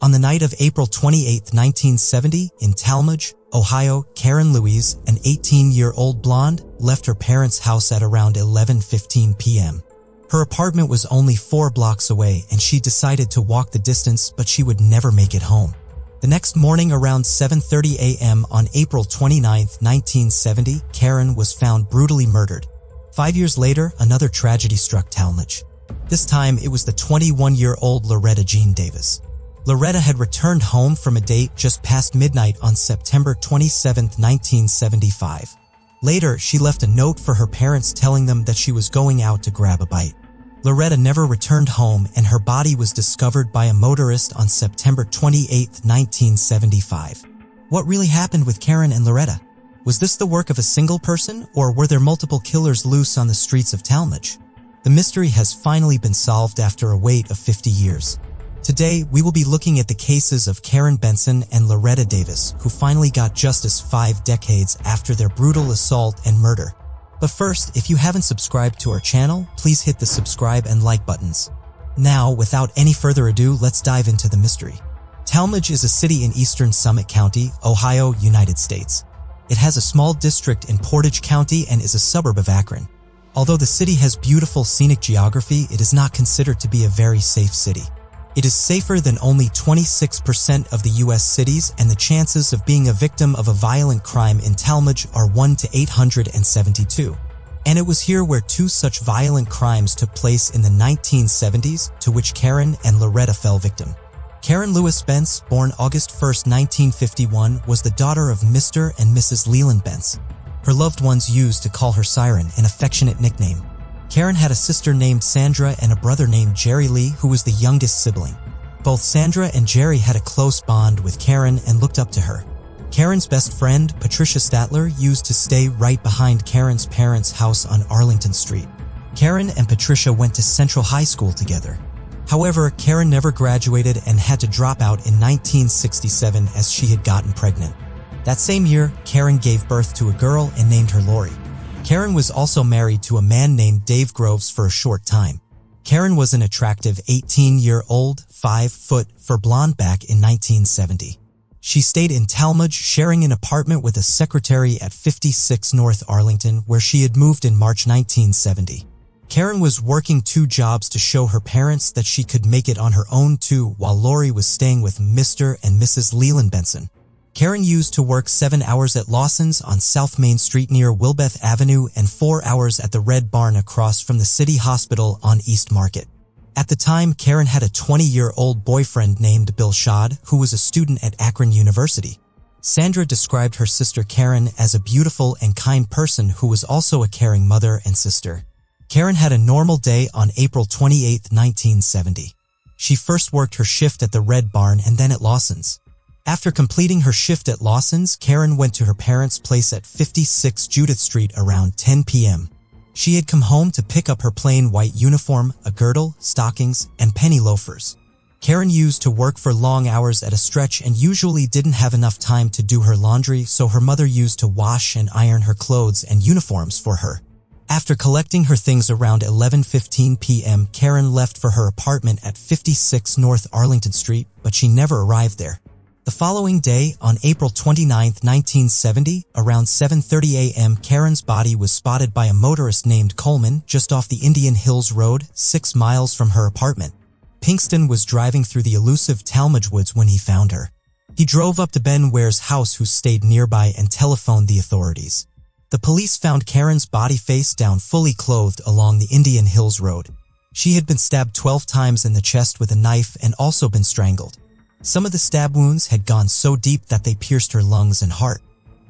On the night of April 28, 1970, in Talmadge, Ohio, Karen Louise, an 18-year-old blonde, left her parents' house at around 11:15 p.m. Her apartment was only 4 blocks away and she decided to walk the distance, but she would never make it home. The next morning around 7:30 a.m. on April 29, 1970, Karen was found brutally murdered. 5 years later, another tragedy struck Talmadge. This time, it was the 21-year-old Loretta Jean Davis. Loretta had returned home from a date just past midnight on September 27, 1975. Later, she left a note for her parents telling them that she was going out to grab a bite. Loretta never returned home and her body was discovered by a motorist on September 28, 1975. What really happened with Karen and Loretta? Was this the work of a single person, or were there multiple killers loose on the streets of Talmadge? The mystery has finally been solved after a wait of 50 years. Today, we will be looking at the cases of Karen Benson and Loretta Davis, who finally got justice 5 decades after their brutal assault and murder. But first, if you haven't subscribed to our channel, please hit the subscribe and like buttons. Now, without any further ado, let's dive into the mystery. Talmadge is a city in eastern Summit County, Ohio, United States. It has a small district in Portage County and is a suburb of Akron. Although the city has beautiful scenic geography, it is not considered to be a very safe city. It is safer than only 26% of the U.S. cities, and the chances of being a victim of a violent crime in Talmadge are 1 to 872. And it was here where 2 such violent crimes took place in the 1970s, to which Karen and Loretta fell victim. Karen Lewis Bence, born August 1, 1951, was the daughter of Mr. and Mrs. Leland Bence. Her loved ones used to call her Siren, an affectionate nickname. Karen had a sister named Sandra and a brother named Jerry Lee, who was the youngest sibling. Both Sandra and Jerry had a close bond with Karen and looked up to her. Karen's best friend, Patricia Statler, used to stay right behind Karen's parents' house on Arlington Street. Karen and Patricia went to Central High School together. However, Karen never graduated and had to drop out in 1967 as she had gotten pregnant. That same year, Karen gave birth to a girl and named her Lori. Karen was also married to a man named Dave Groves for a short time. Karen was an attractive 18-year-old, 5'4" blonde back in 1970. She stayed in Talmadge, sharing an apartment with a secretary at 56 North Arlington, where she had moved in March 1970. Karen was working 2 jobs to show her parents that she could make it on her own too, while Lori was staying with Mr. and Mrs. Leland Benson. Karen used to work 7 hours at Lawson's on South Main Street near Wilbeth Avenue and 4 hours at the Red Barn across from the City Hospital on East Market. At the time, Karen had a 20-year-old boyfriend named Bill Schad, who was a student at Akron University. Sandra described her sister Karen as a beautiful and kind person who was also a caring mother and sister. Karen had a normal day on April 28, 1970. She first worked her shift at the Red Barn and then at Lawson's. After completing her shift at Lawson's, Karen went to her parents' place at 56 Judith Street around 10 p.m. She had come home to pick up her plain white uniform, a girdle, stockings, and penny loafers. Karen used to work for long hours at a stretch and usually didn't have enough time to do her laundry, so her mother used to wash and iron her clothes and uniforms for her. After collecting her things around 11:15 p.m., Karen left for her apartment at 56 North Arlington Street, but she never arrived there. The following day, on April 29, 1970, around 7:30 a.m., Karen's body was spotted by a motorist named Coleman just off the Indian Hills Road, 6 miles from her apartment. Pinkston was driving through the elusive Talmadge woods when he found her. He drove up to Ben Ware's house, who stayed nearby, and telephoned the authorities. The police found Karen's body face down, fully clothed, along the Indian Hills Road. She had been stabbed 12 times in the chest with a knife and also been strangled. Some of the stab wounds had gone so deep that they pierced her lungs and heart.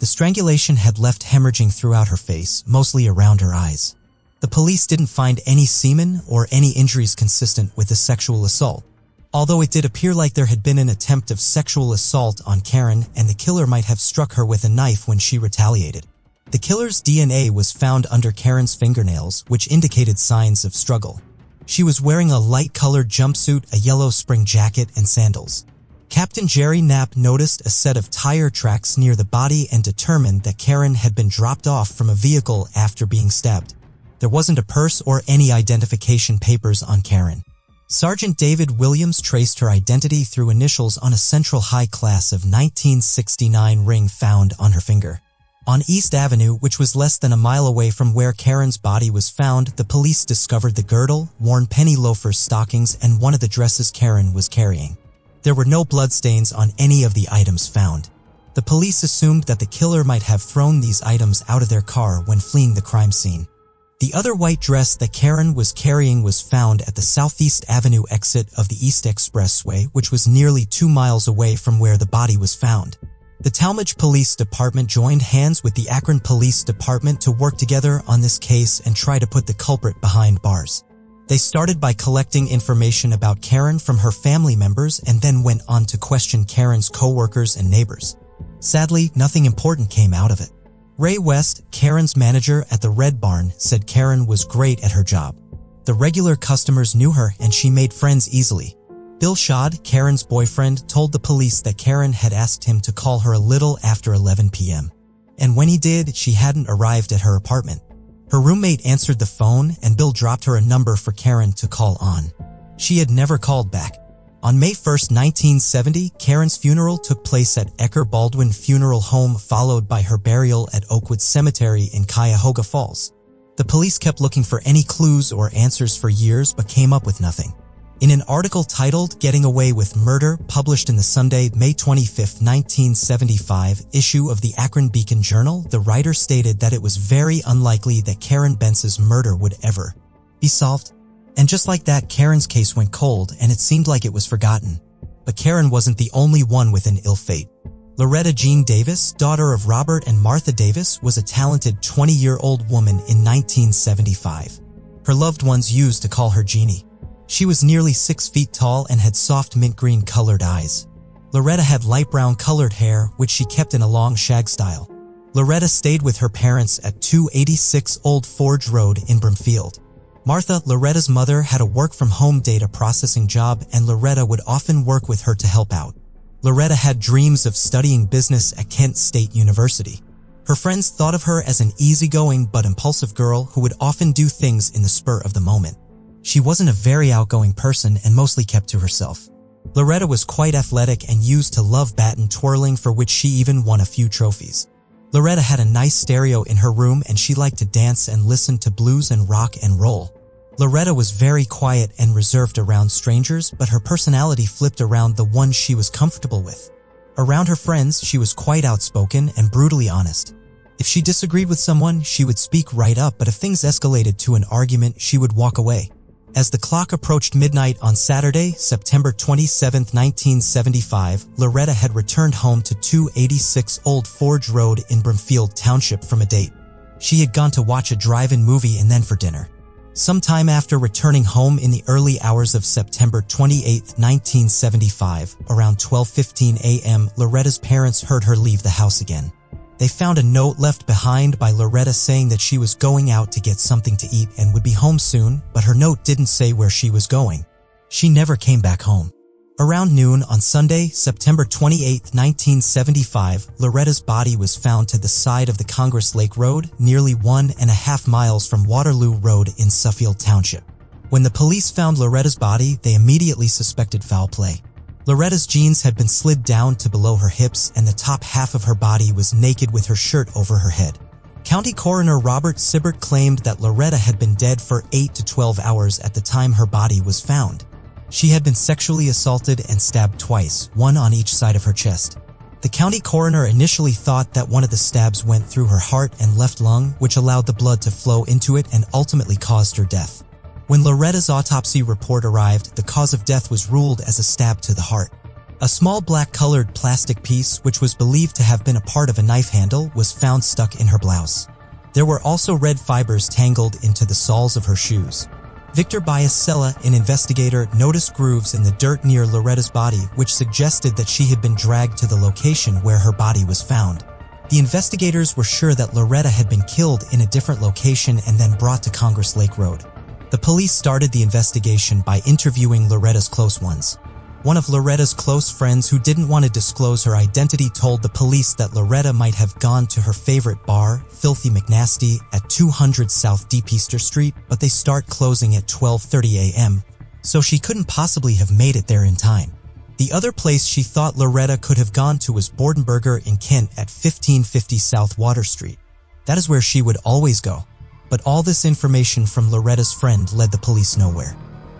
The strangulation had left hemorrhaging throughout her face, mostly around her eyes. The police didn't find any semen or any injuries consistent with a sexual assault, although it did appear like there had been an attempt of sexual assault on Karen and the killer might have struck her with a knife when she retaliated. The killer's DNA was found under Karen's fingernails, which indicated signs of struggle. She was wearing a light-colored jumpsuit, a yellow spring jacket, and sandals. Captain Jerry Knapp noticed a set of tire tracks near the body and determined that Karen had been dropped off from a vehicle after being stabbed. There wasn't a purse or any identification papers on Karen. Sergeant David Williams traced her identity through initials on a Central High Class of 1969 ring found on her finger. On East Avenue, which was less than a mile away from where Karen's body was found, the police discovered the girdle, worn penny loafers, stockings, and one of the dresses Karen was carrying. There were no bloodstains on any of the items found. The police assumed that the killer might have thrown these items out of their car when fleeing the crime scene. The other white dress that Karen was carrying was found at the Southeast Avenue exit of the East Expressway, which was nearly 2 miles away from where the body was found. The Talmadge Police Department joined hands with the Akron Police Department to work together on this case and try to put the culprit behind bars. They started by collecting information about Karen from her family members and then went on to question Karen's co-workers and neighbors. Sadly, nothing important came out of it. Ray West, Karen's manager at the Red Barn, said Karen was great at her job. The regular customers knew her and she made friends easily. Bill Schad, Karen's boyfriend, told the police that Karen had asked him to call her a little after 11 p.m. And when he did, she hadn't arrived at her apartment. Her roommate answered the phone and Bill dropped her a number for Karen to call on. She had never called back. On May 1, 1970, Karen's funeral took place at Ecker Baldwin Funeral Home, followed by her burial at Oakwood Cemetery in Cuyahoga Falls. The police kept looking for any clues or answers for years but came up with nothing. In an article titled "Getting Away with Murder," published in the Sunday, May 25, 1975 issue of the Akron Beacon Journal, the writer stated that it was very unlikely that Karen Bentz's murder would ever be solved. And just like that, Karen's case went cold and it seemed like it was forgotten. But Karen wasn't the only one with an ill fate. Loretta Jean Davis, daughter of Robert and Martha Davis, was a talented 20-year-old woman in 1975. Her loved ones used to call her Jeannie. She was nearly 6 feet tall and had soft mint green colored eyes. Loretta had light brown colored hair, which she kept in a long shag style. Loretta stayed with her parents at 286 Old Forge Road in Brimfield. Martha, Loretta's mother, had a work-from-home data processing job and Loretta would often work with her to help out. Loretta had dreams of studying business at Kent State University. Her friends thought of her as an easygoing but impulsive girl who would often do things in the spur of the moment. She wasn't a very outgoing person and mostly kept to herself. Loretta was quite athletic and used to love baton twirling, for which she even won a few trophies. Loretta had a nice stereo in her room and she liked to dance and listen to blues and rock and roll. Loretta was very quiet and reserved around strangers, but her personality flipped around the ones she was comfortable with. Around her friends, she was quite outspoken and brutally honest. If she disagreed with someone, she would speak right up, but if things escalated to an argument, she would walk away. As the clock approached midnight on Saturday, September 27, 1975, Loretta had returned home to 286 Old Forge Road in Brimfield Township from a date. She had gone to watch a drive-in movie and then for dinner. Sometime after returning home in the early hours of September 28, 1975, around 12:15 a.m., Loretta's parents heard her leave the house again. They found a note left behind by Loretta saying that she was going out to get something to eat and would be home soon, but her note didn't say where she was going. She never came back home. Around noon on Sunday, September 28, 1975, Loretta's body was found to the side of the Congress Lake Road, nearly 1.5 miles from Waterloo Road in Suffield Township. When the police found Loretta's body, they immediately suspected foul play. Loretta's jeans had been slid down to below her hips and the top half of her body was naked with her shirt over her head. County Coroner Robert Sibbert claimed that Loretta had been dead for 8 to 12 hours at the time her body was found. She had been sexually assaulted and stabbed twice, one on each side of her chest. The county coroner initially thought that one of the stabs went through her heart and left lung, which allowed the blood to flow into it and ultimately caused her death. When Loretta's autopsy report arrived, the cause of death was ruled as a stab to the heart. A small black-colored plastic piece, which was believed to have been a part of a knife handle, was found stuck in her blouse. There were also red fibers tangled into the soles of her shoes. Victor Biasella, an investigator, noticed grooves in the dirt near Loretta's body, which suggested that she had been dragged to the location where her body was found. The investigators were sure that Loretta had been killed in a different location and then brought to Congress Lake Road. The police started the investigation by interviewing Loretta's close ones. One of Loretta's close friends who didn't want to disclose her identity told the police that Loretta might have gone to her favorite bar, Filthy McNasty, at 200 South Deep Easter Street, but they start closing at 12:30 a.m., so she couldn't possibly have made it there in time. The other place she thought Loretta could have gone to was Bordenberger in Kent at 1550 South Water Street. That is where she would always go. But all this information from Loretta's friend led the police nowhere.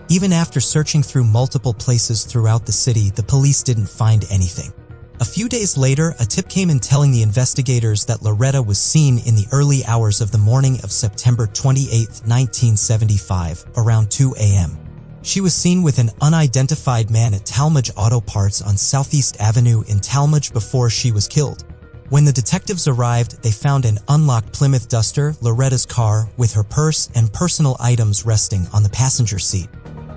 Even after searching through multiple places throughout the city, the police didn't find anything. A few days later, a tip came in telling the investigators that Loretta was seen in the early hours of the morning of September 28, 1975, around 2 a.m. She was seen with an unidentified man at Talmadge Auto Parts on Southeast Avenue in Talmadge before she was killed. When the detectives arrived, they found an unlocked Plymouth Duster, Loretta's car, with her purse and personal items resting on the passenger seat.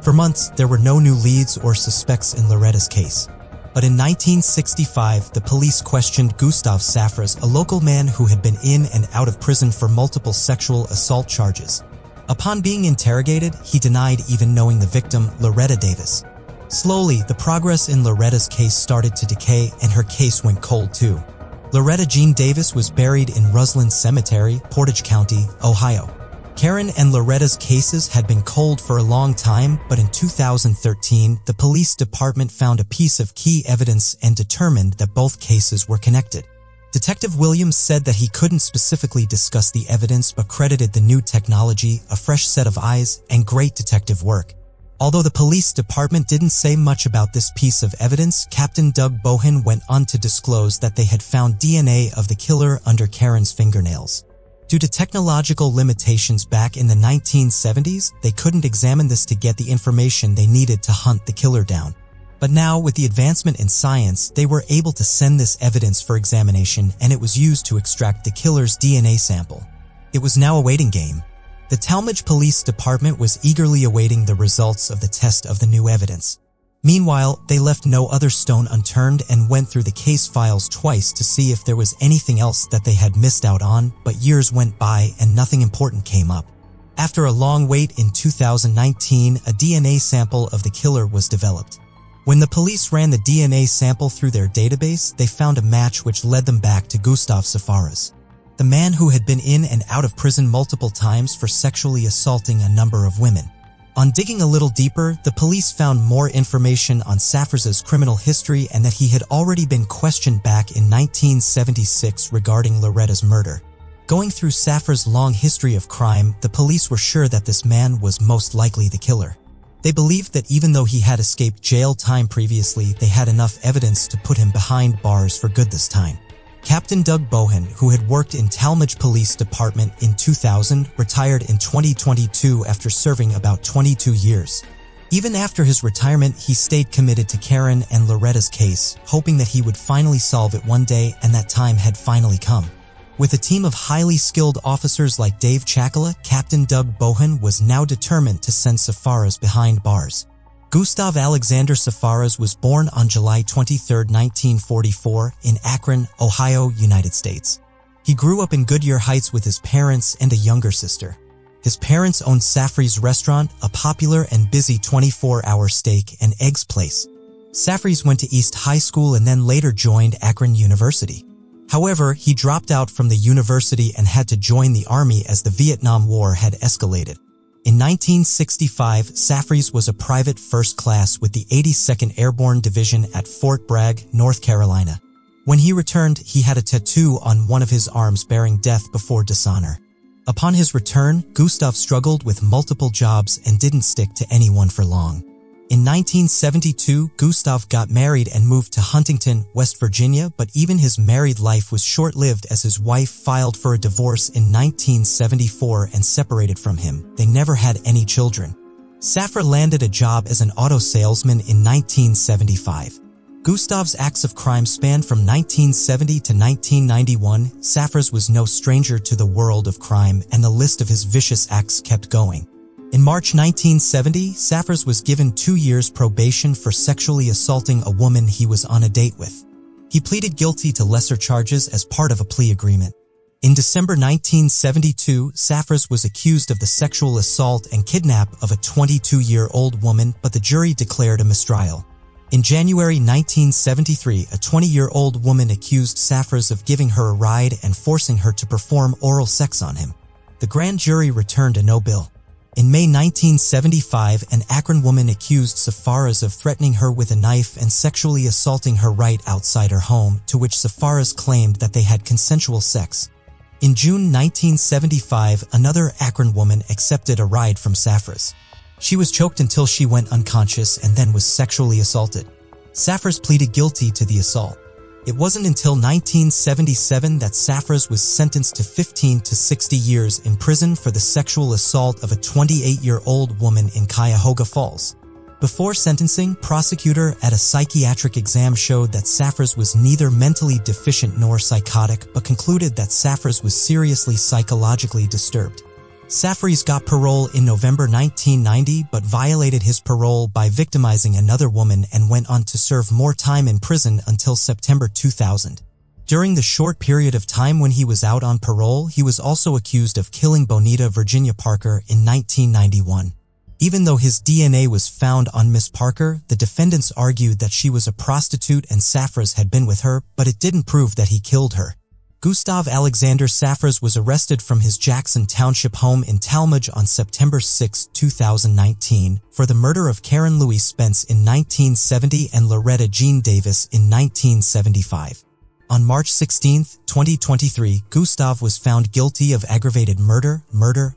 For months, there were no new leads or suspects in Loretta's case. But in 1965, the police questioned Gustav Safras, a local man who had been in and out of prison for multiple sexual assault charges. Upon being interrogated, he denied even knowing the victim, Loretta Davis. Slowly, the progress in Loretta's case started to decay and her case went cold too. Loretta Jean Davis was buried in Roseland Cemetery, Portage County, Ohio. Karen and Loretta's cases had been cold for a long time, but in 2013, the police department found a piece of key evidence and determined that both cases were connected. Detective Williams said that he couldn't specifically discuss the evidence but credited the new technology, a fresh set of eyes, and great detective work. Although the police department didn't say much about this piece of evidence, Captain Doug Bohan went on to disclose that they had found DNA of the killer under Karen's fingernails. Due to technological limitations back in the 1970s, they couldn't examine this to get the information they needed to hunt the killer down. But now, with the advancement in science, they were able to send this evidence for examination, and it was used to extract the killer's DNA sample. It was now a waiting game. The Talmadge Police Department was eagerly awaiting the results of the test of the new evidence. Meanwhile, they left no other stone unturned and went through the case files twice to see if there was anything else that they had missed out on, but years went by and nothing important came up. After a long wait in 2019, a DNA sample of the killer was developed. When the police ran the DNA sample through their database, they found a match which led them back to Gustav Safras, the man who had been in and out of prison multiple times for sexually assaulting a number of women. On digging a little deeper, the police found more information on Safras's criminal history and that he had already been questioned back in 1976 regarding Loretta's murder. Going through Safras's long history of crime, the police were sure that this man was most likely the killer. They believed that even though he had escaped jail time previously, they had enough evidence to put him behind bars for good this time. Captain Doug Bohan, who had worked in Talmadge Police Department in 2000, retired in 2022 after serving about 22 years. Even after his retirement, he stayed committed to Karen and Loretta's case, hoping that he would finally solve it one day, and that time had finally come. With a team of highly skilled officers like Dave Chakala, Captain Doug Bohan was now determined to send Safras behind bars. Gustav Alexander Safras was born on July 23, 1944, in Akron, Ohio, United States. He grew up in Goodyear Heights with his parents and a younger sister. His parents owned Safri's Restaurant, a popular and busy 24-hour steak and eggs place. Safris went to East High School and then later joined Akron University. However, he dropped out from the university and had to join the Army as the Vietnam War had escalated. In 1965, Safris was a private first class with the 82nd Airborne Division at Fort Bragg, North Carolina. When he returned, he had a tattoo on one of his arms bearing death before dishonor. Upon his return, Gustav struggled with multiple jobs and didn't stick to anyone for long. In 1972, Gustav got married and moved to Huntington, West Virginia, but even his married life was short-lived as his wife filed for a divorce in 1974 and separated from him. They never had any children. Safra landed a job as an auto salesman in 1975. Gustav's acts of crime spanned from 1970 to 1991. Safras was no stranger to the world of crime, and the list of his vicious acts kept going. In March 1970, Safras was given 2 years probation for sexually assaulting a woman he was on a date with. He pleaded guilty to lesser charges as part of a plea agreement. In December 1972, Safras was accused of the sexual assault and kidnap of a 22-year-old woman, but the jury declared a mistrial. In January 1973, a 20-year-old woman accused Safras of giving her a ride and forcing her to perform oral sex on him. The grand jury returned a no bill. In May 1975, an Akron woman accused Safaras of threatening her with a knife and sexually assaulting her right outside her home, to which Safaras claimed that they had consensual sex. In June 1975, another Akron woman accepted a ride from Safaras. She was choked until she went unconscious and then was sexually assaulted. Safaras pleaded guilty to the assault. It wasn't until 1977 that Safaras was sentenced to 15 to 60 years in prison for the sexual assault of a 28-year-old woman in Cuyahoga Falls. Before sentencing, prosecutor at a psychiatric exam showed that Safaras was neither mentally deficient nor psychotic, but concluded that Safaras was seriously psychologically disturbed. Safaras got parole in November 1990 but violated his parole by victimizing another woman and went on to serve more time in prison until September 2000. During the short period of time when he was out on parole, he was also accused of killing Bonita Virginia Parker in 1991. Even though his DNA was found on Miss Parker, the defendants argued that she was a prostitute and Safaras had been with her, but it didn't prove that he killed her. Gustav Alexander Safaras was arrested from his Jackson Township home in Talmadge on September 6, 2019, for the murder of Karen Louise Spence in 1970 and Loretta Jean Davis in 1975. On March 16, 2023, Gustav was found guilty of aggravated murder,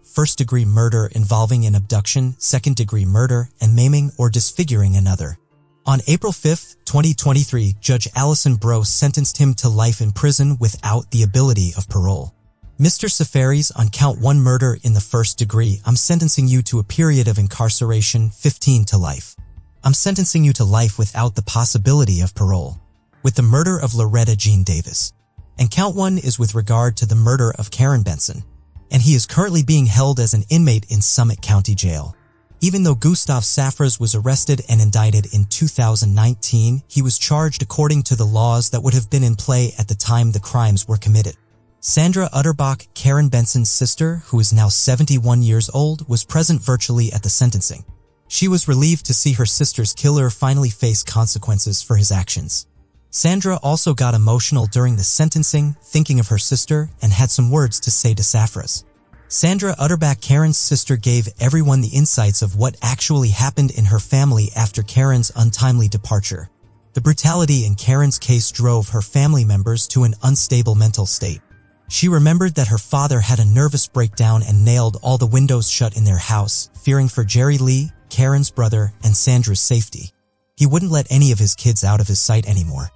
first-degree murder involving an abduction, second-degree murder, and maiming or disfiguring another. On April 5, 2023, Judge Allison Breaux sentenced him to life in prison without the ability of parole. Mr. Safaris, on count 1 murder in the first degree, I'm sentencing you to a period of incarceration, 15 to life. I'm sentencing you to life without the possibility of parole. With the murder of Loretta Jean Davis. And count 1 is with regard to the murder of Karen Benson. And he is currently being held as an inmate in Summit County Jail. Even though Gustav Safaras was arrested and indicted in 2019, he was charged according to the laws that would have been in play at the time the crimes were committed. Sandra Utterbach, Karen Benson's sister, who is now 71 years old, was present virtually at the sentencing. She was relieved to see her sister's killer finally face consequences for his actions. Sandra also got emotional during the sentencing, thinking of her sister, and had some words to say to Safaras. Sandra Utterbach, Karen's sister, gave everyone the insights of what actually happened in her family after Karen's untimely departure. The brutality in Karen's case drove her family members to an unstable mental state. She remembered that her father had a nervous breakdown and nailed all the windows shut in their house, fearing for Jerry Lee, Karen's brother, and Sandra's safety. He wouldn't let any of his kids out of his sight anymore.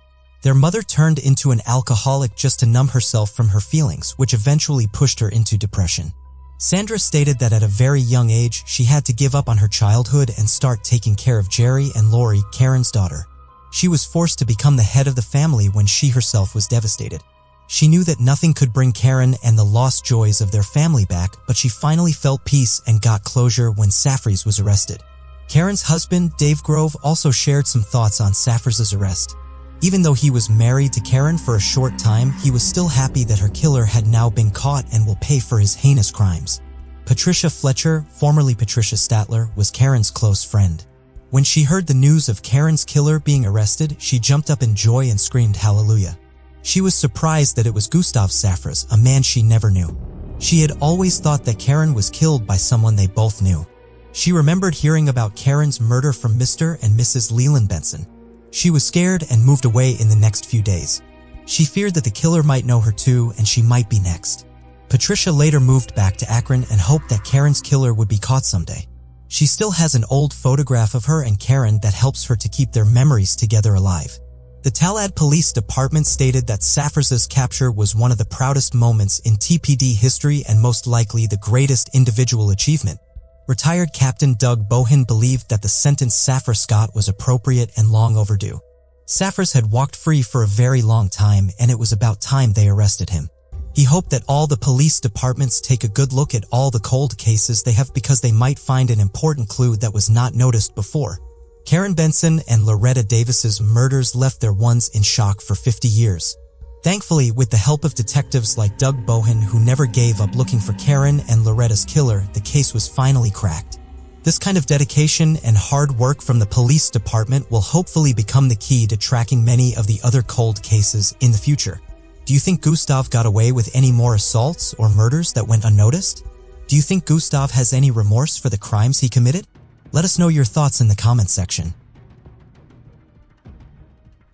Their mother turned into an alcoholic just to numb herself from her feelings, which eventually pushed her into depression. Sandra stated that at a very young age, she had to give up on her childhood and start taking care of Jerry and Lori, Karen's daughter. She was forced to become the head of the family when she herself was devastated. She knew that nothing could bring Karen and the lost joys of their family back, but she finally felt peace and got closure when Safaras was arrested. Karen's husband, Dave Grove, also shared some thoughts on Safaras' arrest. Even though he was married to Karen for a short time, he was still happy that her killer had now been caught and will pay for his heinous crimes. Patricia Fletcher, formerly Patricia Statler, was Karen's close friend. When she heard the news of Karen's killer being arrested, she jumped up in joy and screamed hallelujah. She was surprised that it was Gustav Safaras, a man she never knew. She had always thought that Karen was killed by someone they both knew. She remembered hearing about Karen's murder from Mr. and Mrs. Leland Benson. She was scared and moved away in the next few days. She feared that the killer might know her too and she might be next. Patricia later moved back to Akron and hoped that Karen's killer would be caught someday. She still has an old photograph of her and Karen that helps her to keep their memories together alive. The Talad Police Department stated that Safaras' capture was one of the proudest moments in TPD history and most likely the greatest individual achievement. Retired Captain Doug Bohan believed that the sentence Safaras got was appropriate and long overdue. Safaras had walked free for a very long time, and it was about time they arrested him. He hoped that all the police departments take a good look at all the cold cases they have because they might find an important clue that was not noticed before. Karen Benson and Loretta Davis's murders left their ones in shock for 50 years. Thankfully, with the help of detectives like Doug Bohan, who never gave up looking for Karen and Loretta's killer, the case was finally cracked. This kind of dedication and hard work from the police department will hopefully become the key to tracking many of the other cold cases in the future. Do you think Gustav got away with any more assaults or murders that went unnoticed? Do you think Gustav has any remorse for the crimes he committed? Let us know your thoughts in the comment section.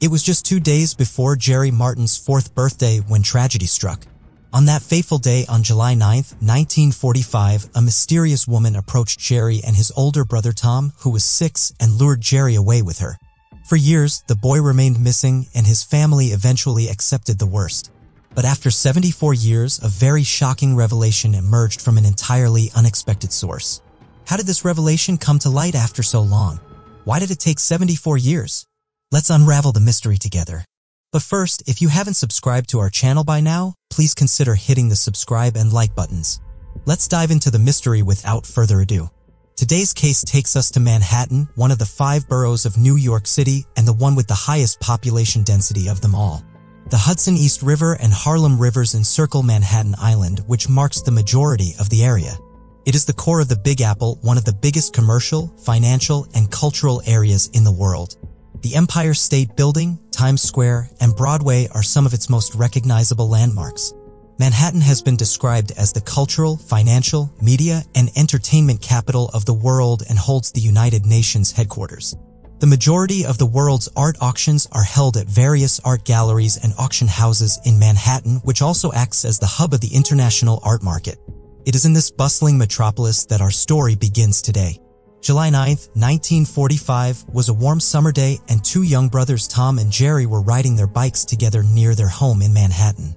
It was just 2 days before Jerry Martin's 4th birthday when tragedy struck. On that fateful day on July 9, 1945, a mysterious woman approached Jerry and his older brother Tom, who was 6, and lured Jerry away with her. For years, the boy remained missing and his family eventually accepted the worst. But after 74 years, a very shocking revelation emerged from an entirely unexpected source. How did this revelation come to light after so long? Why did it take 74 years? Let's unravel the mystery together. But first, if you haven't subscribed to our channel by now, please consider hitting the subscribe and like buttons. Let's dive into the mystery without further ado. Today's case takes us to Manhattan, one of the 5 boroughs of New York City and the one with the highest population density of them all. The Hudson East River and Harlem Rivers encircle Manhattan Island, which marks the majority of the area. It is the core of the Big Apple, one of the biggest commercial, financial, and cultural areas in the world. The Empire State Building, Times Square, and Broadway are some of its most recognizable landmarks. Manhattan has been described as the cultural, financial, media, and entertainment capital of the world and holds the United Nations headquarters. The majority of the world's art auctions are held at various art galleries and auction houses in Manhattan, which also acts as the hub of the international art market. It is in this bustling metropolis that our story begins today. July 9, 1945 was a warm summer day and 2 young brothers Tom and Jerry were riding their bikes together near their home in Manhattan.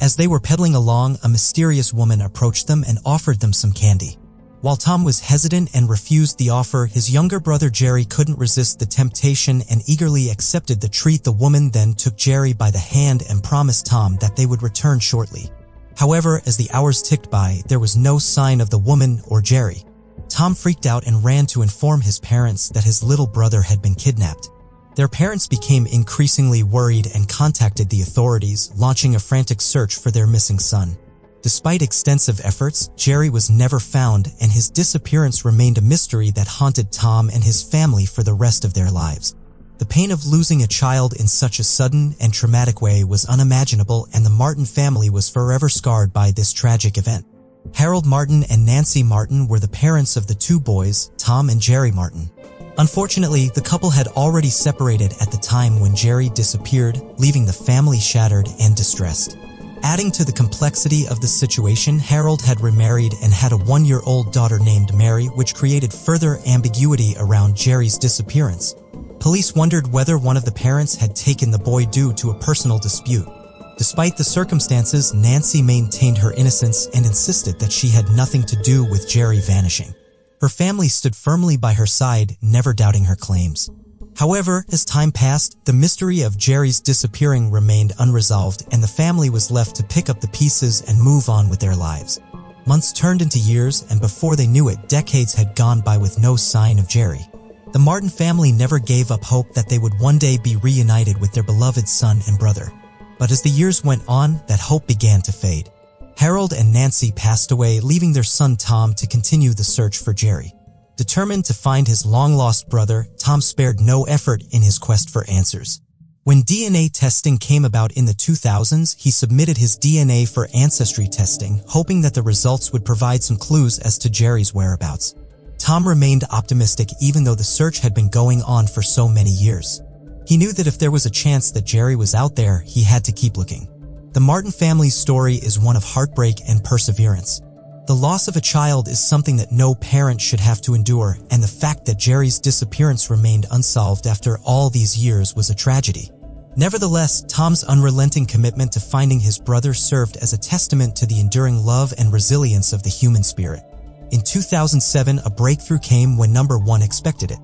As they were pedaling along, a mysterious woman approached them and offered them some candy. While Tom was hesitant and refused the offer, his younger brother Jerry couldn't resist the temptation and eagerly accepted the treat. The woman then took Jerry by the hand and promised Tom that they would return shortly. However, as the hours ticked by, there was no sign of the woman or Jerry. Tom freaked out and ran to inform his parents that his little brother had been kidnapped. Their parents became increasingly worried and contacted the authorities, launching a frantic search for their missing son. Despite extensive efforts, Jerry was never found, and his disappearance remained a mystery that haunted Tom and his family for the rest of their lives. The pain of losing a child in such a sudden and traumatic way was unimaginable, and the Martin family was forever scarred by this tragic event. Harold Martin and Nancy Martin were the parents of the 2 boys, Tom and Jerry Martin. Unfortunately, the couple had already separated at the time when Jerry disappeared, leaving the family shattered and distressed. Adding to the complexity of the situation, Harold had remarried and had a 1-year-old daughter named Mary, which created further ambiguity around Jerry's disappearance. Police wondered whether one of the parents had taken the boy due to a personal dispute. Despite the circumstances, Nancy maintained her innocence and insisted that she had nothing to do with Jerry vanishing. Her family stood firmly by her side, never doubting her claims. However, as time passed, the mystery of Jerry's disappearing remained unresolved, and the family was left to pick up the pieces and move on with their lives. Months turned into years, and before they knew it, decades had gone by with no sign of Jerry. The Martin family never gave up hope that they would one day be reunited with their beloved son and brother. But as the years went on, that hope began to fade. Harold and Nancy passed away, leaving their son Tom to continue the search for Jerry. Determined to find his long-lost brother, Tom spared no effort in his quest for answers. When DNA testing came about in the 2000s, he submitted his DNA for ancestry testing, hoping that the results would provide some clues as to Jerry's whereabouts. Tom remained optimistic even though the search had been going on for so many years. He knew that if there was a chance that Jerry was out there, he had to keep looking. The Martin family's story is one of heartbreak and perseverance. The loss of a child is something that no parent should have to endure, and the fact that Jerry's disappearance remained unsolved after all these years was a tragedy. Nevertheless, Tom's unrelenting commitment to finding his brother served as a testament to the enduring love and resilience of the human spirit. In 2007, a breakthrough came when No. 1 expected it.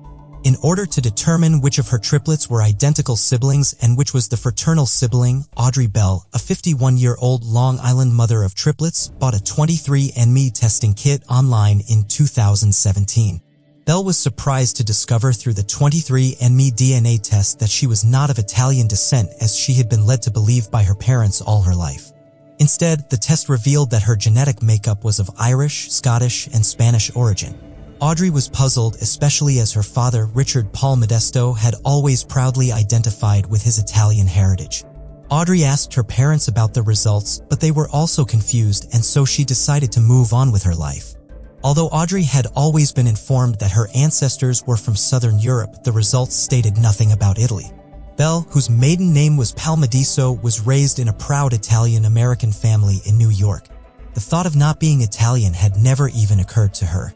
In order to determine which of her triplets were identical siblings and which was the fraternal sibling, Audrey Bell, a 51-year-old Long Island mother of triplets, bought a 23andMe testing kit online in 2017. Bell was surprised to discover through the 23andMe DNA test that she was not of Italian descent, as she had been led to believe by her parents all her life. Instead, the test revealed that her genetic makeup was of Irish, Scottish, and Spanish origin. Audrey was puzzled, especially as her father, Richard Paul Modesto, had always proudly identified with his Italian heritage. Audrey asked her parents about the results, but they were also confused, and so she decided to move on with her life. Although Audrey had always been informed that her ancestors were from Southern Europe, the results stated nothing about Italy. Belle, whose maiden name was Palmadiso, was raised in a proud Italian-American family in New York. The thought of not being Italian had never even occurred to her.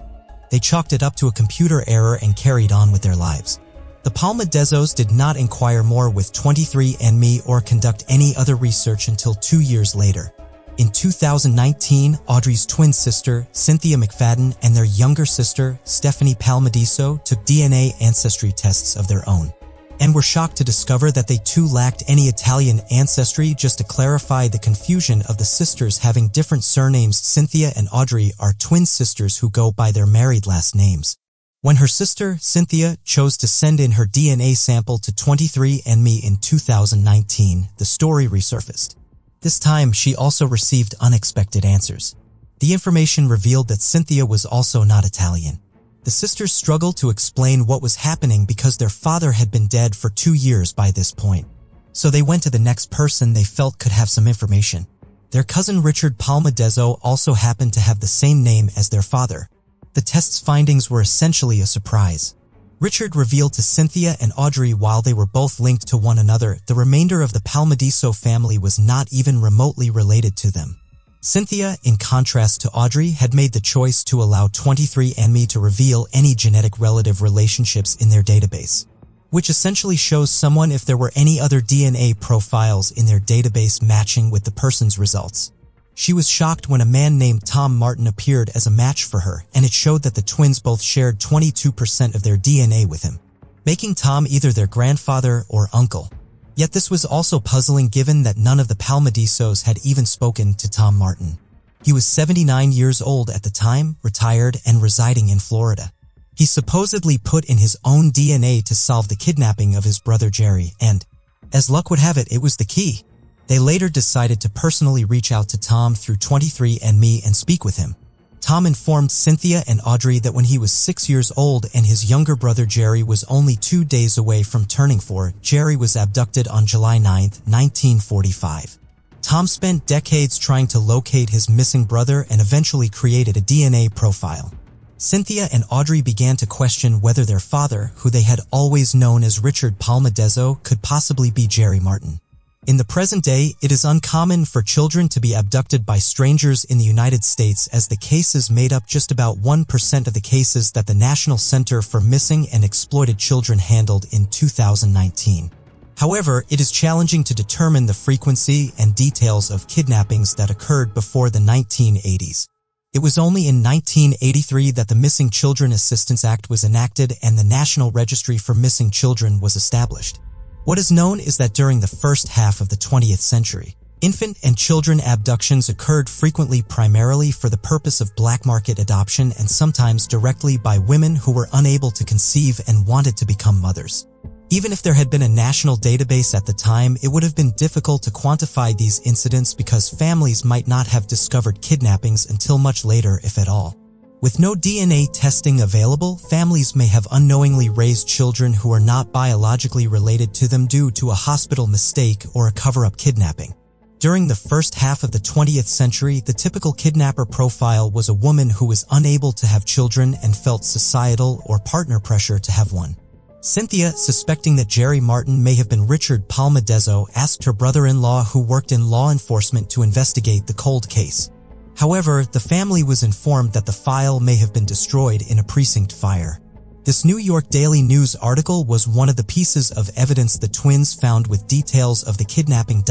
They chalked it up to a computer error and carried on with their lives. The Palmadezos did not inquire more with 23andMe or conduct any other research until 2 years later. In 2019, Audrey's twin sister, Cynthia McFadden, and their younger sister, Stephanie Palmadiso, took DNA ancestry tests of their own, and were shocked to discover that they too lacked any Italian ancestry. Just to clarify the confusion of the sisters having different surnames, Cynthia and Audrey are twin sisters who go by their married last names. When her sister, Cynthia, chose to send in her DNA sample to 23andMe in 2019, the story resurfaced. This time, she also received unexpected answers. The information revealed that Cynthia was also not Italian. The sisters struggled to explain what was happening because their father had been dead for 2 years by this point. So they went to the next person they felt could have some information. Their cousin Richard Palmadezo also happened to have the same name as their father. The test's findings were essentially a surprise. Richard revealed to Cynthia and Audrey while they were both linked to one another, the remainder of the Palmadiso family was not even remotely related to them. Cynthia, in contrast to Audrey, had made the choice to allow 23andMe to reveal any genetic relative relationships in their database, which essentially shows someone if there were any other DNA profiles in their database matching with the person's results. She was shocked when a man named Tom Martin appeared as a match for her, and it showed that the twins both shared 22% of their DNA with him, making Tom either their grandfather or uncle. Yet this was also puzzling given that none of the Palmadisos had even spoken to Tom Martin. He was 79 years old at the time, retired, and residing in Florida. He supposedly put in his own DNA to solve the kidnapping of his brother Jerry, and, as luck would have it, it was the key. They later decided to personally reach out to Tom through 23andMe and speak with him. Tom informed Cynthia and Audrey that when he was 6 years old and his younger brother Jerry was only 2 days away from turning 4, Jerry was abducted on July 9, 1945. Tom spent decades trying to locate his missing brother and eventually created a DNA profile. Cynthia and Audrey began to question whether their father, who they had always known as Richard Palmadezo, could possibly be Jerry Martin. In the present day, it is uncommon for children to be abducted by strangers in the United States, as the cases made up just about 1% of the cases that the National Center for Missing and Exploited Children handled in 2019. However, it is challenging to determine the frequency and details of kidnappings that occurred before the 1980s. It was only in 1983 that the Missing Children Assistance Act was enacted and the National Registry for Missing Children was established. What is known is that during the first half of the 20th century, infant and children abductions occurred frequently primarily for the purpose of black market adoption and sometimes directly by women who were unable to conceive and wanted to become mothers. Even if there had been a national database at the time, it would have been difficult to quantify these incidents because families might not have discovered kidnappings until much later, if at all. With no DNA testing available, families may have unknowingly raised children who are not biologically related to them due to a hospital mistake or a cover-up kidnapping. During the first half of the 20th century, the typical kidnapper profile was a woman who was unable to have children and felt societal or partner pressure to have one. Cynthia, suspecting that Jerry Martin may have been Richard Palmadezo, asked her brother-in-law who worked in law enforcement to investigate the cold case. However, the family was informed that the file may have been destroyed in a precinct fire. This New York Daily News article was one of the pieces of evidence the twins found with details of the kidnapping.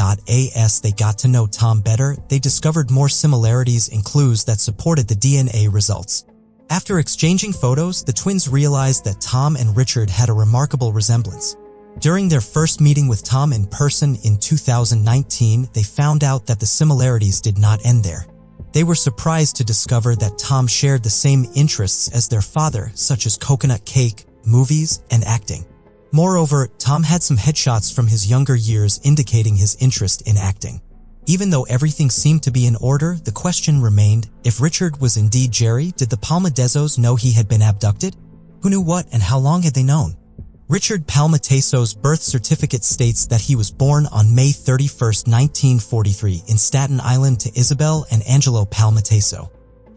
As they got to know Tom better, they discovered more similarities and clues that supported the DNA results. After exchanging photos, the twins realized that Tom and Richard had a remarkable resemblance. During their first meeting with Tom in person in 2019, they found out that the similarities did not end there. They were surprised to discover that Tom shared the same interests as their father, such as coconut cake, movies, and acting. Moreover, Tom had some headshots from his younger years indicating his interest in acting. Even though everything seemed to be in order, the question remained, if Richard was indeed Jerry, did the Palmadezos know he had been abducted? Who knew what and how long had they known? Richard Palmateso's birth certificate states that he was born on May 31, 1943 in Staten Island to Isabel and Angelo Palmateso.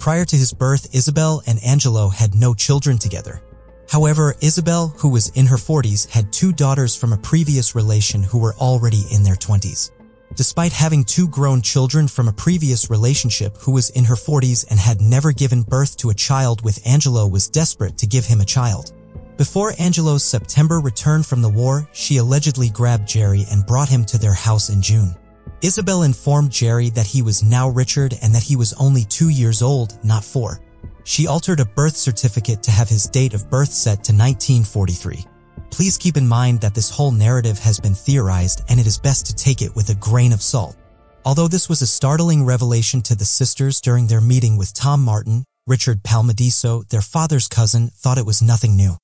Prior to his birth, Isabel and Angelo had no children together. However, Isabel, who was in her 40s, had 2 daughters from a previous relation who were already in their 20s. Despite having 2 grown children from a previous relationship who was in her 40s and had never given birth to a child with, Angelo was desperate to give him a child. Before Angelo's September return from the war, she allegedly grabbed Jerry and brought him to their house in June. Isabel informed Jerry that he was now Richard and that he was only 2 years old, not 4. She altered a birth certificate to have his date of birth set to 1943. Please keep in mind that this whole narrative has been theorized and it is best to take it with a grain of salt. Although this was a startling revelation to the sisters during their meeting with Tom Martin, Richard Palmadiso, their father's cousin, thought it was nothing new.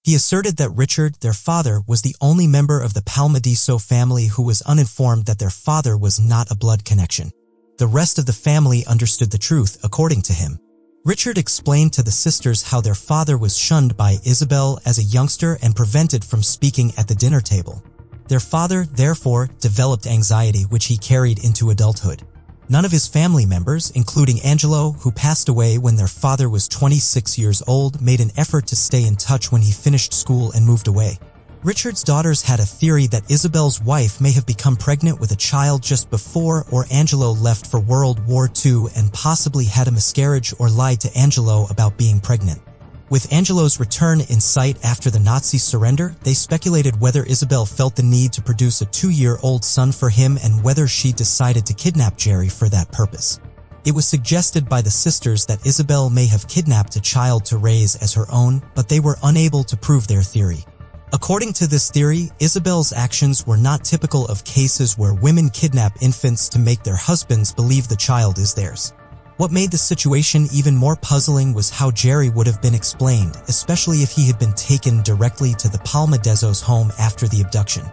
He asserted that Richard, their father, was the only member of the Palmadiso family who was uninformed that their father was not a blood connection. The rest of the family understood the truth, according to him. Richard explained to the sisters how their father was shunned by Isabel as a youngster and prevented from speaking at the dinner table. Their father, therefore, developed anxiety which he carried into adulthood. None of his family members, including Angelo, who passed away when their father was 26 years old, made an effort to stay in touch when he finished school and moved away. Richard's daughters had a theory that Isabel's wife may have become pregnant with a child just before or Angelo left for World War II and possibly had a miscarriage or lied to Angelo about being pregnant. With Angelo's return in sight after the Nazi surrender, they speculated whether Isabel felt the need to produce a 2-year-old son for him and whether she decided to kidnap Jerry for that purpose. It was suggested by the sisters that Isabel may have kidnapped a child to raise as her own, but they were unable to prove their theory. According to this theory, Isabel's actions were not typical of cases where women kidnap infants to make their husbands believe the child is theirs. What made the situation even more puzzling was how Jerry would have been explained, especially if he had been taken directly to the Palmadezos' home after the abduction.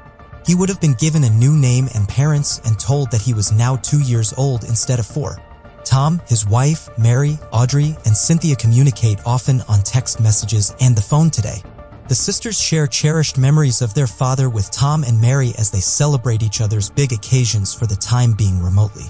He would have been given a new name and parents and told that he was now 2 years old instead of 4. Tom, his wife, Mary, Audrey, and Cynthia communicate often on text messages and the phone today. The sisters share cherished memories of their father with Tom and Mary as they celebrate each other's big occasions for the time being remotely.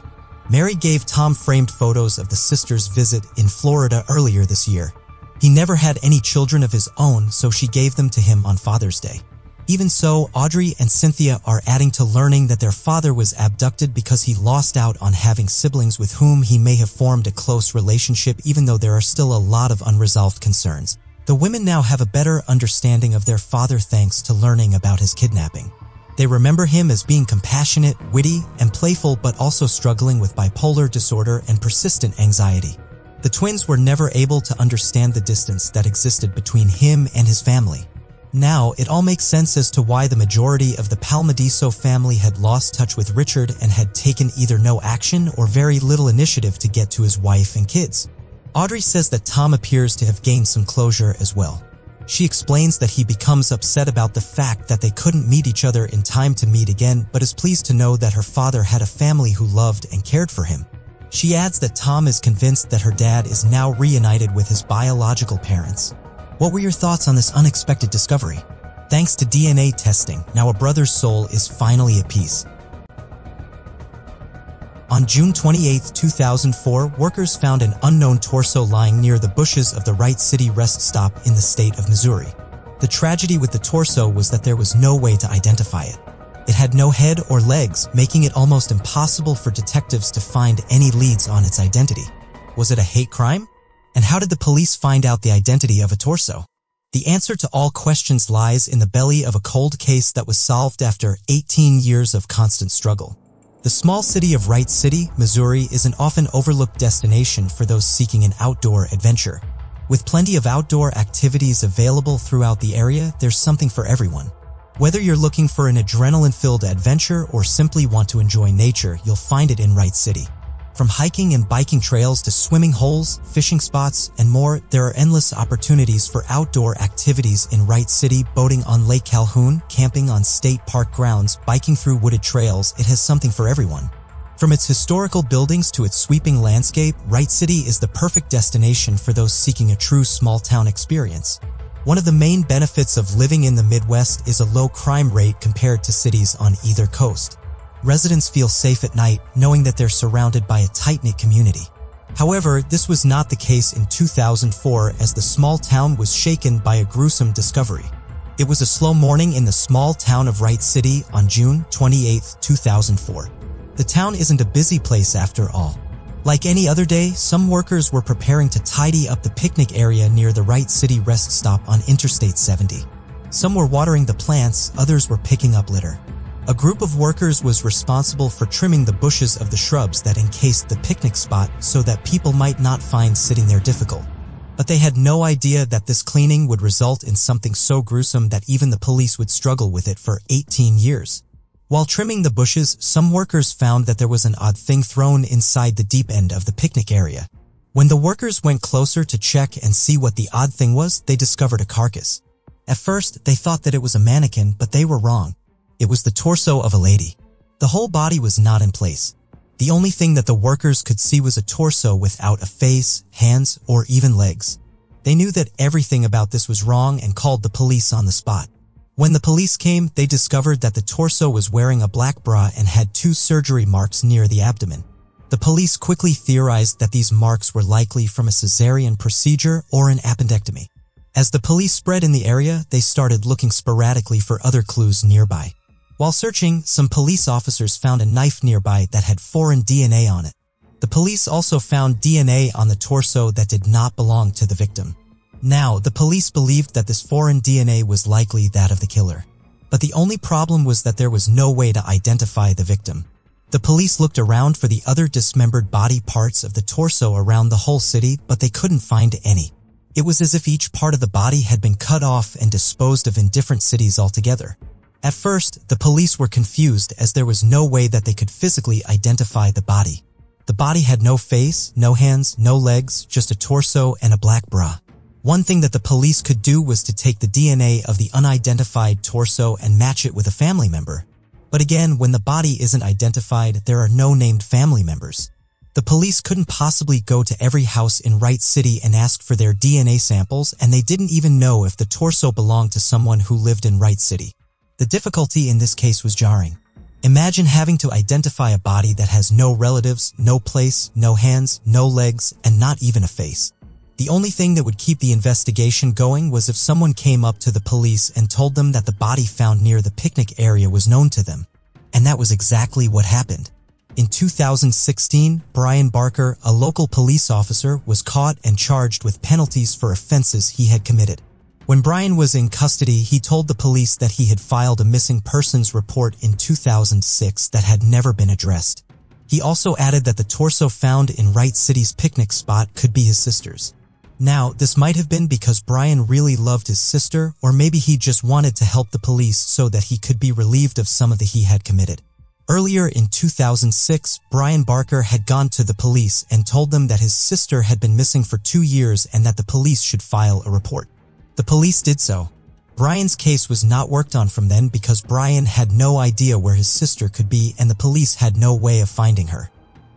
Mary gave Tom framed photos of the sisters' visit in Florida earlier this year. He never had any children of his own, so she gave them to him on Father's Day. Even so, Audrey and Cynthia are adding to learning that their father was abducted because he lost out on having siblings with whom he may have formed a close relationship, even though there are still a lot of unresolved concerns. The women now have a better understanding of their father thanks to learning about his kidnapping. They remember him as being compassionate, witty, and playful, but also struggling with bipolar disorder and persistent anxiety. The twins were never able to understand the distance that existed between him and his family. Now, it all makes sense as to why the majority of the Palmadiso family had lost touch with Richard and had taken either no action or very little initiative to get to his wife and kids. Audrey says that Tom appears to have gained some closure as well. She explains that he becomes upset about the fact that they couldn't meet each other in time to meet again, but is pleased to know that her father had a family who loved and cared for him. She adds that Tom is convinced that her dad is now reunited with his biological parents. What were your thoughts on this unexpected discovery? Thanks to DNA testing, now a brother's soul is finally at peace. On June 28, 2004, workers found an unknown torso lying near the bushes of the Wright City rest stop in the state of Missouri. The tragedy with the torso was that there was no way to identify it. It had no head or legs, making it almost impossible for detectives to find any leads on its identity. Was it a hate crime? And how did the police find out the identity of a torso? The answer to all questions lies in the belly of a cold case that was solved after 18 years of constant struggle. The small city of Wright City, Missouri, is an often overlooked destination for those seeking an outdoor adventure. With plenty of outdoor activities available throughout the area, there's something for everyone. Whether you're looking for an adrenaline-filled adventure or simply want to enjoy nature, you'll find it in Wright City. From hiking and biking trails to swimming holes, fishing spots, and more, there are endless opportunities for outdoor activities in Wright City. Boating on Lake Calhoun, camping on state park grounds, biking through wooded trails, it has something for everyone. From its historical buildings to its sweeping landscape, Wright City is the perfect destination for those seeking a true small-town experience. One of the main benefits of living in the Midwest is a low crime rate compared to cities on either coast. Residents feel safe at night knowing that they're surrounded by a tight-knit community. However, this was not the case in 2004 as the small town was shaken by a gruesome discovery. It was a slow morning in the small town of Wright City on June 28, 2004. The town isn't a busy place after all. Like any other day, some workers were preparing to tidy up the picnic area near the Wright City rest stop on Interstate 70. Some were watering the plants, others were picking up litter. A group of workers was responsible for trimming the bushes of the shrubs that encased the picnic spot so that people might not find sitting there difficult. But they had no idea that this cleaning would result in something so gruesome that even the police would struggle with it for 18 years. While trimming the bushes, some workers found that there was an odd thing thrown inside the deep end of the picnic area. When the workers went closer to check and see what the odd thing was, they discovered a carcass. At first, they thought that it was a mannequin, but they were wrong. It was the torso of a lady. The whole body was not in place. The only thing that the workers could see was a torso without a face, hands, or even legs. They knew that everything about this was wrong and called the police on the spot. When the police came, they discovered that the torso was wearing a black bra and had 2 surgery marks near the abdomen. The police quickly theorized that these marks were likely from a cesarean procedure or an appendectomy. As the police spread in the area, they started looking sporadically for other clues nearby. While searching, some police officers found a knife nearby that had foreign DNA on it. The police also found DNA on the torso that did not belong to the victim. Now, the police believed that this foreign DNA was likely that of the killer. But the only problem was that there was no way to identify the victim. The police looked around for the other dismembered body parts of the torso around the whole city, but they couldn't find any. It was as if each part of the body had been cut off and disposed of in different cities altogether. At first, the police were confused as there was no way that they could physically identify the body. The body had no face, no hands, no legs, just a torso and a black bra. One thing that the police could do was to take the DNA of the unidentified torso and match it with a family member. But again, when the body isn't identified, there are no named family members. The police couldn't possibly go to every house in Wright City and ask for their DNA samples, and they didn't even know if the torso belonged to someone who lived in Wright City. The difficulty in this case was jarring. Imagine having to identify a body that has no relatives, no place, no hands, no legs, and not even a face. The only thing that would keep the investigation going was if someone came up to the police and told them that the body found near the picnic area was known to them. And that was exactly what happened. In 2016, Brian Barker, a local police officer, was caught and charged with penalties for offenses he had committed. When Brian was in custody, he told the police that he had filed a missing persons report in 2006 that had never been addressed. He also added that the torso found in Wright City's picnic spot could be his sister's. Now, this might have been because Brian really loved his sister, or maybe he just wanted to help the police so that he could be relieved of some of the he had committed. Earlier in 2006, Brian Barker had gone to the police and told them that his sister had been missing for 2 years and that the police should file a report. The police did so. Brian's case was not worked on from then because Brian had no idea where his sister could be and the police had no way of finding her.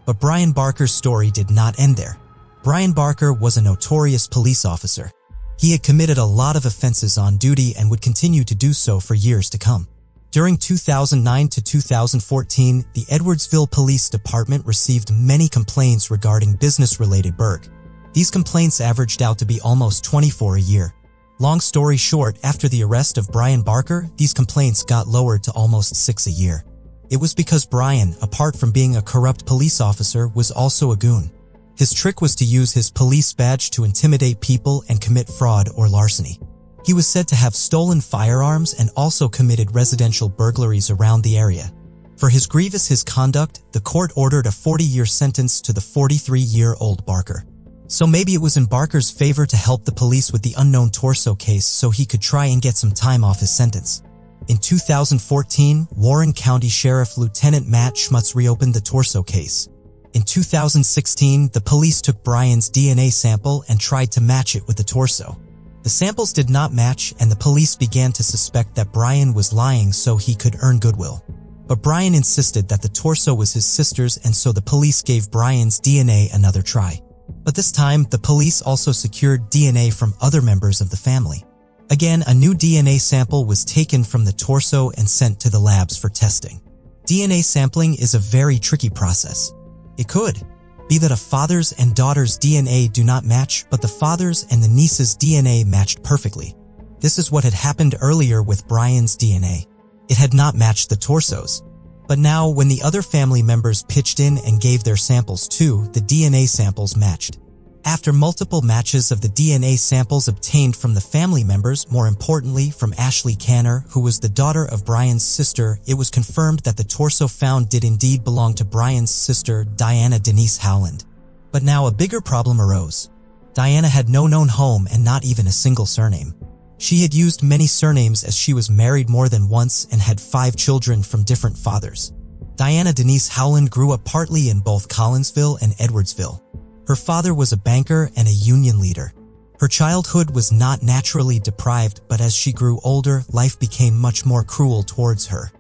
But Brian Barker's story did not end there. Brian Barker was a notorious police officer. He had committed a lot of offenses on duty and would continue to do so for years to come. During 2009 to 2014, the Edwardsville Police Department received many complaints regarding business-related burg. These complaints averaged out to be almost 24 a year. Long story short, after the arrest of Brian Barker, these complaints got lowered to almost 6 a year. It was because Brian, apart from being a corrupt police officer, was also a goon. His trick was to use his police badge to intimidate people and commit fraud or larceny. He was said to have stolen firearms and also committed residential burglaries around the area. For his grievous conduct, the court ordered a 40-year sentence to the 43-year-old Barker. So maybe it was in Barker's favor to help the police with the unknown torso case so he could try and get some time off his sentence. In 2014, Warren County Sheriff Lieutenant Matt Schmutz reopened the torso case. In 2016, the police took Brian's DNA sample and tried to match it with the torso. The samples did not match, and the police began to suspect that Brian was lying so he could earn goodwill. But Brian insisted that the torso was his sister's, and so the police gave Brian's DNA another try. But this time, the police also secured DNA from other members of the family. Again, a new DNA sample was taken from the torso and sent to the labs for testing. DNA sampling is a very tricky process. It could be that a father's and daughter's DNA do not match, but the father's and the niece's DNA matched perfectly. This is what had happened earlier with Brian's DNA. It had not matched the torsos. But now, when the other family members pitched in and gave their samples too, the DNA samples matched. After multiple matches of the DNA samples obtained from the family members, more importantly from Ashley Canner, who was the daughter of Brian's sister, it was confirmed that the torso found did indeed belong to Brian's sister, Diana Denise Howland. But now a bigger problem arose. Diana had no known home and not even a single surname. She had used many surnames as she was married more than once and had 5 children from different fathers. Diana Denise Howland grew up partly in both Collinsville and Edwardsville. Her father was a banker and a union leader. Her childhood was not naturally deprived, but as she grew older, life became much more cruel towards her.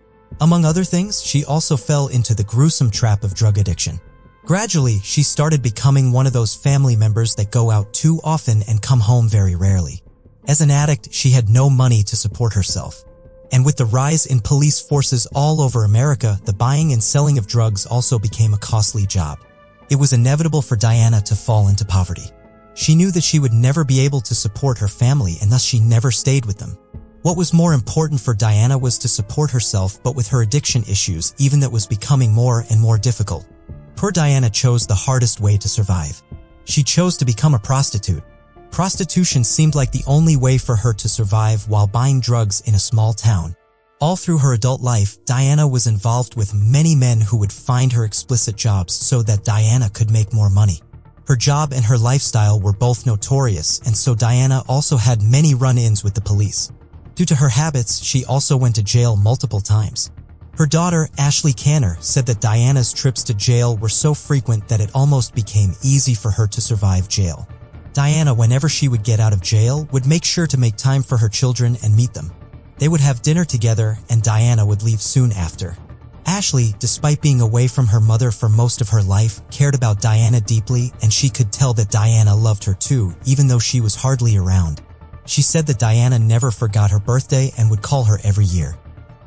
Among other things, she also fell into the gruesome trap of drug addiction. Gradually, she started becoming one of those family members that go out too often and come home very rarely. As an addict, she had no money to support herself. And with the rise in police forces all over America, the buying and selling of drugs also became a costly job. It was inevitable for Diana to fall into poverty. She knew that she would never be able to support her family, and thus she never stayed with them. What was more important for Diana was to support herself, but with her addiction issues, even that was becoming more and more difficult. Poor Diana chose the hardest way to survive. She chose to become a prostitute. Prostitution seemed like the only way for her to survive while buying drugs in a small town. All through her adult life, Diana was involved with many men who would find her explicit jobs so that Diana could make more money. Her job and her lifestyle were both notorious, and so Diana also had many run-ins with the police. Due to her habits, she also went to jail multiple times. Her daughter, Ashley Canner, said that Diana's trips to jail were so frequent that it almost became easy for her to survive jail. Diana, whenever she would get out of jail, would make sure to make time for her children and meet them. They would have dinner together, and Diana would leave soon after. Ashley, despite being away from her mother for most of her life, cared about Diana deeply, and she could tell that Diana loved her too, even though she was hardly around. She said that Diana never forgot her birthday and would call her every year.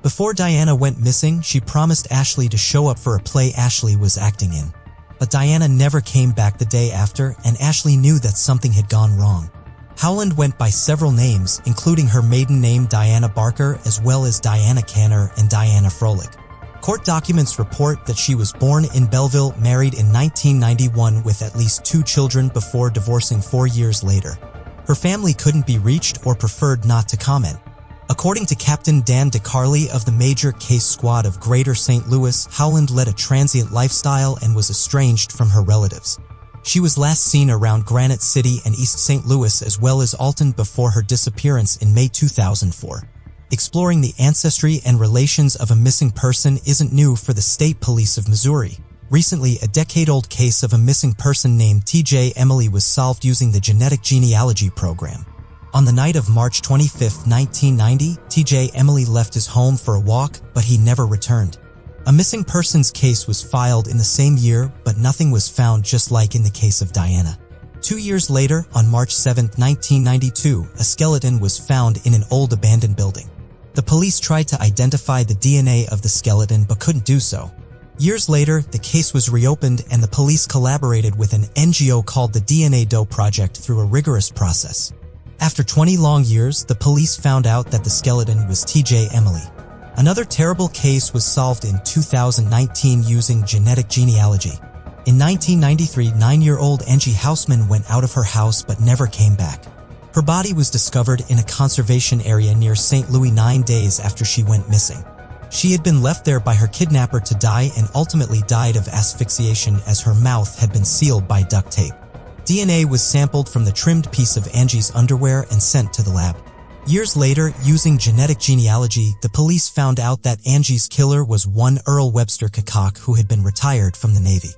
Before Diana went missing, she promised Ashley to show up for a play Ashley was acting in. But Diana never came back the day after, and Ashley knew that something had gone wrong. Howland went by several names, including her maiden name Diana Barker, as well as Diana Canner and Diana Froelich. Court documents report that she was born in Belleville, married in 1991 with at least 2 children before divorcing 4 years later. Her family couldn't be reached or preferred not to comment. According to Captain Dan DeCarli of the Major Case Squad of Greater St. Louis, Howland led a transient lifestyle and was estranged from her relatives. She was last seen around Granite City and East St. Louis as well as Alton before her disappearance in May 2004. Exploring the ancestry and relations of a missing person isn't new for the State Police of Missouri. Recently, a decade-old case of a missing person named T.J. Emily was solved using the genetic genealogy program. On the night of March 25, 1990, T.J. Emily left his home for a walk, but he never returned. A missing persons case was filed in the same year, but nothing was found, just like in the case of Diana. 2 years later, on March 7, 1992, a skeleton was found in an old abandoned building. The police tried to identify the DNA of the skeleton but couldn't do so. Years later, the case was reopened and the police collaborated with an NGO called the DNA Doe Project through a rigorous process. After 20 long years, the police found out that the skeleton was T.J. Emily. Another terrible case was solved in 2019 using genetic genealogy. In 1993, 9-year-old Angie Hausman went out of her house but never came back. Her body was discovered in a conservation area near St. Louis 9 days after she went missing. She had been left there by her kidnapper to die and ultimately died of asphyxiation as her mouth had been sealed by duct tape. DNA was sampled from the trimmed piece of Angie's underwear and sent to the lab. Years later, using genetic genealogy, the police found out that Angie's killer was one Earl Webster Kakak who had been retired from the Navy.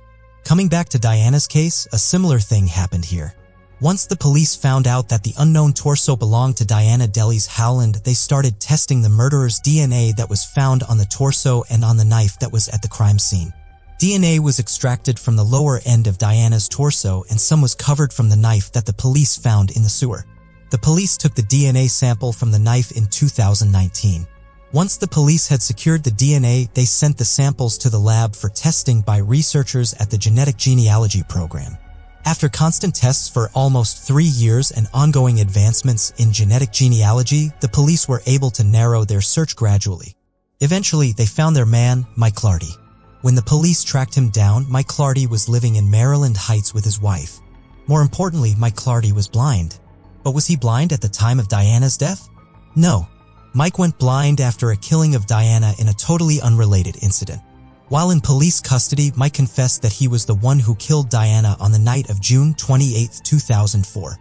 Coming back to Diana's case, a similar thing happened here. Once the police found out that the unknown torso belonged to Diana Denise Howland, they started testing the murderer's DNA that was found on the torso and on the knife that was at the crime scene. DNA was extracted from the lower end of Diana's torso and some was covered from the knife that the police found in the sewer. The police took the DNA sample from the knife in 2019. Once the police had secured the DNA, they sent the samples to the lab for testing by researchers at the Genetic Genealogy Program. After constant tests for almost 3 years and ongoing advancements in genetic genealogy, the police were able to narrow their search gradually. Eventually, they found their man, Mike Clardy. When the police tracked him down, Mike Clardy was living in Maryland Heights with his wife. More importantly, Mike Clardy was blind. But was he blind at the time of Diana's death? No. Mike went blind after a killing of Diana in a totally unrelated incident. While in police custody, Mike confessed that he was the one who killed Diana on the night of June 28, 2004.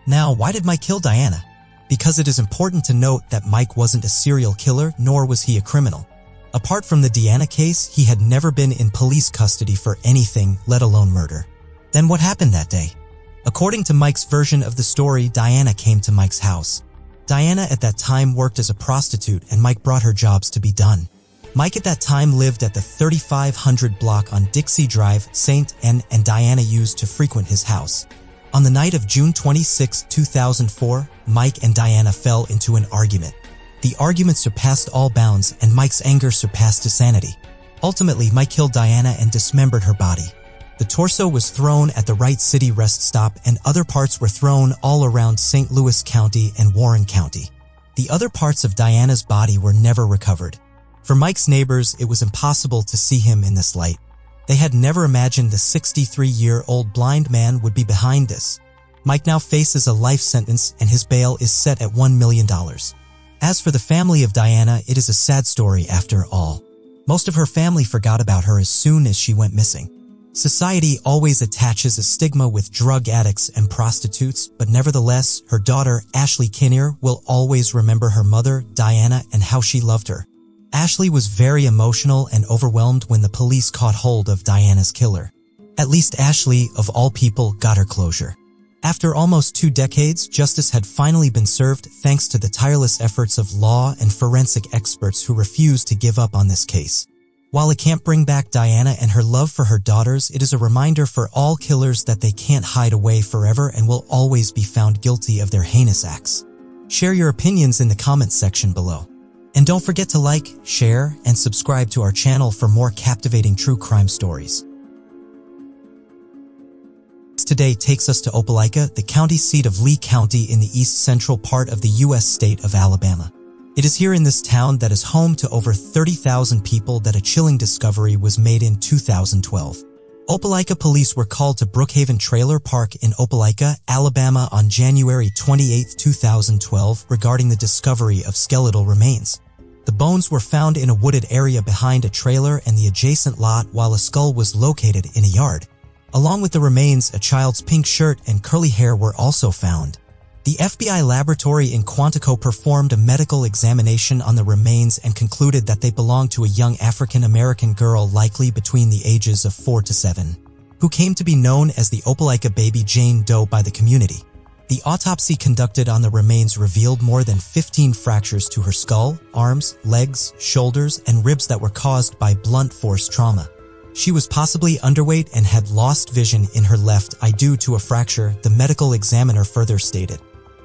Now, why did Mike kill Diana? Because it is important to note that Mike wasn't a serial killer, nor was he a criminal. Apart from the Diana case, he had never been in police custody for anything, let alone murder. Then what happened that day? According to Mike's version of the story, Diana came to Mike's house. Diana at that time worked as a prostitute and Mike brought her jobs to be done. Mike at that time lived at the 3500 block on Dixie Drive, St. Anne, and Diana used to frequent his house. On the night of June 26, 2004, Mike and Diana fell into an argument. The argument surpassed all bounds and Mike's anger surpassed his sanity. Ultimately, Mike killed Diana and dismembered her body. The torso was thrown at the Wright City rest stop and other parts were thrown all around St. Louis County and Warren County. The other parts of Diana's body were never recovered. For Mike's neighbors, it was impossible to see him in this light. They had never imagined the 63-year-old blind man would be behind this. Mike now faces a life sentence and his bail is set at $1 million. As for the family of Diana, it is a sad story after all. Most of her family forgot about her as soon as she went missing. Society always attaches a stigma with drug addicts and prostitutes, but nevertheless, her daughter, Ashley Kinnear, will always remember her mother, Diana, and how she loved her. Ashley was very emotional and overwhelmed when the police caught hold of Diana's killer. At least Ashley, of all people, got her closure. After almost 2 decades, justice had finally been served thanks to the tireless efforts of law and forensic experts who refused to give up on this case. While it can't bring back Diana and her love for her daughters, it is a reminder for all killers that they can't hide away forever and will always be found guilty of their heinous acts. Share your opinions in the comments section below. And don't forget to like, share, and subscribe to our channel for more captivating true crime stories. Today takes us to Opelika, the county seat of Lee County in the east central part of the U.S. state of Alabama. It is here in this town that is home to over 30,000 people that a chilling discovery was made in 2012. Opelika police were called to Brookhaven Trailer Park in Opelika, Alabama on January 28, 2012 regarding the discovery of skeletal remains. The bones were found in a wooded area behind a trailer and the adjacent lot while a skull was located in a yard. Along with the remains, a child's pink shirt and curly hair were also found. The FBI laboratory in Quantico performed a medical examination on the remains and concluded that they belonged to a young African-American girl likely between the ages of 4 to 7, who came to be known as the Opelika baby Jane Doe by the community. The autopsy conducted on the remains revealed more than 15 fractures to her skull, arms, legs, shoulders, and ribs that were caused by blunt force trauma. She was possibly underweight and had lost vision in her left eye due to a fracture, the medical examiner further stated.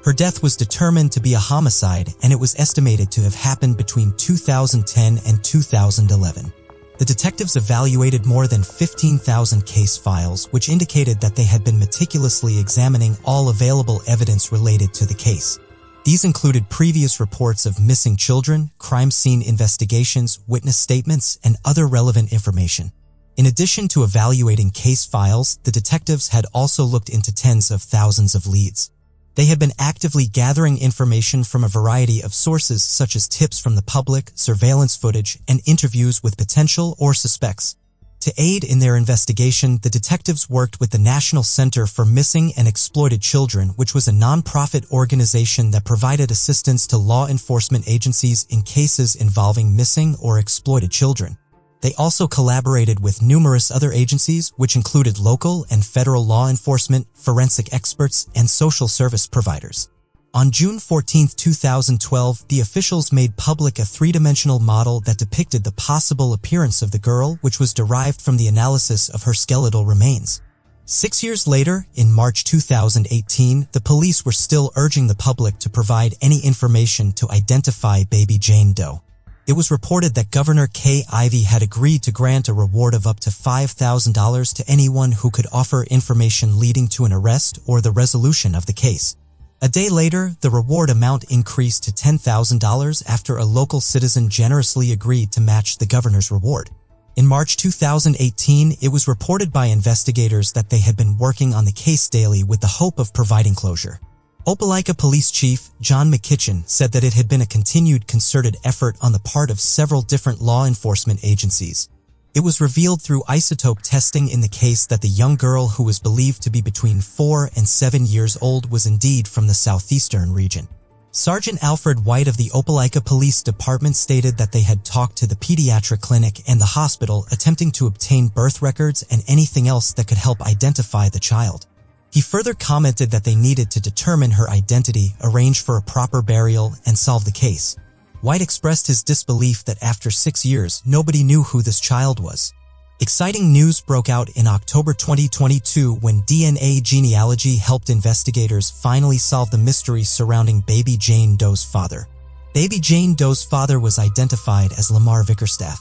Her death was determined to be a homicide and it was estimated to have happened between 2010 and 2011. The detectives evaluated more than 15,000 case files, which indicated that they had been meticulously examining all available evidence related to the case. These included previous reports of missing children, crime scene investigations, witness statements, and other relevant information. In addition to evaluating case files, the detectives had also looked into tens of thousands of leads. They had been actively gathering information from a variety of sources such as tips from the public, surveillance footage, and interviews with potential or suspects. To aid in their investigation, the detectives worked with the National Center for Missing and Exploited Children, which was a nonprofit organization that provided assistance to law enforcement agencies in cases involving missing or exploited children. They also collaborated with numerous other agencies, which included local and federal law enforcement, forensic experts, and social service providers. On June 14, 2012, the officials made public a three-dimensional model that depicted the possible appearance of the girl, which was derived from the analysis of her skeletal remains. 6 years later, in March 2018, the police were still urging the public to provide any information to identify baby Jane Doe. It was reported that Governor Kay Ivey had agreed to grant a reward of up to $5,000 to anyone who could offer information leading to an arrest or the resolution of the case. A day later, the reward amount increased to $10,000 after a local citizen generously agreed to match the governor's reward. In March 2018, it was reported by investigators that they had been working on the case daily with the hope of providing closure. Opelika Police Chief John McKitchen said that it had been a continued concerted effort on the part of several different law enforcement agencies. It was revealed through isotope testing in the case that the young girl who was believed to be between 4 and 7 years old was indeed from the southeastern region. Sergeant Alfred White of the Opelika Police Department stated that they had talked to the pediatric clinic and the hospital attempting to obtain birth records and anything else that could help identify the child. He further commented that they needed to determine her identity, arrange for a proper burial, and solve the case. White expressed his disbelief that after 6 years, nobody knew who this child was. Exciting news broke out in October 2022 when DNA genealogy helped investigators finally solve the mystery surrounding baby Jane Doe's father. Baby Jane Doe's father was identified as Lamar Vickerstaff.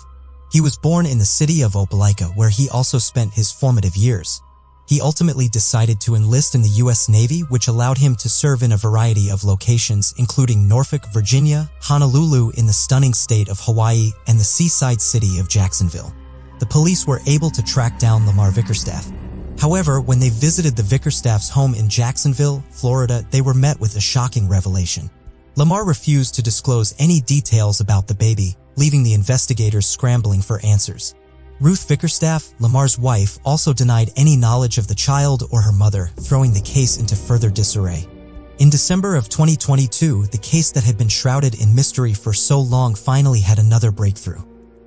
He was born in the city of Opelika, where he also spent his formative years. He ultimately decided to enlist in the U.S. Navy, which allowed him to serve in a variety of locations, including Norfolk, Virginia, Honolulu in the stunning state of Hawaii, and the seaside city of Jacksonville. The police were able to track down Lamar Vickerstaff. However, when they visited the Vickerstaff's home in Jacksonville, Florida, they were met with a shocking revelation. Lamar refused to disclose any details about the baby, leaving the investigators scrambling for answers. Ruth Vickerstaff, Lamar's wife, also denied any knowledge of the child or her mother, throwing the case into further disarray. In December of 2022, the case that had been shrouded in mystery for so long finally had another breakthrough.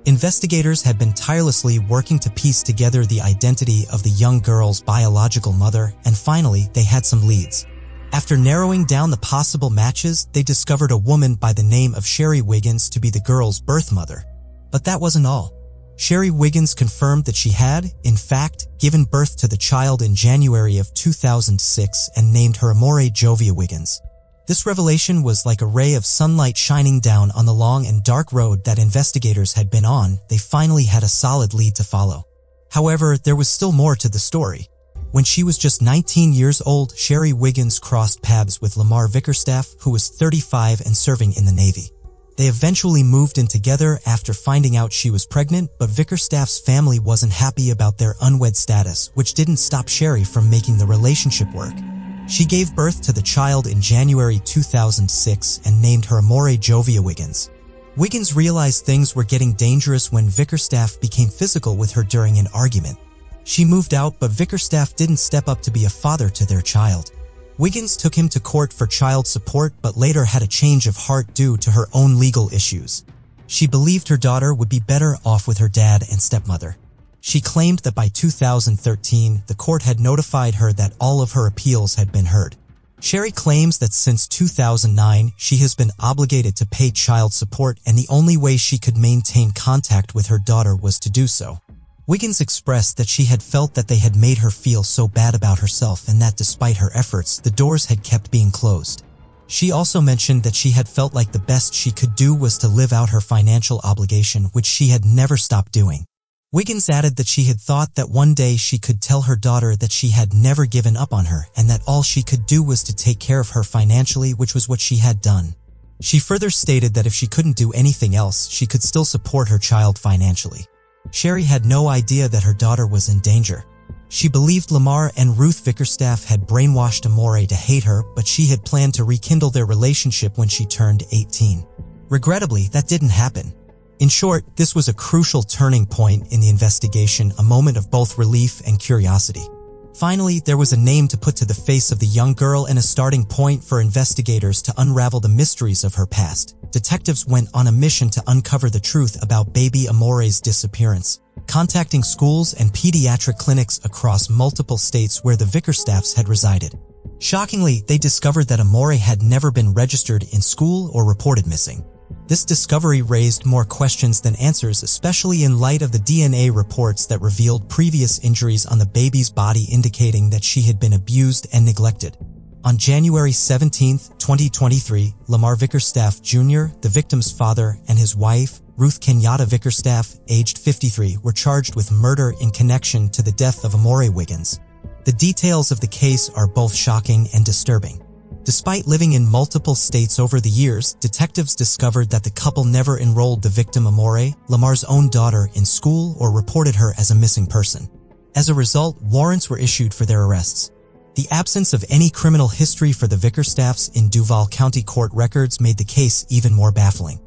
Investigators had been tirelessly working to piece together the identity of the young girl's biological mother, and finally, they had some leads. After narrowing down the possible matches, they discovered a woman by the name of Sherry Wiggins to be the girl's birth mother. But that wasn't all. Sherry Wiggins confirmed that she had, in fact, given birth to the child in January of 2006 and named her Amore Jovia Wiggins. This revelation was like a ray of sunlight shining down on the long and dark road that investigators had been on. They finally had a solid lead to follow. However, there was still more to the story. When she was just 19 years old, Sherry Wiggins crossed paths with Lamar Vickerstaff, who was 35 and serving in the Navy. They eventually moved in together after finding out she was pregnant, but Vickerstaff's family wasn't happy about their unwed status, which didn't stop Sherry from making the relationship work. She gave birth to the child in January 2006 and named her Amore Jovia Wiggins. Wiggins realized things were getting dangerous when Vickerstaff became physical with her during an argument. She moved out, but Vickerstaff didn't step up to be a father to their child. Wiggins took him to court for child support, but later had a change of heart due to her own legal issues. She believed her daughter would be better off with her dad and stepmother. She claimed that by 2013, the court had notified her that all of her appeals had been heard. Sherry claims that since 2009, she has been obligated to pay child support, and the only way she could maintain contact with her daughter was to do so. Wiggins expressed that she had felt that they had made her feel so bad about herself and that despite her efforts, the doors had kept being closed. She also mentioned that she had felt like the best she could do was to live out her financial obligation, which she had never stopped doing. Wiggins added that she had thought that one day she could tell her daughter that she had never given up on her and that all she could do was to take care of her financially, which was what she had done. She further stated that if she couldn't do anything else, she could still support her child financially. Sherry had no idea that her daughter was in danger. She believed Lamar and Ruth Vickerstaff had brainwashed Amore to hate her, but she had planned to rekindle their relationship when she turned 18. Regrettably, that didn't happen. In short, this was a crucial turning point in the investigation, a moment of both relief and curiosity. Finally, there was a name to put to the face of the young girl and a starting point for investigators to unravel the mysteries of her past. Detectives went on a mission to uncover the truth about baby Amore's disappearance, contacting schools and pediatric clinics across multiple states where the Vickerstaffs had resided. Shockingly, they discovered that Amore had never been registered in school or reported missing. This discovery raised more questions than answers, especially in light of the DNA reports that revealed previous injuries on the baby's body indicating that she had been abused and neglected. On January 17, 2023, Lamar Vickerstaff Jr., the victim's father, and his wife, Ruth Kenyatta Vickerstaff, aged 53, were charged with murder in connection to the death of Amore Wiggins. The details of the case are both shocking and disturbing. Despite living in multiple states over the years, detectives discovered that the couple never enrolled the victim Amore, Lamar's own daughter, in school or reported her as a missing person. As a result, warrants were issued for their arrests. The absence of any criminal history for the Vickerstaffs in Duval County court records made the case even more baffling.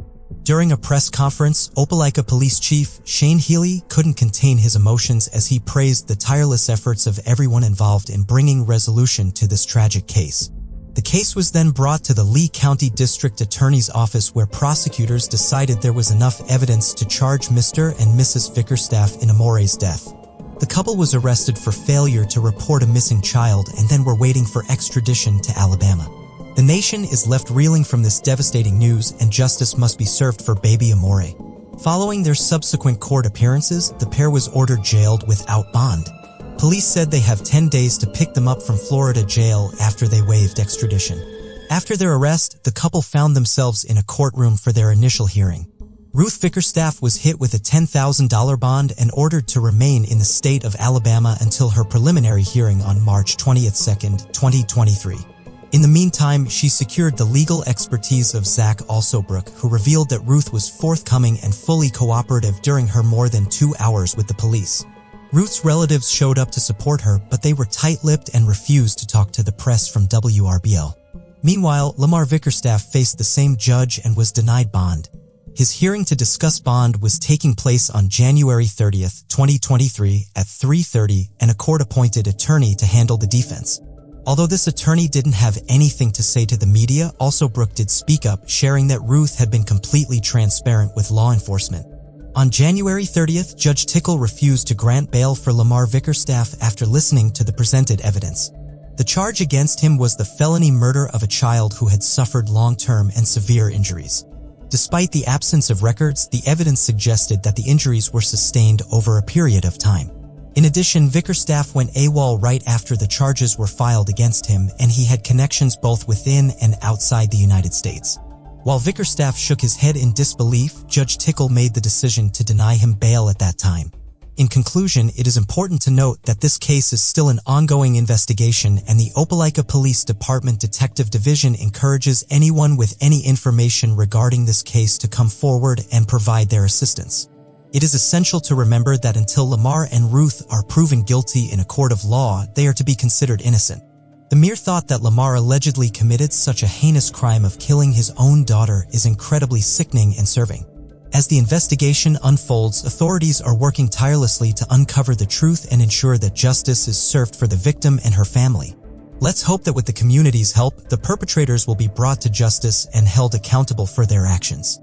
During a press conference, Opelika Police Chief Shane Healy couldn't contain his emotions as he praised the tireless efforts of everyone involved in bringing resolution to this tragic case. The case was then brought to the Lee County District Attorney's Office, where prosecutors decided there was enough evidence to charge Mr. and Mrs. Vickerstaff in Amore's death. The couple was arrested for failure to report a missing child and then were waiting for extradition to Alabama. The nation is left reeling from this devastating news, and justice must be served for baby Amore. Following their subsequent court appearances, the pair was ordered jailed without bond. Police said they have 10 days to pick them up from Florida jail after they waived extradition. After their arrest, the couple found themselves in a courtroom for their initial hearing. Ruth Vickerstaff was hit with a $10,000 bond and ordered to remain in the state of Alabama until her preliminary hearing on March 22, 2023. In the meantime, she secured the legal expertise of Zach Alsobrook, who revealed that Ruth was forthcoming and fully cooperative during her more than 2 hours with the police. Ruth's relatives showed up to support her, but they were tight-lipped and refused to talk to the press from WRBL. Meanwhile, Lamar Vickerstaff faced the same judge and was denied bond. His hearing to discuss bond was taking place on January 30, 2023 at 3:30, and a court-appointed attorney to handle the defense. Although this attorney didn't have anything to say to the media, Alsobrook did speak up, sharing that Ruth had been completely transparent with law enforcement. On January 30th, Judge Tickle refused to grant bail for Lamar Vickerstaff after listening to the presented evidence. The charge against him was the felony murder of a child who had suffered long-term and severe injuries. Despite the absence of records, the evidence suggested that the injuries were sustained over a period of time. In addition, Vickerstaff went AWOL right after the charges were filed against him, and he had connections both within and outside the United States. While Vickerstaff shook his head in disbelief, Judge Tickle made the decision to deny him bail at that time. In conclusion, it is important to note that this case is still an ongoing investigation, and the Opelika Police Department Detective Division encourages anyone with any information regarding this case to come forward and provide their assistance. It is essential to remember that until Lamar and Ruth are proven guilty in a court of law, they are to be considered innocent. The mere thought that Lamar allegedly committed such a heinous crime of killing his own daughter is incredibly sickening and unnerving. As the investigation unfolds, authorities are working tirelessly to uncover the truth and ensure that justice is served for the victim and her family. Let's hope that with the community's help, the perpetrators will be brought to justice and held accountable for their actions.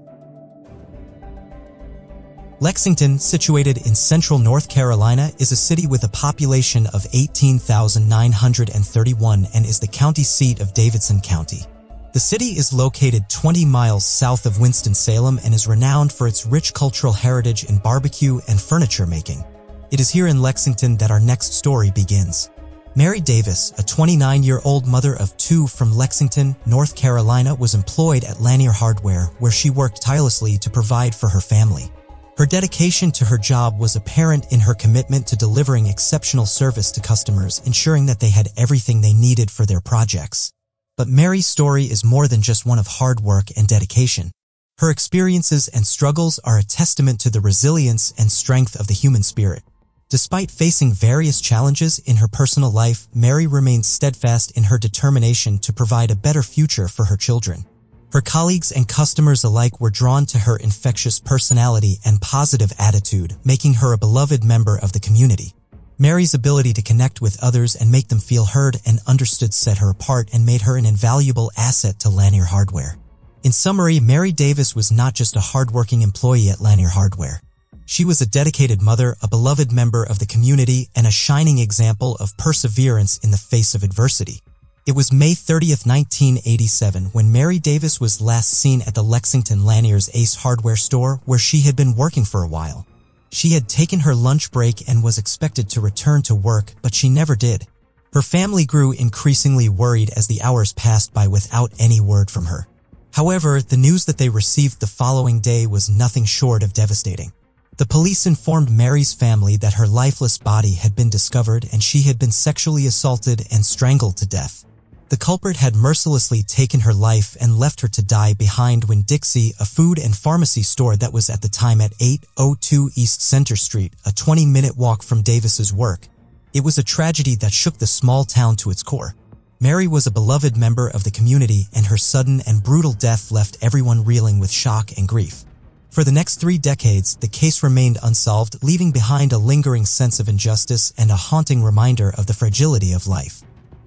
Lexington, situated in central North Carolina, is a city with a population of 18,931 and is the county seat of Davidson County. The city is located 20 miles south of Winston-Salem and is renowned for its rich cultural heritage in barbecue and furniture making. It is here in Lexington that our next story begins. Mary Davis, a 29-year-old mother of two from Lexington, North Carolina, was employed at Lanier Hardware, where she worked tirelessly to provide for her family. Her dedication to her job was apparent in her commitment to delivering exceptional service to customers, ensuring that they had everything they needed for their projects. But Mary's story is more than just one of hard work and dedication. Her experiences and struggles are a testament to the resilience and strength of the human spirit. Despite facing various challenges in her personal life, Mary remains steadfast in her determination to provide a better future for her children. Her colleagues and customers alike were drawn to her infectious personality and positive attitude, making her a beloved member of the community. Mary's ability to connect with others and make them feel heard and understood set her apart and made her an invaluable asset to Lanier Hardware. In summary, Mary Davis was not just a hardworking employee at Lanier Hardware. She was a dedicated mother, a beloved member of the community, and a shining example of perseverance in the face of adversity. It was May 30, 1987, when Mary Davis was last seen at the Lexington Lanier's Ace Hardware store, where she had been working for a while. She had taken her lunch break and was expected to return to work, but she never did. Her family grew increasingly worried as the hours passed by without any word from her. However, the news that they received the following day was nothing short of devastating. The police informed Mary's family that her lifeless body had been discovered and she had been sexually assaulted and strangled to death. The culprit had mercilessly taken her life and left her to die behind when Dixie, a food and pharmacy store that was at the time at 802 East Center Street, a 20-minute walk from Davis's work. It was a tragedy that shook the small town to its core. Mary was a beloved member of the community, and her sudden and brutal death left everyone reeling with shock and grief. For the next 3 decades, the case remained unsolved, leaving behind a lingering sense of injustice and a haunting reminder of the fragility of life.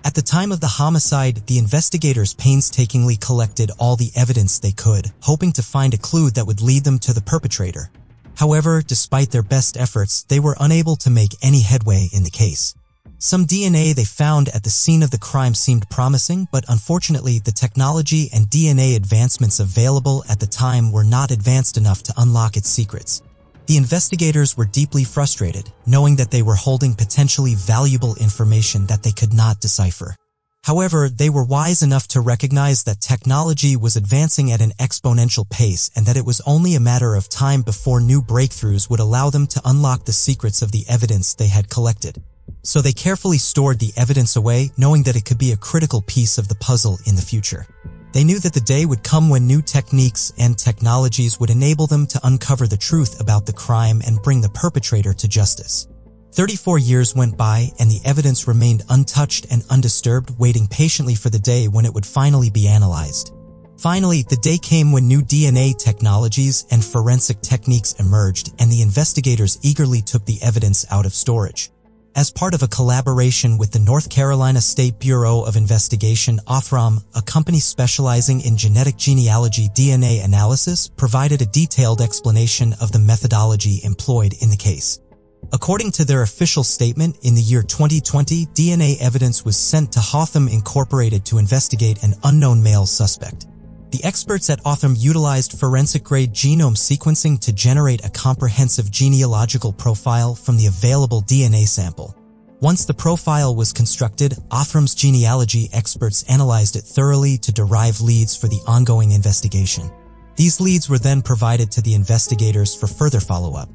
At the time of the homicide, the investigators painstakingly collected all the evidence they could, hoping to find a clue that would lead them to the perpetrator. However, despite their best efforts, they were unable to make any headway in the case. Some DNA they found at the scene of the crime seemed promising, but unfortunately, the technology and DNA advancements available at the time were not advanced enough to unlock its secrets. The investigators were deeply frustrated, knowing that they were holding potentially valuable information that they could not decipher. However, they were wise enough to recognize that technology was advancing at an exponential pace and that it was only a matter of time before new breakthroughs would allow them to unlock the secrets of the evidence they had collected. So they carefully stored the evidence away, knowing that it could be a critical piece of the puzzle in the future. They knew that the day would come when new techniques and technologies would enable them to uncover the truth about the crime and bring the perpetrator to justice. 34 years went by and the evidence remained untouched and undisturbed, waiting patiently for the day when it would finally be analyzed. Finally, the day came when new DNA technologies and forensic techniques emerged, and the investigators eagerly took the evidence out of storage. As part of a collaboration with the North Carolina State Bureau of Investigation, Othram, a company specializing in genetic genealogy DNA analysis, provided a detailed explanation of the methodology employed in the case. According to their official statement, in the year 2020, DNA evidence was sent to Hotham Incorporated to investigate an unknown male suspect. The experts at Othram utilized forensic-grade genome sequencing to generate a comprehensive genealogical profile from the available DNA sample. Once the profile was constructed, Othram's genealogy experts analyzed it thoroughly to derive leads for the ongoing investigation. These leads were then provided to the investigators for further follow-up.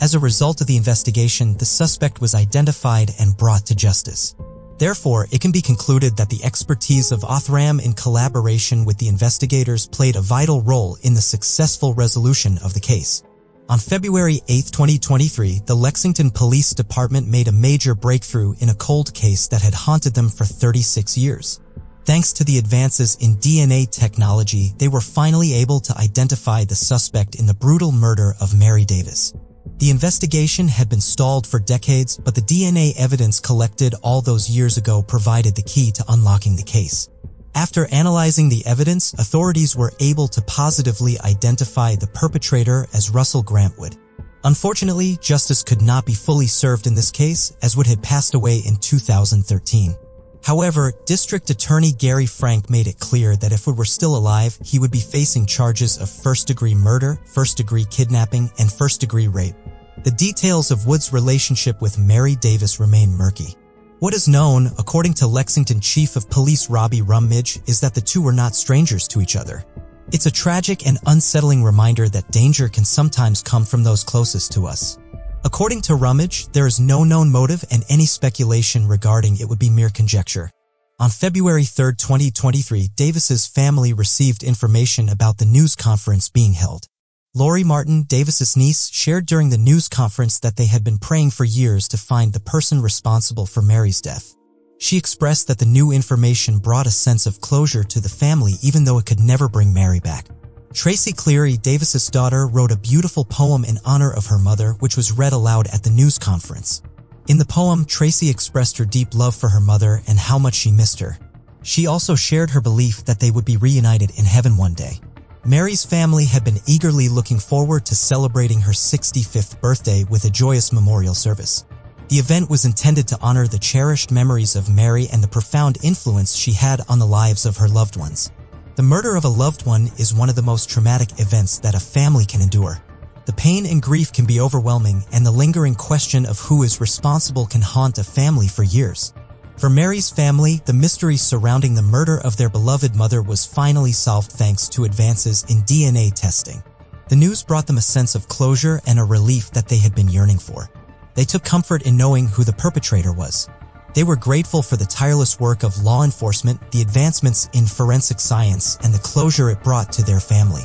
As a result of the investigation, the suspect was identified and brought to justice. Therefore, it can be concluded that the expertise of Othram in collaboration with the investigators played a vital role in the successful resolution of the case. On February 8, 2023, the Lexington Police Department made a major breakthrough in a cold case that had haunted them for 36 years. Thanks to the advances in DNA technology, they were finally able to identify the suspect in the brutal murder of Mary Davis. The investigation had been stalled for decades, but the DNA evidence collected all those years ago provided the key to unlocking the case. After analyzing the evidence, authorities were able to positively identify the perpetrator as Russell Grantwood. Unfortunately, justice could not be fully served in this case, as Wood had passed away in 2013. However, District Attorney Gary Frank made it clear that if Wood were still alive, he would be facing charges of first-degree murder, first-degree kidnapping, and first-degree rape. The details of Wood's relationship with Mary Davis remain murky. What is known, according to Lexington Chief of Police Robbie Rummidge, is that the two were not strangers to each other. It's a tragic and unsettling reminder that danger can sometimes come from those closest to us. According to Rummidge, there is no known motive, and any speculation regarding it would be mere conjecture. On February 3, 2023, Davis's family received information about the news conference being held. Lori Martin, Davis's niece, shared during the news conference that they had been praying for years to find the person responsible for Mary's death. She expressed that the new information brought a sense of closure to the family, even though it could never bring Mary back. Tracy Cleary, Davis's daughter, wrote a beautiful poem in honor of her mother, which was read aloud at the news conference. In the poem, Tracy expressed her deep love for her mother and how much she missed her. She also shared her belief that they would be reunited in heaven one day. Mary's family had been eagerly looking forward to celebrating her 65th birthday with a joyous memorial service. The event was intended to honor the cherished memories of Mary and the profound influence she had on the lives of her loved ones. The murder of a loved one is one of the most traumatic events that a family can endure. The pain and grief can be overwhelming, and the lingering question of who is responsible can haunt a family for years. For Mary's family, the mystery surrounding the murder of their beloved mother was finally solved thanks to advances in DNA testing. The news brought them a sense of closure and a relief that they had been yearning for. They took comfort in knowing who the perpetrator was. They were grateful for the tireless work of law enforcement, the advancements in forensic science, and the closure it brought to their family.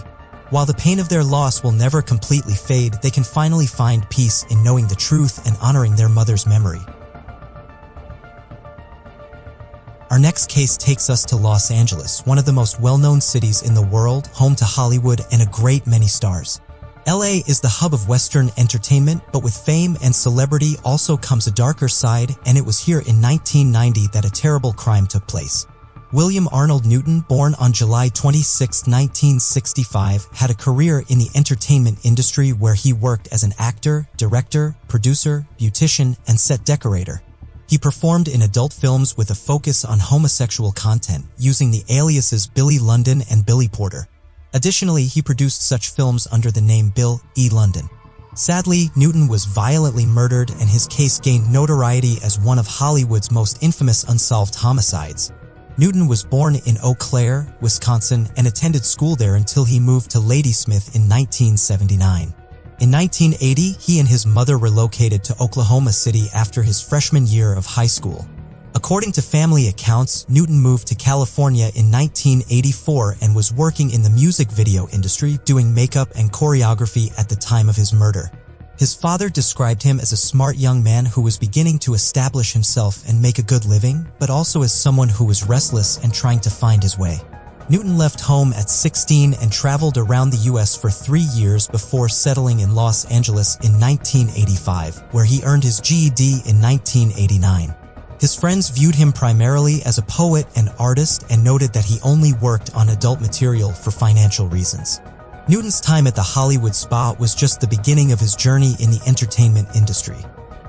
While the pain of their loss will never completely fade, they can finally find peace in knowing the truth and honoring their mother's memory. Our next case takes us to Los Angeles, one of the most well-known cities in the world, home to Hollywood and a great many stars. LA is the hub of Western entertainment, but with fame and celebrity also comes a darker side, and it was here in 1990 that a terrible crime took place. William Arnold Newton, born on July 26, 1965, had a career in the entertainment industry where he worked as an actor, director, producer, beautician, and set decorator. He performed in adult films with a focus on homosexual content, using the aliases Billy London and Billy Porter. Additionally, he produced such films under the name Bill E. London. Sadly, Newton was violently murdered, and his case gained notoriety as one of Hollywood's most infamous unsolved homicides. Newton was born in Eau Claire, Wisconsin, and attended school there until he moved to Ladysmith in 1979. In 1980, he and his mother relocated to Oklahoma City after his freshman year of high school. According to family accounts, Newton moved to California in 1984 and was working in the music video industry, doing makeup and choreography at the time of his murder. His father described him as a smart young man who was beginning to establish himself and make a good living, but also as someone who was restless and trying to find his way. Newton left home at 16 and traveled around the U.S. for 3 years before settling in Los Angeles in 1985, where he earned his GED in 1989. His friends viewed him primarily as a poet and artist and noted that he only worked on adult material for financial reasons. Newton's time at the Hollywood Spa was just the beginning of his journey in the entertainment industry.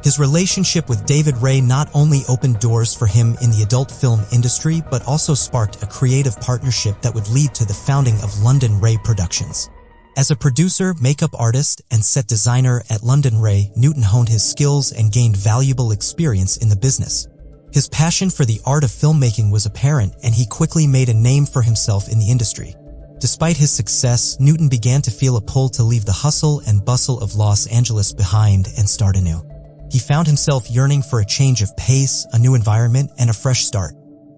His relationship with David Ray not only opened doors for him in the adult film industry, but also sparked a creative partnership that would lead to the founding of London Ray Productions. As a producer, makeup artist, and set designer at London Ray, Newton honed his skills and gained valuable experience in the business. His passion for the art of filmmaking was apparent, and he quickly made a name for himself in the industry. Despite his success, Newton began to feel a pull to leave the hustle and bustle of Los Angeles behind and start anew. He found himself yearning for a change of pace, a new environment, and a fresh start.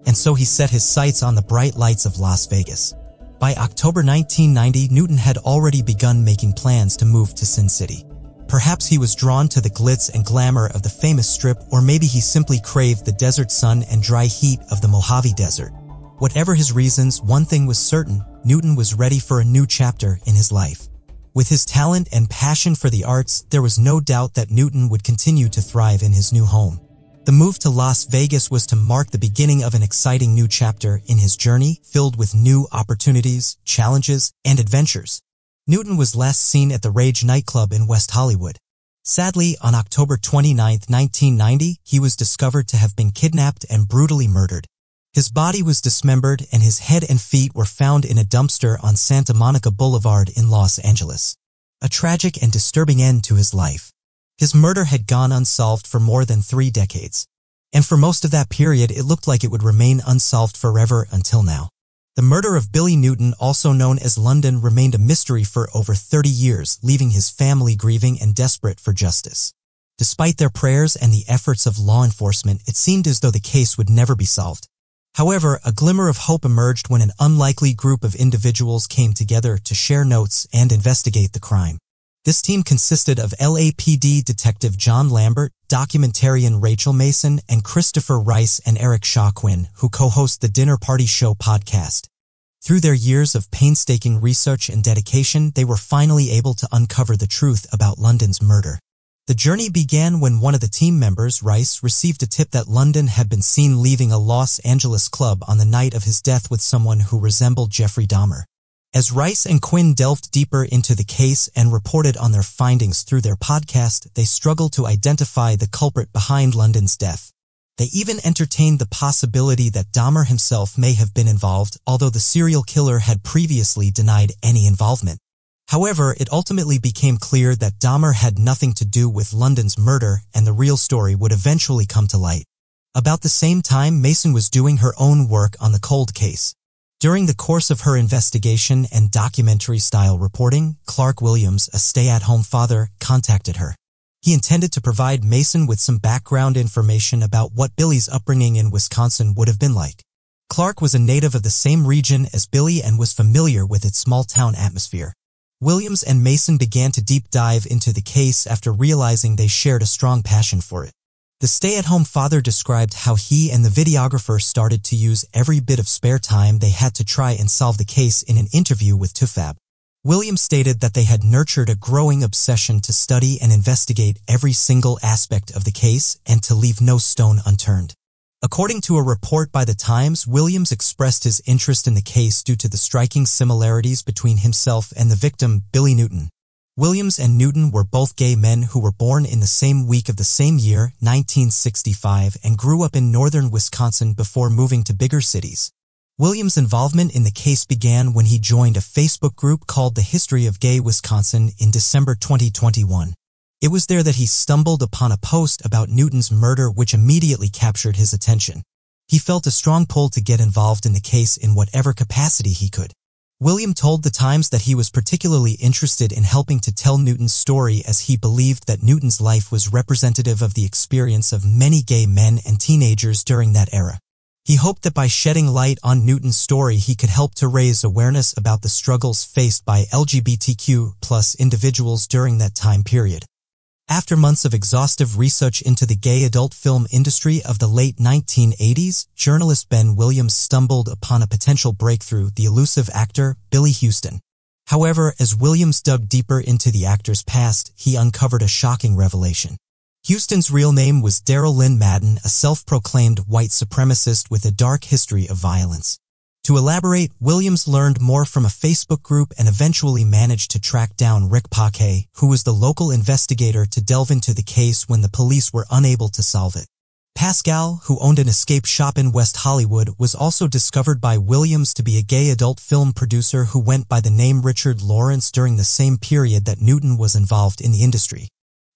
And so he set his sights on the bright lights of Las Vegas. By October 1990, Newton had already begun making plans to move to Sin City. Perhaps he was drawn to the glitz and glamour of the famous Strip, or maybe he simply craved the desert sun and dry heat of the Mojave Desert. Whatever his reasons, one thing was certain: Newton was ready for a new chapter in his life. With his talent and passion for the arts, there was no doubt that Newton would continue to thrive in his new home. The move to Las Vegas was to mark the beginning of an exciting new chapter in his journey, filled with new opportunities, challenges, and adventures. Newton was last seen at the Rage nightclub in West Hollywood. Sadly, on October 29, 1990, he was discovered to have been kidnapped and brutally murdered. His body was dismembered, and his head and feet were found in a dumpster on Santa Monica Boulevard in Los Angeles. A tragic and disturbing end to his life. His murder had gone unsolved for more than 3 decades. And for most of that period, it looked like it would remain unsolved forever until now. The murder of Billy Newton, also known as London, remained a mystery for over 30 years, leaving his family grieving and desperate for justice. Despite their prayers and the efforts of law enforcement, it seemed as though the case would never be solved. However, a glimmer of hope emerged when an unlikely group of individuals came together to share notes and investigate the crime. This team consisted of LAPD Detective John Lambert, documentarian Rachel Mason, and Christopher Rice and Eric Shaw-Quinn, who co-host the Dinner Party Show podcast. Through their years of painstaking research and dedication, they were finally able to uncover the truth about London's murder. The journey began when one of the team members, Rice, received a tip that London had been seen leaving a Los Angeles club on the night of his death with someone who resembled Jeffrey Dahmer. As Rice and Quinn delved deeper into the case and reported on their findings through their podcast, they struggled to identify the culprit behind London's death. They even entertained the possibility that Dahmer himself may have been involved, although the serial killer had previously denied any involvement. However, it ultimately became clear that Dahmer had nothing to do with London's murder, and the real story would eventually come to light. About the same time, Mason was doing her own work on the cold case. During the course of her investigation and documentary-style reporting, Clark Williams, a stay-at-home father, contacted her. He intended to provide Mason with some background information about what Billy's upbringing in Wisconsin would have been like. Clark was a native of the same region as Billy and was familiar with its small-town atmosphere. Williams and Mason began to deep dive into the case after realizing they shared a strong passion for it. The stay-at-home father described how he and the videographer started to use every bit of spare time they had to try and solve the case in an interview with TUFAB. Williams stated that they had nurtured a growing obsession to study and investigate every single aspect of the case and to leave no stone unturned. According to a report by The Times, Williams expressed his interest in the case due to the striking similarities between himself and the victim, Billy Newton. Williams and Newton were both gay men who were born in the same week of the same year, 1965, and grew up in northern Wisconsin before moving to bigger cities. Williams' involvement in the case began when he joined a Facebook group called The History of Gay Wisconsin in December 2021. It was there that he stumbled upon a post about Newton's murder which immediately captured his attention. He felt a strong pull to get involved in the case in whatever capacity he could. William told The Times that he was particularly interested in helping to tell Newton's story as he believed that Newton's life was representative of the experience of many gay men and teenagers during that era. He hoped that by shedding light on Newton's story he could help to raise awareness about the struggles faced by LGBTQ+ individuals during that time period. After months of exhaustive research into the gay adult film industry of the late 1980s, journalist Ben Williams stumbled upon a potential breakthrough, the elusive actor Billy Houston. However, as Williams dug deeper into the actor's past, he uncovered a shocking revelation. Houston's real name was Daryl Lynn Madden, a self-proclaimed white supremacist with a dark history of violence. To elaborate, Williams learned more from a Facebook group and eventually managed to track down Rick Paquet, who was the local investigator, to delve into the case when the police were unable to solve it. Pascal, who owned an escape shop in West Hollywood, was also discovered by Williams to be a gay adult film producer who went by the name Richard Lawrence during the same period that Newton was involved in the industry.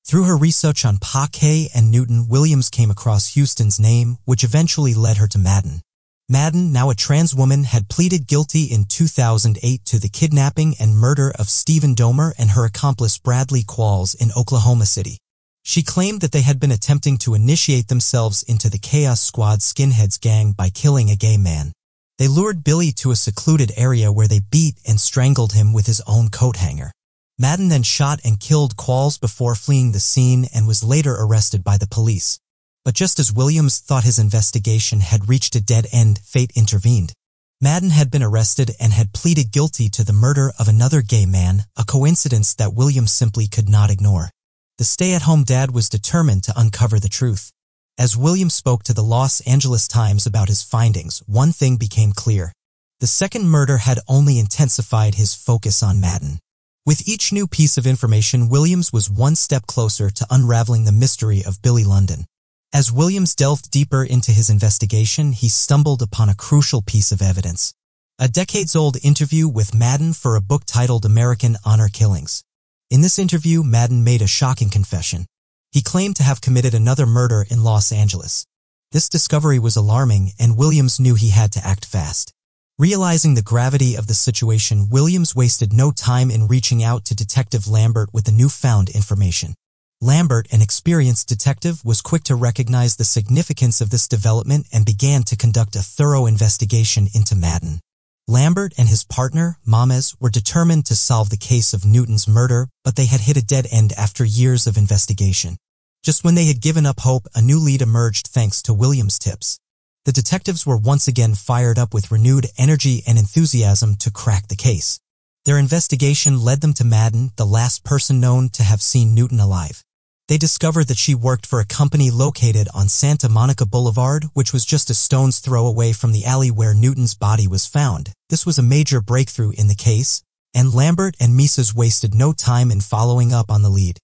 Through her research on Paquet and Newton, Williams came across Houston's name, which eventually led her to Madden. Madden, now a trans woman, had pleaded guilty in 2008 to the kidnapping and murder of Stephen Domer and her accomplice Bradley Qualls in Oklahoma City. She claimed that they had been attempting to initiate themselves into the Chaos Squad skinheads gang by killing a gay man. They lured Billy to a secluded area where they beat and strangled him with his own coat hanger. Madden then shot and killed Qualls before fleeing the scene and was later arrested by the police. But just as Williams thought his investigation had reached a dead end, fate intervened. Madden had been arrested and had pleaded guilty to the murder of another gay man, a coincidence that Williams simply could not ignore. The stay-at-home dad was determined to uncover the truth. As Williams spoke to the Los Angeles Times about his findings, one thing became clear. The second murder had only intensified his focus on Madden. With each new piece of information, Williams was one step closer to unraveling the mystery of Billy London. As Williams delved deeper into his investigation, he stumbled upon a crucial piece of evidence. A decades-old interview with Madden for a book titled American Honor Killings. In this interview, Madden made a shocking confession. He claimed to have committed another murder in Los Angeles. This discovery was alarming, and Williams knew he had to act fast. Realizing the gravity of the situation, Williams wasted no time in reaching out to Detective Lambert with the newfound information. Lambert, an experienced detective, was quick to recognize the significance of this development and began to conduct a thorough investigation into Madden. Lambert and his partner, Mames, were determined to solve the case of Newton's murder, but they had hit a dead end after years of investigation. Just when they had given up hope, a new lead emerged thanks to Williams' tips. The detectives were once again fired up with renewed energy and enthusiasm to crack the case. Their investigation led them to Madden, the last person known to have seen Newton alive. They discovered that she worked for a company located on Santa Monica Boulevard, which was just a stone's throw away from the alley where Newton's body was found. This was a major breakthrough in the case, and Lambert and Mises wasted no time in following up on the lead.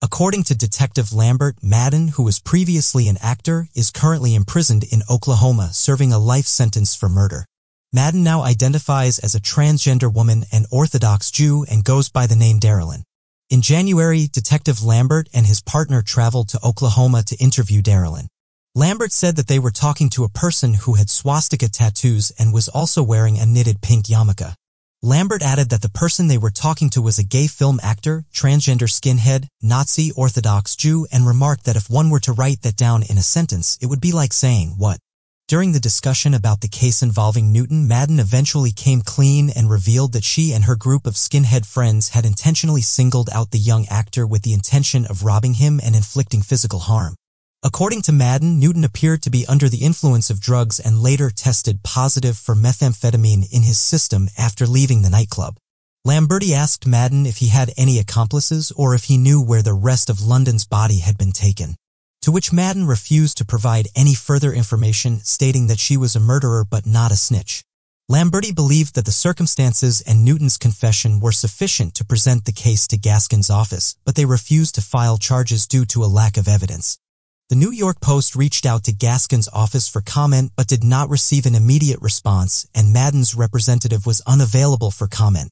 According to Detective Lambert, Madden, who was previously an actor, is currently imprisoned in Oklahoma, serving a life sentence for murder. Madden now identifies as a transgender woman and Orthodox Jew and goes by the name Darylyn. In January, Detective Lambert and his partner traveled to Oklahoma to interview Darylyn. Lambert said that they were talking to a person who had swastika tattoos and was also wearing a knitted pink yarmulke. Lambert added that the person they were talking to was a gay film actor, transgender skinhead, Nazi Orthodox Jew, and remarked that if one were to write that down in a sentence, it would be like saying, "What?" During the discussion about the case involving Newton, Madden eventually came clean and revealed that she and her group of skinhead friends had intentionally singled out the young actor with the intention of robbing him and inflicting physical harm. According to Madden, Newton appeared to be under the influence of drugs and later tested positive for methamphetamine in his system after leaving the nightclub. Lamberti asked Madden if he had any accomplices or if he knew where the rest of London's body had been taken, to which Madden refused to provide any further information, stating that she was a murderer but not a snitch. Lamberti believed that the circumstances and Newton's confession were sufficient to present the case to Gaskin's office, but they refused to file charges due to a lack of evidence. The New York Post reached out to Gaskin's office for comment but did not receive an immediate response, and Madden's representative was unavailable for comment.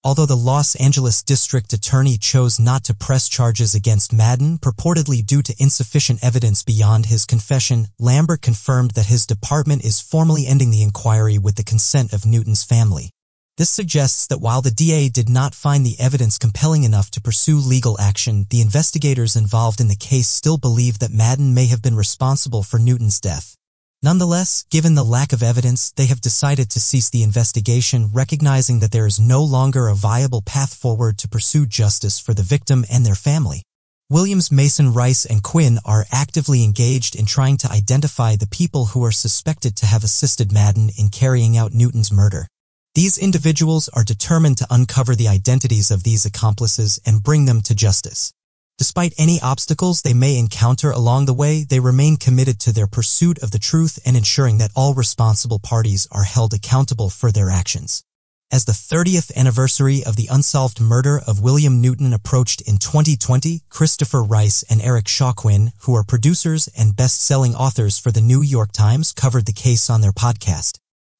Although the Los Angeles District Attorney chose not to press charges against Madden, purportedly due to insufficient evidence beyond his confession, Lambert confirmed that his department is formally ending the inquiry with the consent of Newton's family. This suggests that while the DA did not find the evidence compelling enough to pursue legal action, the investigators involved in the case still believe that Madden may have been responsible for Newton's death. Nonetheless, given the lack of evidence, they have decided to cease the investigation, recognizing that there is no longer a viable path forward to pursue justice for the victim and their family. Williams, Mason, Rice, and Quinn are actively engaged in trying to identify the people who are suspected to have assisted Madden in carrying out Newton's murder. These individuals are determined to uncover the identities of these accomplices and bring them to justice. Despite any obstacles they may encounter along the way, they remain committed to their pursuit of the truth and ensuring that all responsible parties are held accountable for their actions. As the 30th anniversary of the unsolved murder of William Newton approached in 2020, Christopher Rice and Eric Quinn, who are producers and best-selling authors for the New York Times, covered the case on their podcast.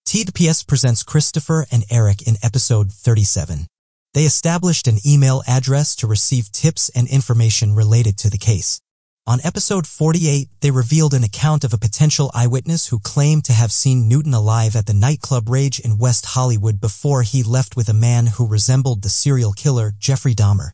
TDPS presents Christopher and Eric in episode 37. They established an email address to receive tips and information related to the case. On episode 48, they revealed an account of a potential eyewitness who claimed to have seen Newton alive at the nightclub Rage in West Hollywood before he left with a man who resembled the serial killer Jeffrey Dahmer.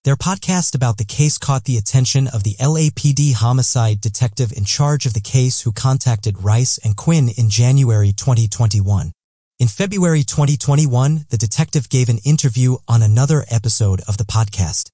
Their podcast about the case caught the attention of the LAPD homicide detective in charge of the case, who contacted Rice and Quinn in January 2021. In February 2021, the detective gave an interview on another episode of the podcast.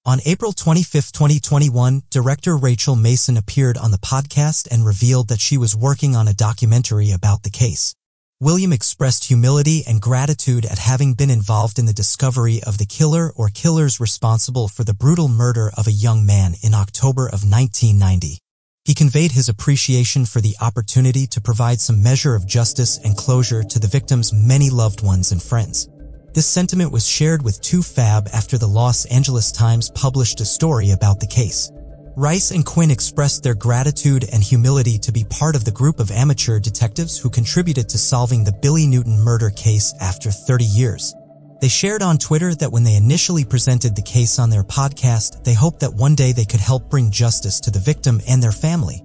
On April 25, 2021, director Rachel Mason appeared on the podcast and revealed that she was working on a documentary about the case. William expressed humility and gratitude at having been involved in the discovery of the killer or killers responsible for the brutal murder of a young man in October of 1990. He conveyed his appreciation for the opportunity to provide some measure of justice and closure to the victim's many loved ones and friends. This sentiment was shared with 2Fab after the Los Angeles Times published a story about the case. Rice and Quinn expressed their gratitude and humility to be part of the group of amateur detectives who contributed to solving the Billy Newton murder case after 30 years. They shared on Twitter that when they initially presented the case on their podcast, they hoped that one day they could help bring justice to the victim and their family.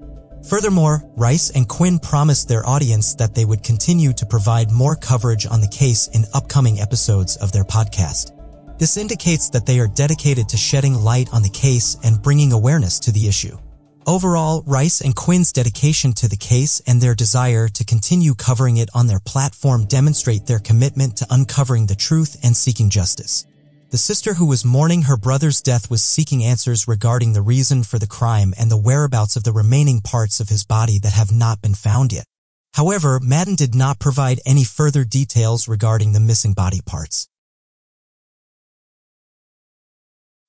Furthermore, Rice and Quinn promised their audience that they would continue to provide more coverage on the case in upcoming episodes of their podcast. This indicates that they are dedicated to shedding light on the case and bringing awareness to the issue. Overall, Rice and Quinn's dedication to the case and their desire to continue covering it on their platform demonstrate their commitment to uncovering the truth and seeking justice. The sister who was mourning her brother's death was seeking answers regarding the reason for the crime and the whereabouts of the remaining parts of his body that have not been found yet. However, Madden did not provide any further details regarding the missing body parts.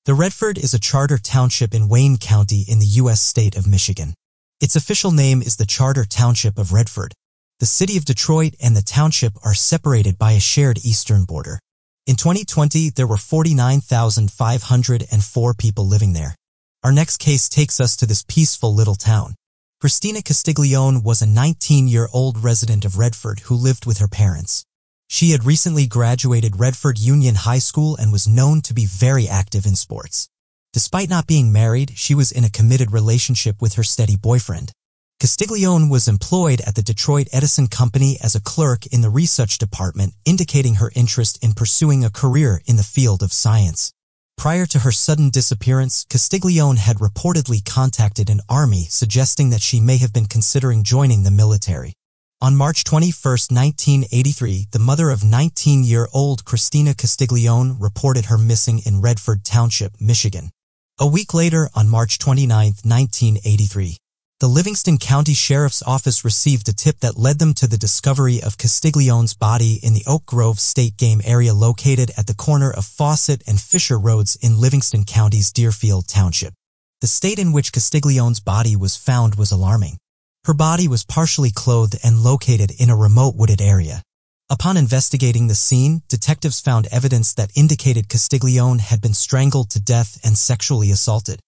The Redford is a charter township in Wayne County in the U.S. state of Michigan. Its official name is the Charter Township of Redford. The city of Detroit and the township are separated by a shared eastern border. In 2020, there were 49,504 people living there. Our next case takes us to this peaceful little town. Christina Castiglione was a 19-year-old resident of Redford who lived with her parents. She had recently graduated Redford Union High School and was known to be very active in sports. Despite not being married, she was in a committed relationship with her steady boyfriend. Castiglione was employed at the Detroit Edison Company as a clerk in the research department, indicating her interest in pursuing a career in the field of science. Prior to her sudden disappearance, Castiglione had reportedly contacted an army suggesting that she may have been considering joining the military. On March 21, 1983, the mother of 19-year-old Christina Castiglione reported her missing in Redford Township, Michigan. A week later, on March 29, 1983, the Livingston County Sheriff's Office received a tip that led them to the discovery of Castiglione's body in the Oak Grove State Game area located at the corner of Fawcett and Fisher Roads in Livingston County's Deerfield Township. The state in which Castiglione's body was found was alarming. Her body was partially clothed and located in a remote wooded area. Upon investigating the scene, detectives found evidence that indicated Castiglione had been strangled to death and sexually assaulted.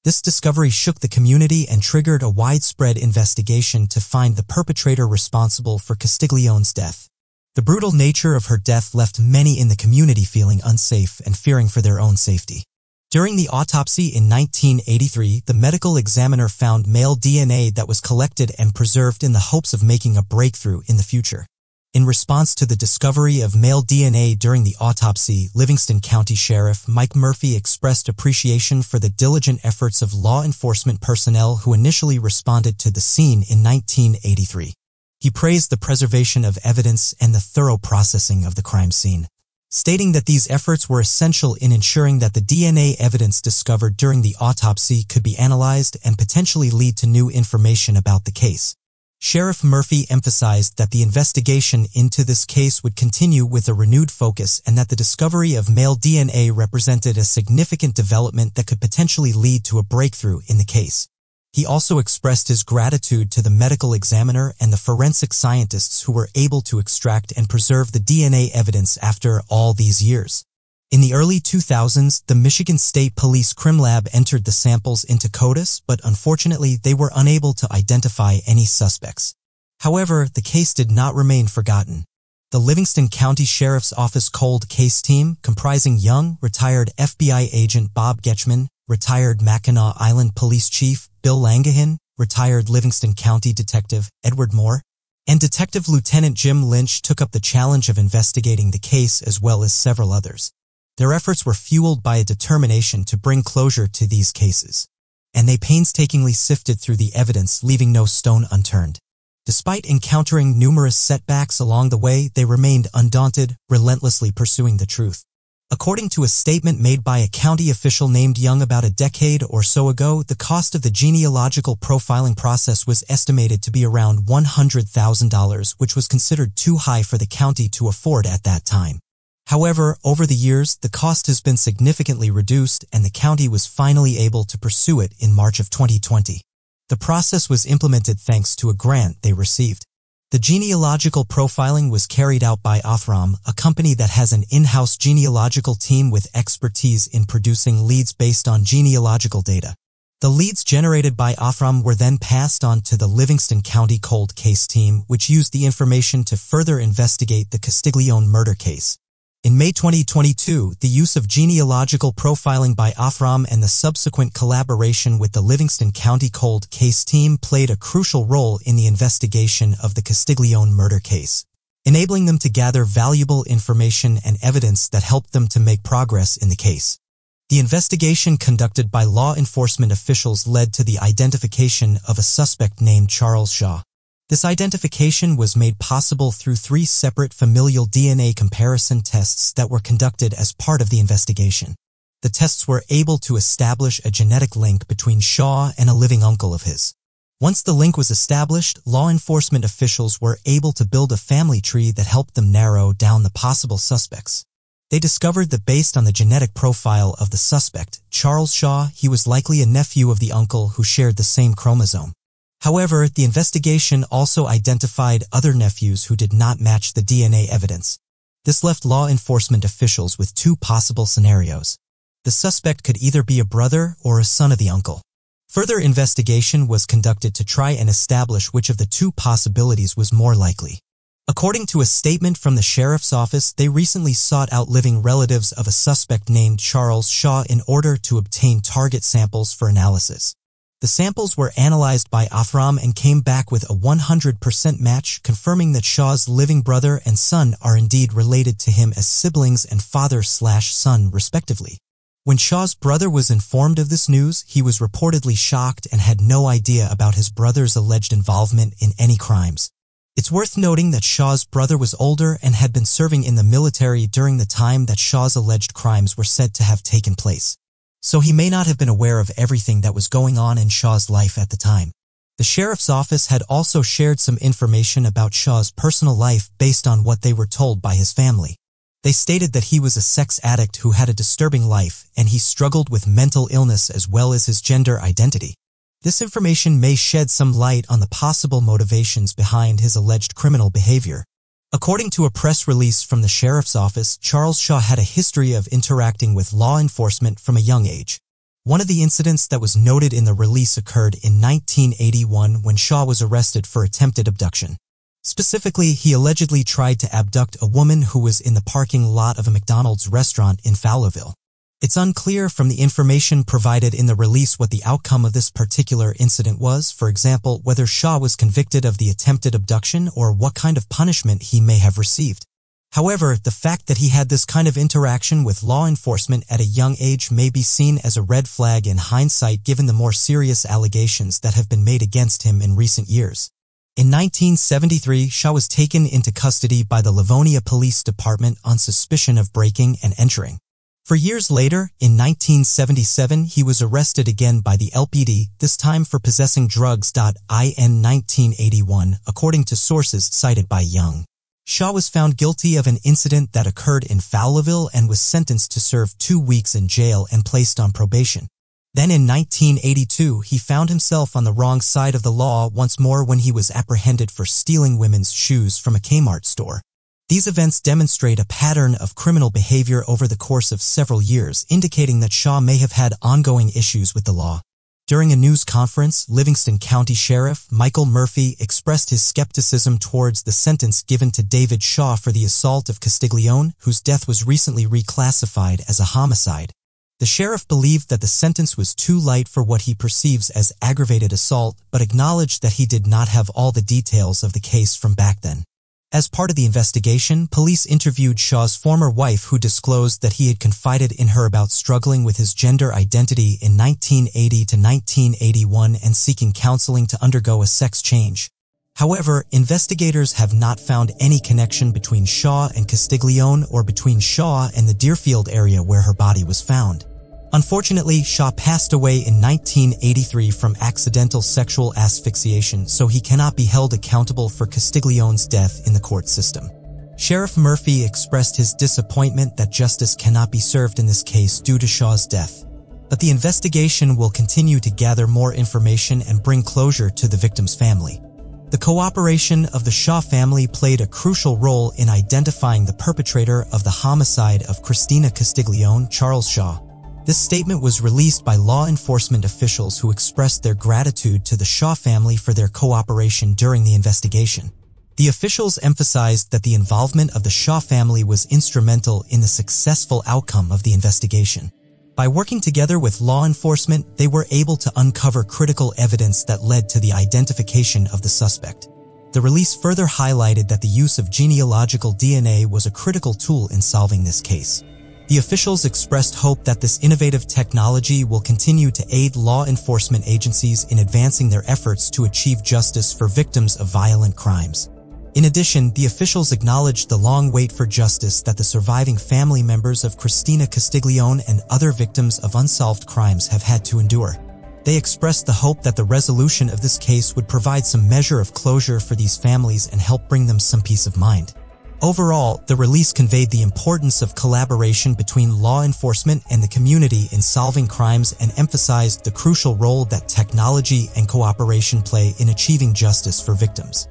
This discovery shook the community and triggered a widespread investigation to find the perpetrator responsible for Castiglione's death. The brutal nature of her death left many in the community feeling unsafe and fearing for their own safety. During the autopsy in 1983, the medical examiner found male DNA that was collected and preserved in the hopes of making a breakthrough in the future. In response to the discovery of male DNA during the autopsy, Livingston County Sheriff Mike Murphy expressed appreciation for the diligent efforts of law enforcement personnel who initially responded to the scene in 1983. He praised the preservation of evidence and the thorough processing of the crime scene, stating that these efforts were essential in ensuring that the DNA evidence discovered during the autopsy could be analyzed and potentially lead to new information about the case. Sheriff Murphy emphasized that the investigation into this case would continue with a renewed focus and that the discovery of male DNA represented a significant development that could potentially lead to a breakthrough in the case. He also expressed his gratitude to the medical examiner and the forensic scientists who were able to extract and preserve the DNA evidence after all these years. In the early 2000s, the Michigan State Police Crim Lab entered the samples into CODIS, but unfortunately they were unable to identify any suspects. However, the case did not remain forgotten. The Livingston County Sheriff's Office Cold Case Team, comprising young, retired FBI agent Bob Getchman, retired Mackinac Island Police Chief Bill Langahin, retired Livingston County Detective Edward Moore, and Detective Lieutenant Jim Lynch took up the challenge of investigating the case as well as several others. Their efforts were fueled by a determination to bring closure to these cases, and they painstakingly sifted through the evidence, leaving no stone unturned. Despite encountering numerous setbacks along the way, they remained undaunted, relentlessly pursuing the truth. According to a statement made by a county official named Young about a decade or so ago, the cost of the genealogical profiling process was estimated to be around $100,000, which was considered too high for the county to afford at that time. However, over the years, the cost has been significantly reduced and the county was finally able to pursue it in March of 2020. The process was implemented thanks to a grant they received. The genealogical profiling was carried out by Othram, a company that has an in-house genealogical team with expertise in producing leads based on genealogical data. The leads generated by Othram were then passed on to the Livingston County Cold Case Team, which used the information to further investigate the Castiglione murder case. In May 2022, the use of genealogical profiling by Othram and the subsequent collaboration with the Livingston County Cold Case Team played a crucial role in the investigation of the Castiglione murder case, enabling them to gather valuable information and evidence that helped them to make progress in the case. The investigation conducted by law enforcement officials led to the identification of a suspect named Charles Shaw. This identification was made possible through 3 separate familial DNA comparison tests that were conducted as part of the investigation. The tests were able to establish a genetic link between Shaw and a living uncle of his. Once the link was established, law enforcement officials were able to build a family tree that helped them narrow down the possible suspects. They discovered that based on the genetic profile of the suspect, Charles Shaw, he was likely a nephew of the uncle who shared the same chromosome. However, the investigation also identified other nephews who did not match the DNA evidence. This left law enforcement officials with 2 possible scenarios. The suspect could either be a brother or a son of the uncle. Further investigation was conducted to try and establish which of the 2 possibilities was more likely. According to a statement from the sheriff's office, they recently sought out living relatives of a suspect named Charles Shaw in order to obtain target samples for analysis. The samples were analyzed by Afram and came back with a 100% match, confirming that Shaw's living brother and son are indeed related to him as siblings and father/son, respectively. When Shaw's brother was informed of this news, he was reportedly shocked and had no idea about his brother's alleged involvement in any crimes. It's worth noting that Shaw's brother was older and had been serving in the military during the time that Shaw's alleged crimes were said to have taken place. So he may not have been aware of everything that was going on in Shaw's life at the time. The sheriff's office had also shared some information about Shaw's personal life based on what they were told by his family. They stated that he was a sex addict who had a disturbing life and he struggled with mental illness as well as his gender identity. This information may shed some light on the possible motivations behind his alleged criminal behavior. According to a press release from the sheriff's office, Charles Shaw had a history of interacting with law enforcement from a young age. One of the incidents that was noted in the release occurred in 1981 when Shaw was arrested for attempted abduction. Specifically, he allegedly tried to abduct a woman who was in the parking lot of a McDonald's restaurant in Fowlerville. It's unclear from the information provided in the release what the outcome of this particular incident was, for example, whether Shaw was convicted of the attempted abduction or what kind of punishment he may have received. However, the fact that he had this kind of interaction with law enforcement at a young age may be seen as a red flag in hindsight given the more serious allegations that have been made against him in recent years. In 1973, Shaw was taken into custody by the Livonia Police Department on suspicion of breaking and entering. For years later, in 1977, he was arrested again by the LPD, this time for possessing drugs. In 1981, according to sources cited by Young, Shaw was found guilty of an incident that occurred in Fowlerville and was sentenced to serve 2 weeks in jail and placed on probation. Then in 1982, he found himself on the wrong side of the law once more when he was apprehended for stealing women's shoes from a Kmart store. These events demonstrate a pattern of criminal behavior over the course of several years, indicating that Shaw may have had ongoing issues with the law. During a news conference, Livingston County Sheriff Michael Murphy expressed his skepticism towards the sentence given to David Shaw for the assault of Castiglione, whose death was recently reclassified as a homicide. The sheriff believed that the sentence was too light for what he perceives as aggravated assault, but acknowledged that he did not have all the details of the case from back then. As part of the investigation, police interviewed Shaw's former wife who disclosed that he had confided in her about struggling with his gender identity in 1980 to 1981 and seeking counseling to undergo a sex change. However, investigators have not found any connection between Shaw and Castiglione or between Shaw and the Deerfield area where her body was found. Unfortunately, Shaw passed away in 1983 from accidental sexual asphyxiation, so he cannot be held accountable for Castiglione's death in the court system. Sheriff Murphy expressed his disappointment that justice cannot be served in this case due to Shaw's death. But the investigation will continue to gather more information and bring closure to the victim's family. The cooperation of the Shaw family played a crucial role in identifying the perpetrator of the homicide of Christina Castiglione, Charles Shaw. This statement was released by law enforcement officials who expressed their gratitude to the Shaw family for their cooperation during the investigation. The officials emphasized that the involvement of the Shaw family was instrumental in the successful outcome of the investigation. By working together with law enforcement, they were able to uncover critical evidence that led to the identification of the suspect. The release further highlighted that the use of genealogical DNA was a critical tool in solving this case. The officials expressed hope that this innovative technology will continue to aid law enforcement agencies in advancing their efforts to achieve justice for victims of violent crimes. In addition, the officials acknowledged the long wait for justice that the surviving family members of Christina Castiglione and other victims of unsolved crimes have had to endure. They expressed the hope that the resolution of this case would provide some measure of closure for these families and help bring them some peace of mind. Overall, the release conveyed the importance of collaboration between law enforcement and the community in solving crimes and emphasized the crucial role that technology and cooperation play in achieving justice for victims.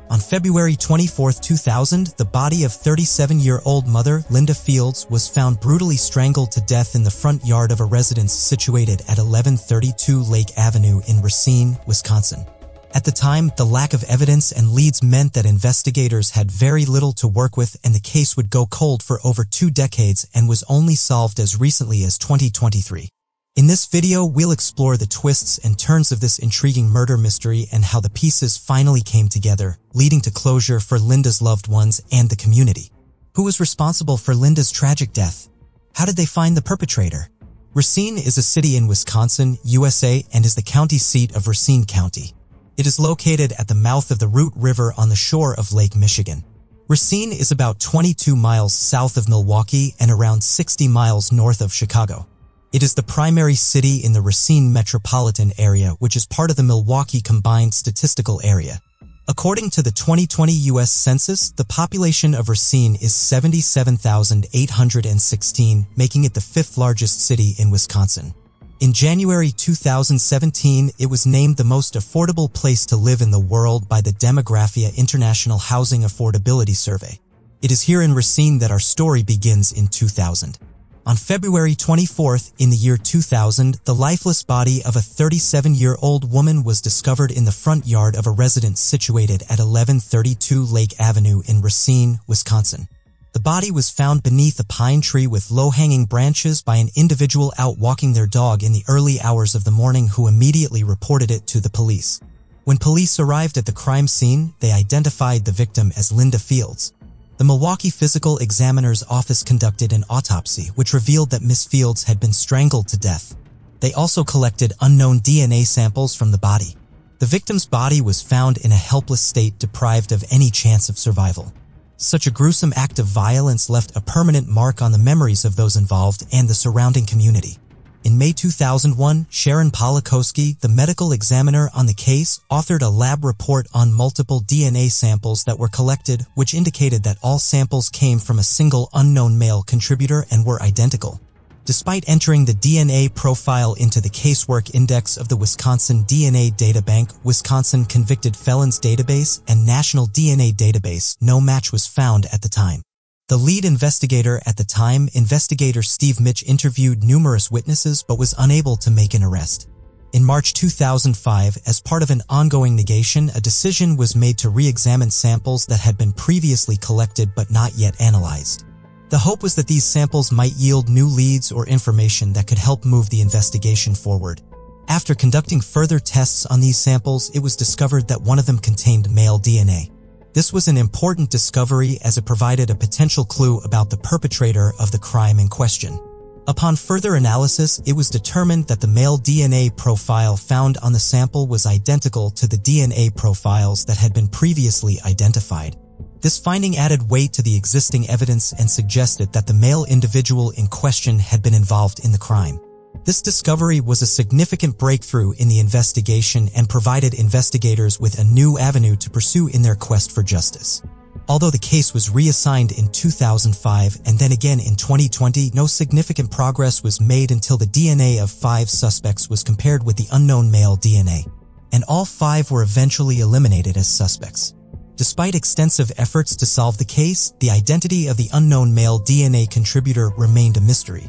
On February 24, 2000, the body of 37-year-old mother Linda Fields was found brutally strangled to death in the front yard of a residence situated at 1132 Lake Avenue in Racine, Wisconsin. At the time, the lack of evidence and leads meant that investigators had very little to work with and the case would go cold for over 2 decades and was only solved as recently as 2023. In this video, we'll explore the twists and turns of this intriguing murder mystery and how the pieces finally came together, leading to closure for Linda's loved ones and the community. Who was responsible for Linda's tragic death? How did they find the perpetrator? Racine is a city in Wisconsin, USA, and is the county seat of Racine County. It is located at the mouth of the Root River on the shore of Lake Michigan. Racine is about 22 miles south of Milwaukee and around 60 miles north of Chicago. It is the primary city in the Racine metropolitan area, which is part of the Milwaukee Combined Statistical Area. According to the 2020 U.S. Census, the population of Racine is 77,816, making it the fifth largest city in Wisconsin. In January 2017, it was named the most affordable place to live in the world by the Demographia International Housing Affordability Survey. It is here in Racine that our story begins in 2000. On February 24th, in the year 2000, the lifeless body of a 37-year-old woman was discovered in the front yard of a residence situated at 1132 Lake Avenue in Racine, Wisconsin. The body was found beneath a pine tree with low-hanging branches by an individual out walking their dog in the early hours of the morning who immediately reported it to the police. When police arrived at the crime scene, they identified the victim as Linda Fields. The Milwaukee Physical Examiner's Office conducted an autopsy which revealed that Miss Fields had been strangled to death. They also collected unknown DNA samples from the body. The victim's body was found in a helpless state, deprived of any chance of survival. Such a gruesome act of violence left a permanent mark on the memories of those involved and the surrounding community. In May 2001, Sharon Polakowski, the medical examiner on the case, authored a lab report on multiple DNA samples that were collected, which indicated that all samples came from a single unknown male contributor and were identical. Despite entering the DNA profile into the casework index of the Wisconsin DNA Databank, Wisconsin Convicted Felons Database, and National DNA Database, no match was found at the time. The lead investigator at the time, investigator Steve Mitch, interviewed numerous witnesses but was unable to make an arrest. In March 2005, as part of an ongoing negation, a decision was made to re-examine samples that had been previously collected but not yet analyzed. The hope was that these samples might yield new leads or information that could help move the investigation forward. After conducting further tests on these samples, it was discovered that one of them contained male DNA. This was an important discovery as it provided a potential clue about the perpetrator of the crime in question. Upon further analysis, it was determined that the male DNA profile found on the sample was identical to the DNA profiles that had been previously identified. This finding added weight to the existing evidence and suggested that the male individual in question had been involved in the crime. This discovery was a significant breakthrough in the investigation and provided investigators with a new avenue to pursue in their quest for justice. Although the case was reassigned in 2005 and then again in 2020, no significant progress was made until the DNA of 5 suspects was compared with the unknown male DNA, and all 5 were eventually eliminated as suspects. Despite extensive efforts to solve the case, the identity of the unknown male DNA contributor remained a mystery.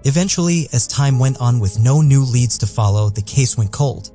Eventually, as time went on with no new leads to follow, the case went cold.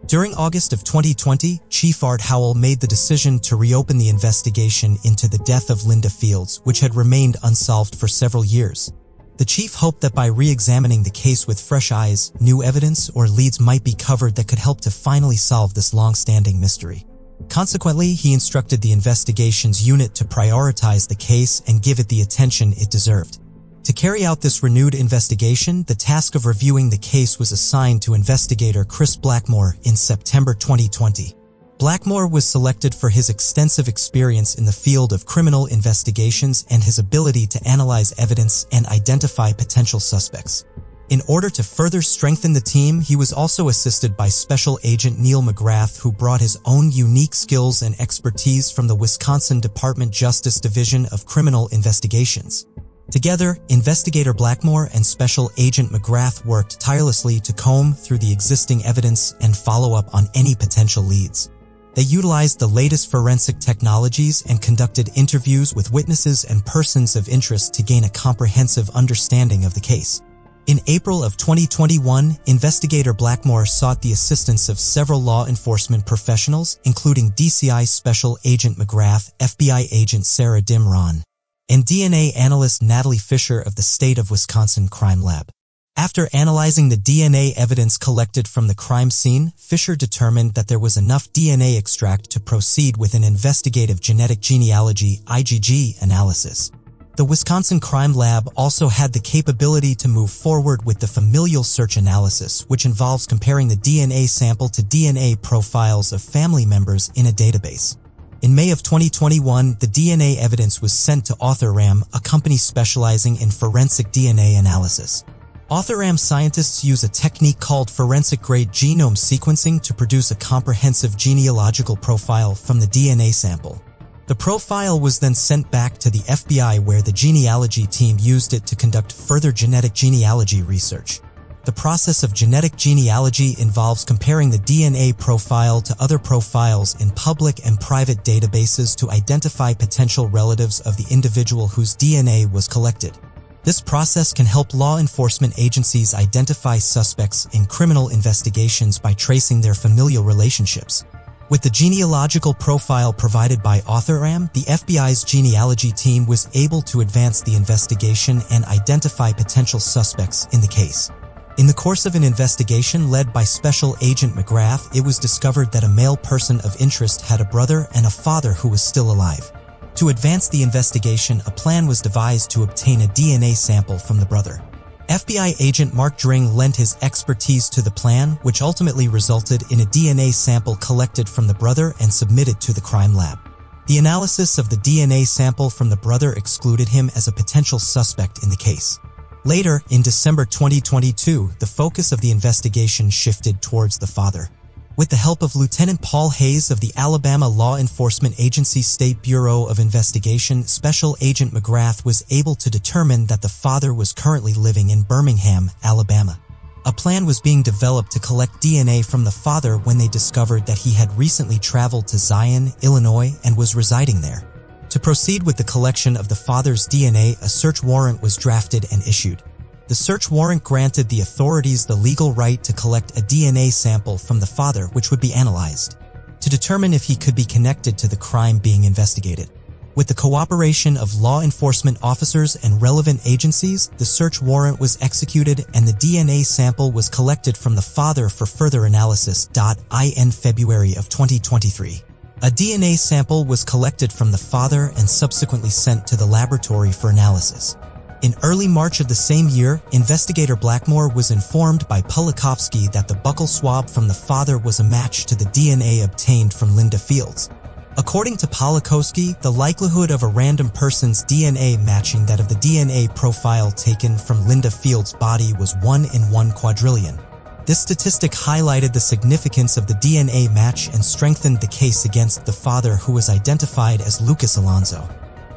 During August of 2020, Chief Art Howell made the decision to reopen the investigation into the death of Linda Fields, which had remained unsolved for several years. The chief hoped that by re-examining the case with fresh eyes, new evidence or leads might be covered that could help to finally solve this long-standing mystery. Consequently, he instructed the investigations unit to prioritize the case and give it the attention it deserved. To carry out this renewed investigation, the task of reviewing the case was assigned to investigator Chris Blackmore in September 2020. Blackmore was selected for his extensive experience in the field of criminal investigations and his ability to analyze evidence and identify potential suspects. In order to further strengthen the team, he was also assisted by Special Agent Neil McGrath, who brought his own unique skills and expertise from the Wisconsin Department Justice Division of Criminal Investigations. Together, Investigator Blackmore and Special Agent McGrath worked tirelessly to comb through the existing evidence and follow up on any potential leads. They utilized the latest forensic technologies and conducted interviews with witnesses and persons of interest to gain a comprehensive understanding of the case. In April of 2021, Investigator Blackmore sought the assistance of several law enforcement professionals, including DCI Special Agent McGrath, FBI Agent Sarah Dimron, and DNA analyst Natalie Fisher of the State of Wisconsin Crime Lab. After analyzing the DNA evidence collected from the crime scene, Fisher determined that there was enough DNA extract to proceed with an investigative genetic genealogy (IgG) analysis. The Wisconsin Crime Lab also had the capability to move forward with the familial search analysis, which involves comparing the DNA sample to DNA profiles of family members in a database. In May of 2021, the DNA evidence was sent to AuthorRam, a company specializing in forensic DNA analysis. AuthorRam scientists use a technique called forensic-grade genome sequencing to produce a comprehensive genealogical profile from the DNA sample. The profile was then sent back to the FBI, where the genealogy team used it to conduct further genetic genealogy research. The process of genetic genealogy involves comparing the DNA profile to other profiles in public and private databases to identify potential relatives of the individual whose DNA was collected. This process can help law enforcement agencies identify suspects in criminal investigations by tracing their familial relationships. With the genealogical profile provided by AuthorRam, the FBI's genealogy team was able to advance the investigation and identify potential suspects in the case. In the course of an investigation led by Special Agent McGrath, it was discovered that a male person of interest had a brother and a father who was still alive. To advance the investigation, a plan was devised to obtain a DNA sample from the brother. FBI agent Mark Dring lent his expertise to the plan, which ultimately resulted in a DNA sample collected from the brother and submitted to the crime lab. The analysis of the DNA sample from the brother excluded him as a potential suspect in the case. Later, in December 2022, the focus of the investigation shifted towards the father. With the help of Lieutenant Paul Hayes of the Alabama Law Enforcement Agency State Bureau of Investigation, Special Agent McGrath was able to determine that the father was currently living in Birmingham, Alabama. A plan was being developed to collect DNA from the father when they discovered that he had recently traveled to Zion, Illinois, and was residing there. To proceed with the collection of the father's DNA, a search warrant was drafted and issued. The search warrant granted the authorities the legal right to collect a DNA sample from the father, which would be analyzed to determine if he could be connected to the crime being investigated. With the cooperation of law enforcement officers and relevant agencies, the search warrant was executed and the DNA sample was collected from the father for further analysis. In February of 2023, a DNA sample was collected from the father and subsequently sent to the laboratory for analysis. In early March of the same year, investigator Blackmore was informed by Polikovsky that the buccal swab from the father was a match to the DNA obtained from Linda Fields. According to Polikovsky, the likelihood of a random person's DNA matching that of the DNA profile taken from Linda Fields' body was 1 in 1 quadrillion. This statistic highlighted the significance of the DNA match and strengthened the case against the father, who was identified as Lucas Alonso.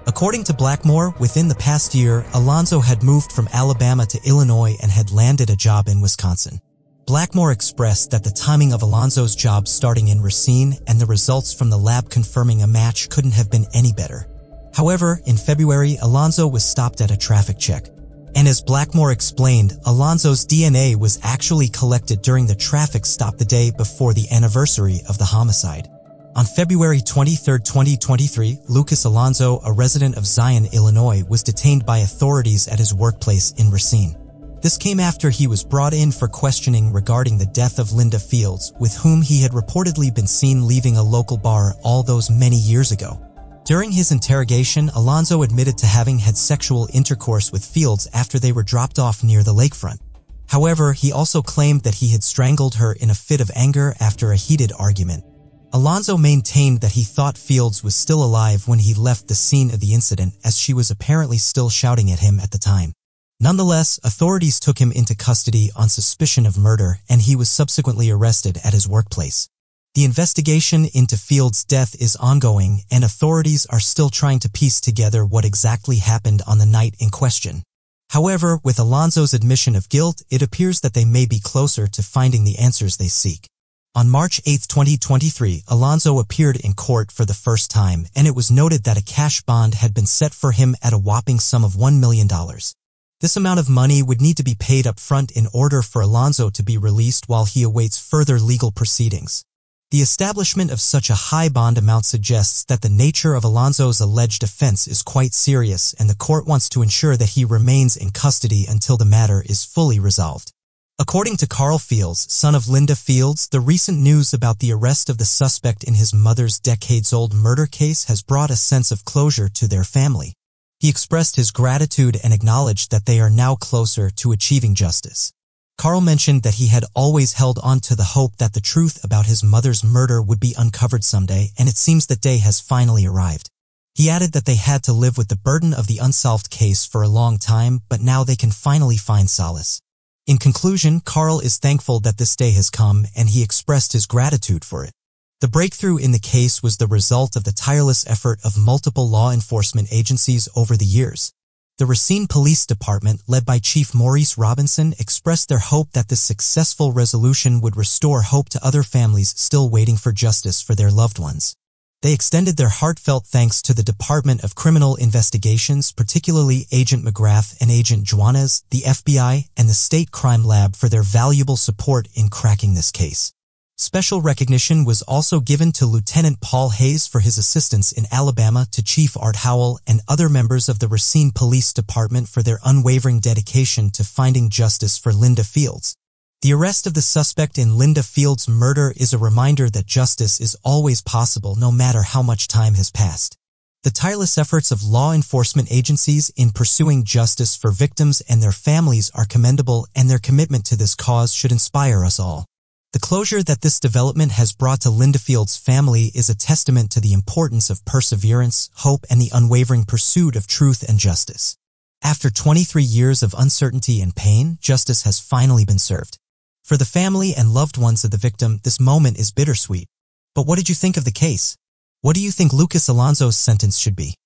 According to Blackmore, within the past year, Alonso had moved from Alabama to Illinois and had landed a job in Wisconsin. Blackmore expressed that the timing of Alonso's job starting in Racine and the results from the lab confirming a match couldn't have been any better. However, in February, Alonso was stopped at a traffic check. And as Blackmore explained, Alonso's DNA was actually collected during the traffic stop the day before the anniversary of the homicide. On February 23, 2023, Lucas Alonso, a resident of Zion, Illinois, was detained by authorities at his workplace in Racine. This came after he was brought in for questioning regarding the death of Linda Fields, with whom he had reportedly been seen leaving a local bar all those many years ago. During his interrogation, Alonso admitted to having had sexual intercourse with Fields after they were dropped off near the lakefront. However, he also claimed that he had strangled her in a fit of anger after a heated argument. Alonso maintained that he thought Fields was still alive when he left the scene of the incident, as she was apparently still shouting at him at the time. Nonetheless, authorities took him into custody on suspicion of murder, and he was subsequently arrested at his workplace. The investigation into Fields' death is ongoing, and authorities are still trying to piece together what exactly happened on the night in question. However, with Alonso's admission of guilt, it appears that they may be closer to finding the answers they seek. On March 8, 2023, Alonso appeared in court for the first time, and it was noted that a cash bond had been set for him at a whopping sum of $1 million. This amount of money would need to be paid up front in order for Alonso to be released while he awaits further legal proceedings. The establishment of such a high bond amount suggests that the nature of Alonso's alleged offense is quite serious, and the court wants to ensure that he remains in custody until the matter is fully resolved. According to Carl Fields, son of Linda Fields, the recent news about the arrest of the suspect in his mother's decades-old murder case has brought a sense of closure to their family. He expressed his gratitude and acknowledged that they are now closer to achieving justice. Carl mentioned that he had always held on to the hope that the truth about his mother's murder would be uncovered someday, and it seems that day has finally arrived. He added that they had to live with the burden of the unsolved case for a long time, but now they can finally find solace. In conclusion, Carl is thankful that this day has come, and he expressed his gratitude for it. The breakthrough in the case was the result of the tireless effort of multiple law enforcement agencies over the years. The Racine Police Department, led by Chief Maurice Robinson, expressed their hope that this successful resolution would restore hope to other families still waiting for justice for their loved ones. They extended their heartfelt thanks to the Department of Criminal Investigations, particularly Agent McGrath and Agent Juanez, the FBI, and the State Crime Lab for their valuable support in cracking this case. Special recognition was also given to Lieutenant Paul Hayes for his assistance in Alabama, to Chief Art Howell and other members of the Racine Police Department for their unwavering dedication to finding justice for Linda Fields. The arrest of the suspect in Linda Fields' murder is a reminder that justice is always possible no matter how much time has passed. The tireless efforts of law enforcement agencies in pursuing justice for victims and their families are commendable, and their commitment to this cause should inspire us all. The closure that this development has brought to Linda Fields' family is a testament to the importance of perseverance, hope, and the unwavering pursuit of truth and justice. After 23 years of uncertainty and pain, justice has finally been served. For the family and loved ones of the victim, this moment is bittersweet. But what did you think of the case? What do you think Lucas Alonso's sentence should be?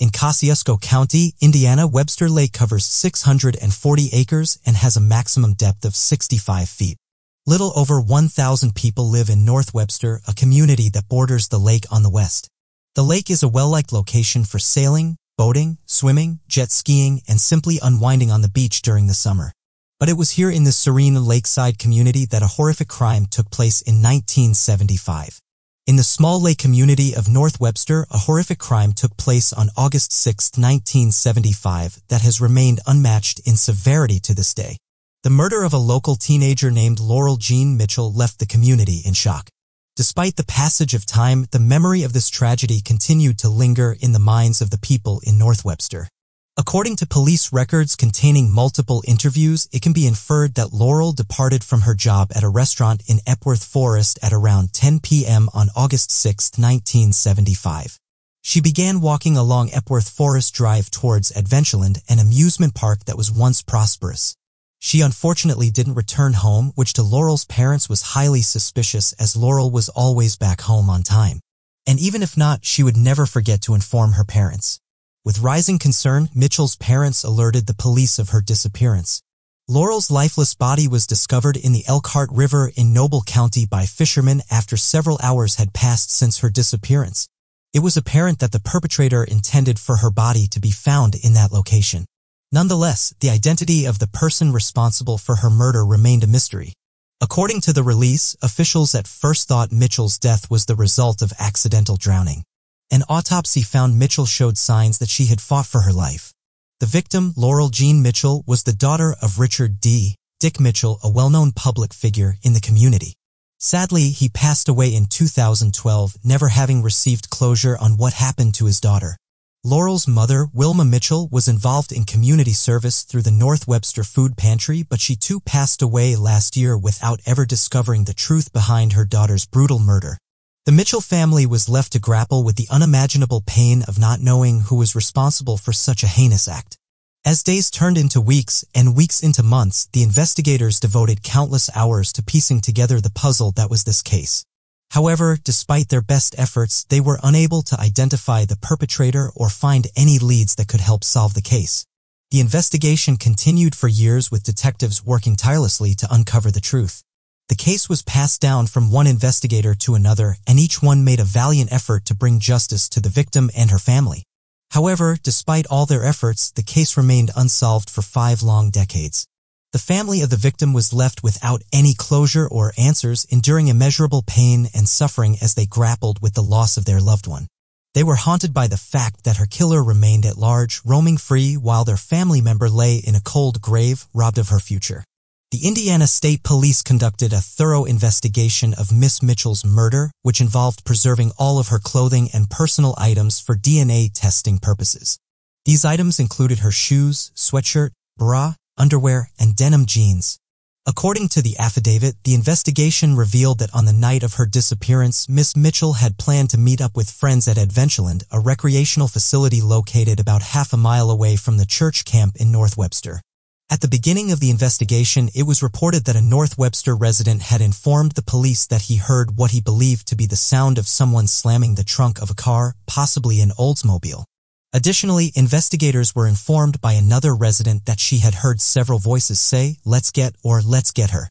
In Kosciuszko County, Indiana, Webster Lake covers 640 acres and has a maximum depth of 65 feet. Little over 1,000 people live in North Webster, a community that borders the lake on the west. The lake is a well-liked location for sailing, boating, swimming, jet skiing, and simply unwinding on the beach during the summer. But it was here in this serene lakeside community that a horrific crime took place in 1975. In the small lake community of North Webster, a horrific crime took place on August 6, 1975, that has remained unmatched in severity to this day. The murder of a local teenager named Laurel Jean Mitchell left the community in shock. Despite the passage of time, the memory of this tragedy continued to linger in the minds of the people in North Webster. According to police records containing multiple interviews, it can be inferred that Laurel departed from her job at a restaurant in Epworth Forest at around 10 p.m. on August 6, 1975. She began walking along Epworth Forest Drive towards Adventureland, an amusement park that was once prosperous. She unfortunately didn't return home, which to Laurel's parents was highly suspicious, as Laurel was always back home on time. And even if not, she would never forget to inform her parents. With rising concern, Mitchell's parents alerted the police of her disappearance. Laurel's lifeless body was discovered in the Elkhart River in Noble County by fishermen after several hours had passed since her disappearance. It was apparent that the perpetrator intended for her body to be found in that location. Nonetheless, the identity of the person responsible for her murder remained a mystery. According to the release, officials at first thought Mitchell's death was the result of accidental drowning. An autopsy found Mitchell showed signs that she had fought for her life. The victim, Laurel Jean Mitchell, was the daughter of Richard Dick Mitchell, a well-known public figure in the community. Sadly, he passed away in 2012, never having received closure on what happened to his daughter. Laurel's mother, Wilma Mitchell, was involved in community service through the North Webster Food Pantry, but she too passed away last year without ever discovering the truth behind her daughter's brutal murder. The Mitchell family was left to grapple with the unimaginable pain of not knowing who was responsible for such a heinous act. As days turned into weeks and weeks into months, the investigators devoted countless hours to piecing together the puzzle that was this case. However, despite their best efforts, they were unable to identify the perpetrator or find any leads that could help solve the case. The investigation continued for years, with detectives working tirelessly to uncover the truth. The case was passed down from one investigator to another, and each one made a valiant effort to bring justice to the victim and her family. However, despite all their efforts, the case remained unsolved for 5 long decades. The family of the victim was left without any closure or answers, enduring immeasurable pain and suffering as they grappled with the loss of their loved one. They were haunted by the fact that her killer remained at large, roaming free while their family member lay in a cold grave, robbed of her future. The Indiana State Police conducted a thorough investigation of Miss Mitchell's murder, which involved preserving all of her clothing and personal items for DNA testing purposes. These items included her shoes, sweatshirt, bra, underwear, and denim jeans. According to the affidavit, the investigation revealed that on the night of her disappearance, Miss Mitchell had planned to meet up with friends at Adventureland, a recreational facility located about half a mile away from the church camp in North Webster. At the beginning of the investigation, it was reported that a North Webster resident had informed the police that he heard what he believed to be the sound of someone slamming the trunk of a car, possibly an Oldsmobile. Additionally, investigators were informed by another resident that she had heard several voices say, "Let's get" or "Let's get her."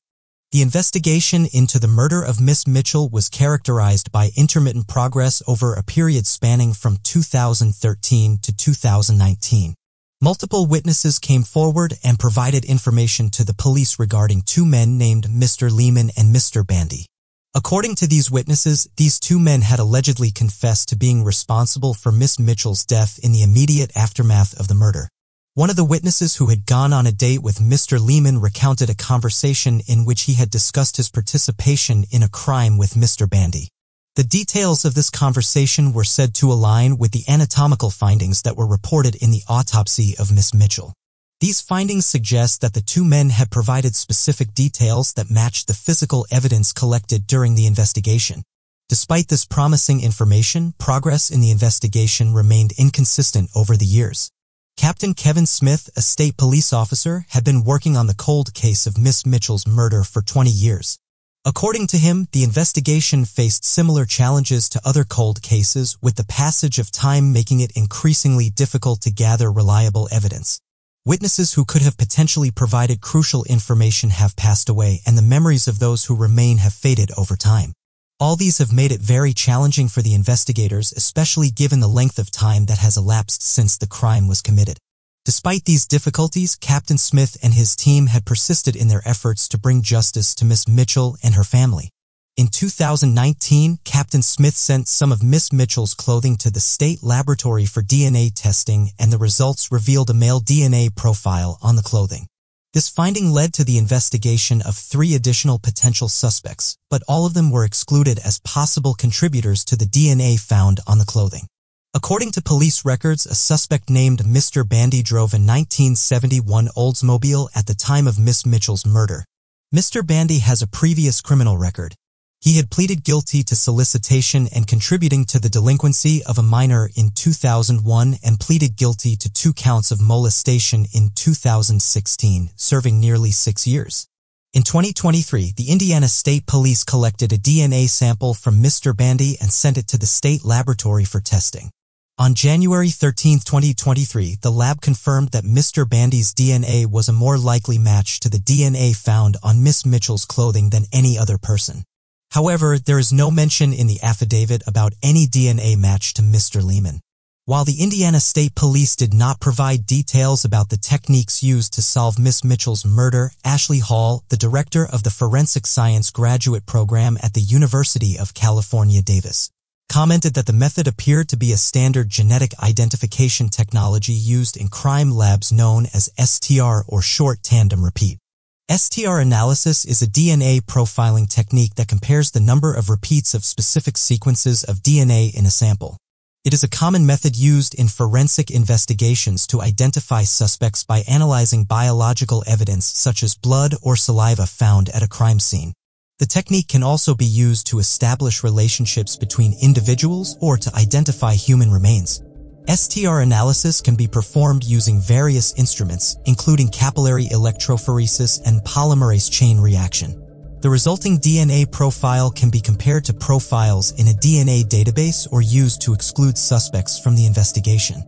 The investigation into the murder of Miss Mitchell was characterized by intermittent progress over a period spanning from 2013 to 2019. Multiple witnesses came forward and provided information to the police regarding two men named Mr. Lehman and Mr. Bandy. According to these witnesses, these two men had allegedly confessed to being responsible for Miss Mitchell's death in the immediate aftermath of the murder. One of the witnesses who had gone on a date with Mr. Lehman recounted a conversation in which he had discussed his participation in a crime with Mr. Bandy. The details of this conversation were said to align with the anatomical findings that were reported in the autopsy of Miss Mitchell. These findings suggest that the two men had provided specific details that matched the physical evidence collected during the investigation. Despite this promising information, progress in the investigation remained inconsistent over the years. Captain Kevin Smith, a state police officer, had been working on the cold case of Miss Mitchell's murder for 20 years. According to him, the investigation faced similar challenges to other cold cases, with the passage of time making it increasingly difficult to gather reliable evidence. Witnesses who could have potentially provided crucial information have passed away, and the memories of those who remain have faded over time. All these have made it very challenging for the investigators, especially given the length of time that has elapsed since the crime was committed. Despite these difficulties, Captain Smith and his team had persisted in their efforts to bring justice to Miss Mitchell and her family. In 2019, Captain Smith sent some of Miss Mitchell's clothing to the state laboratory for DNA testing, and the results revealed a male DNA profile on the clothing. This finding led to the investigation of 3 additional potential suspects, but all of them were excluded as possible contributors to the DNA found on the clothing. According to police records, a suspect named Mr. Bandy drove a 1971 Oldsmobile at the time of Miss Mitchell's murder. Mr. Bandy has a previous criminal record. He had pleaded guilty to solicitation and contributing to the delinquency of a minor in 2001 and pleaded guilty to 2 counts of molestation in 2016, serving nearly 6 years. In 2023, the Indiana State Police collected a DNA sample from Mr. Bandy and sent it to the state laboratory for testing. On January 13, 2023, the lab confirmed that Mr. Bandy's DNA was a more likely match to the DNA found on Miss Mitchell's clothing than any other person. However, there is no mention in the affidavit about any DNA match to Mr. Lehman. While the Indiana State Police did not provide details about the techniques used to solve Miss Mitchell's murder, Ashley Hall, the director of the Forensic Science graduate program at the University of California, Davis, commented that the method appeared to be a standard genetic identification technology used in crime labs known as STR, or short tandem repeat. STR analysis is a DNA profiling technique that compares the number of repeats of specific sequences of DNA in a sample. It is a common method used in forensic investigations to identify suspects by analyzing biological evidence such as blood or saliva found at a crime scene. The technique can also be used to establish relationships between individuals or to identify human remains. STR analysis can be performed using various instruments, including capillary electrophoresis and polymerase chain reaction. The resulting DNA profile can be compared to profiles in a DNA database or used to exclude suspects from the investigation.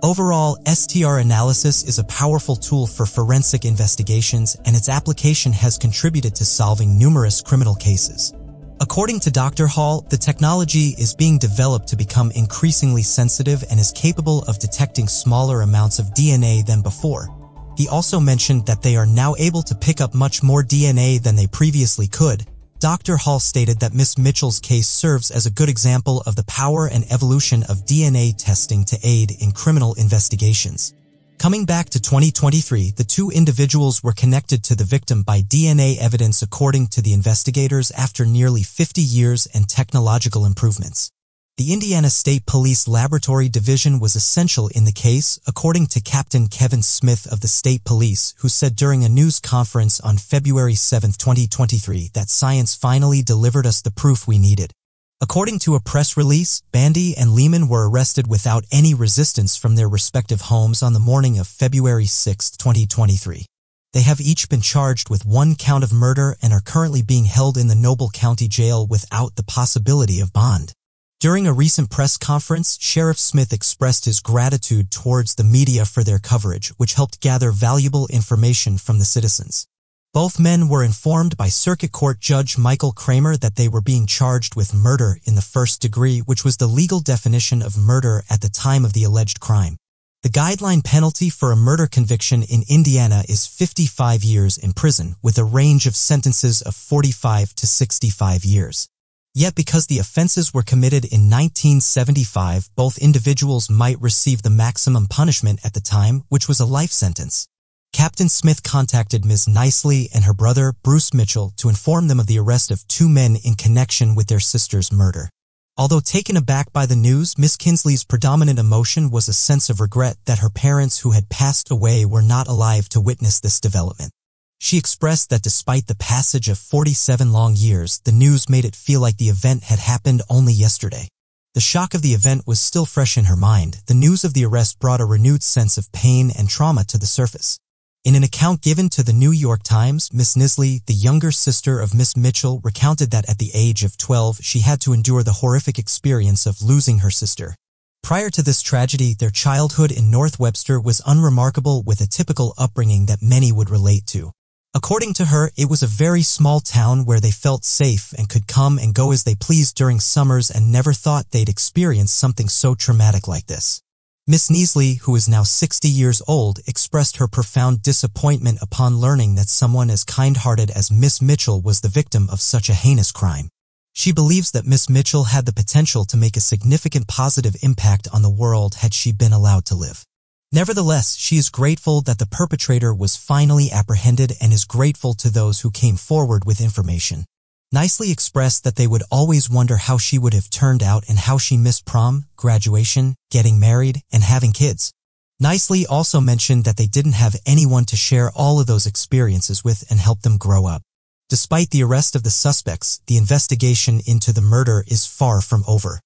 Overall, STR analysis is a powerful tool for forensic investigations, and its application has contributed to solving numerous criminal cases. According to Dr. Hall, the technology is being developed to become increasingly sensitive and is capable of detecting smaller amounts of DNA than before. He also mentioned that they are now able to pick up much more DNA than they previously could. Dr. Hall stated that Miss Mitchell's case serves as a good example of the power and evolution of DNA testing to aid in criminal investigations. Coming back to 2023, the two individuals were connected to the victim by DNA evidence according to the investigators after nearly 50 years and technological improvements. The Indiana State Police Laboratory Division was essential in the case, according to Captain Kevin Smith of the State Police, who said during a news conference on February 7, 2023, that science finally delivered us the proof we needed. According to a press release, Bandy and Lehman were arrested without any resistance from their respective homes on the morning of February 6, 2023. They have each been charged with 1 count of murder and are currently being held in the Noble County Jail without the possibility of bond. During a recent press conference, Sheriff Smith expressed his gratitude towards the media for their coverage, which helped gather valuable information from the citizens. Both men were informed by Circuit Court Judge Michael Kramer that they were being charged with murder in the first degree, which was the legal definition of murder at the time of the alleged crime. The guideline penalty for a murder conviction in Indiana is 55 years in prison, with a range of sentences of 45 to 65 years. Yet because the offenses were committed in 1975, both individuals might receive the maximum punishment at the time, which was a life sentence. Captain Smith contacted Ms. Nicely and her brother, Bruce Mitchell, to inform them of the arrest of 2 men in connection with their sister's murder. Although taken aback by the news, Miss Kinsley's predominant emotion was a sense of regret that her parents who had passed away were not alive to witness this development. She expressed that despite the passage of 47 long years, the news made it feel like the event had happened only yesterday. The shock of the event was still fresh in her mind. The news of the arrest brought a renewed sense of pain and trauma to the surface. In an account given to the New York Times, Miss Nisley, the younger sister of Miss Mitchell, recounted that at the age of 12, she had to endure the horrific experience of losing her sister. Prior to this tragedy, their childhood in North Webster was unremarkable, with a typical upbringing that many would relate to. According to her, it was a very small town where they felt safe and could come and go as they pleased during summers and never thought they'd experience something so traumatic like this. Miss Nisley, who is now 60 years old, expressed her profound disappointment upon learning that someone as kind-hearted as Miss Mitchell was the victim of such a heinous crime. She believes that Miss Mitchell had the potential to make a significant positive impact on the world had she been allowed to live. Nevertheless, she is grateful that the perpetrator was finally apprehended and is grateful to those who came forward with information. Nicely expressed that they would always wonder how she would have turned out and how she missed prom, graduation, getting married, and having kids. Nicely also mentioned that they didn't have anyone to share all of those experiences with and help them grow up. Despite the arrest of the suspects, the investigation into the murder is far from over.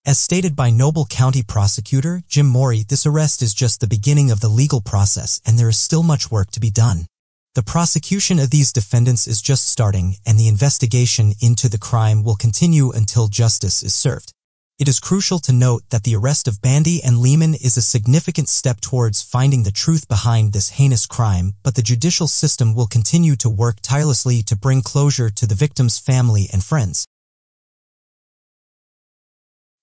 As stated by Noble County Prosecutor Jim Morey, this arrest is just the beginning of the legal process and there is still much work to be done. The prosecution of these defendants is just starting and the investigation into the crime will continue until justice is served. It is crucial to note that the arrest of Bandy and Lehman is a significant step towards finding the truth behind this heinous crime, but the judicial system will continue to work tirelessly to bring closure to the victim's family and friends.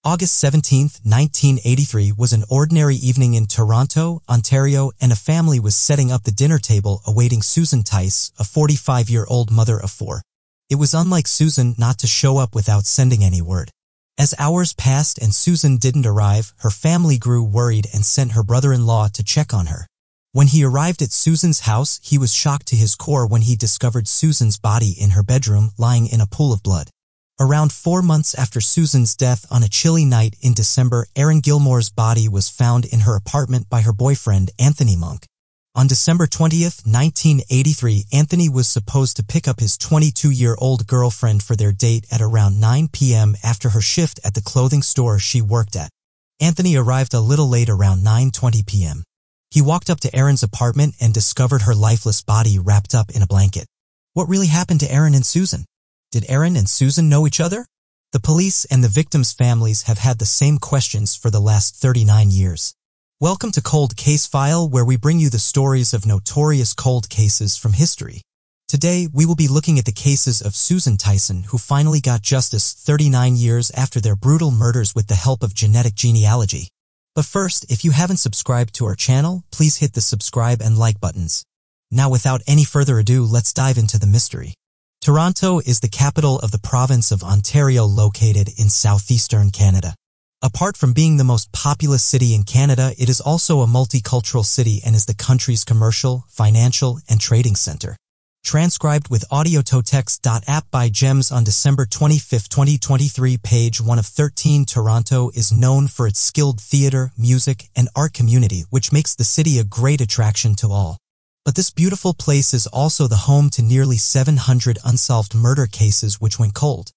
August 17, 1983 was an ordinary evening in Toronto, Ontario, and a family was setting up the dinner table awaiting Susan Tice, a 45-year-old mother of 4. It was unlike Susan not to show up without sending any word. As hours passed and Susan didn't arrive, her family grew worried and sent her brother-in-law to check on her. When he arrived at Susan's house, he was shocked to his core when he discovered Susan's body in her bedroom lying in a pool of blood. Around 4 months after Susan's death on a chilly night in December, Erin Gilmore's body was found in her apartment by her boyfriend, Anthony Monk. On December 20, 1983, Anthony was supposed to pick up his 22-year-old girlfriend for their date at around 9 p.m. after her shift at the clothing store she worked at. Anthony arrived a little late, around 9:20 p.m. He walked up to Erin's apartment and discovered her lifeless body wrapped up in a blanket. What really happened to Erin and Susan? Did Erin and Susan know each other? The police and the victims' families have had the same questions for the last 39 years. Welcome to Cold Case File, where we bring you the stories of notorious cold cases from history. Today, we will be looking at the cases of Susan Tyson, who finally got justice 39 years after their brutal murders with the help of genetic genealogy. But first, if you haven't subscribed to our channel, please hit the subscribe and like buttons. Now without any further ado, let's dive into the mystery. Toronto is the capital of the province of Ontario located in southeastern Canada. Apart from being the most populous city in Canada, it is also a multicultural city and is the country's commercial, financial, and trading center. Transcribed with audiototext.app by Gems on December 25, 2023, page 1 of 13. Toronto is known for its skilled theater, music, and art community, which makes the city a great attraction to all. But this beautiful place is also the home to nearly 700 unsolved murder cases which went cold.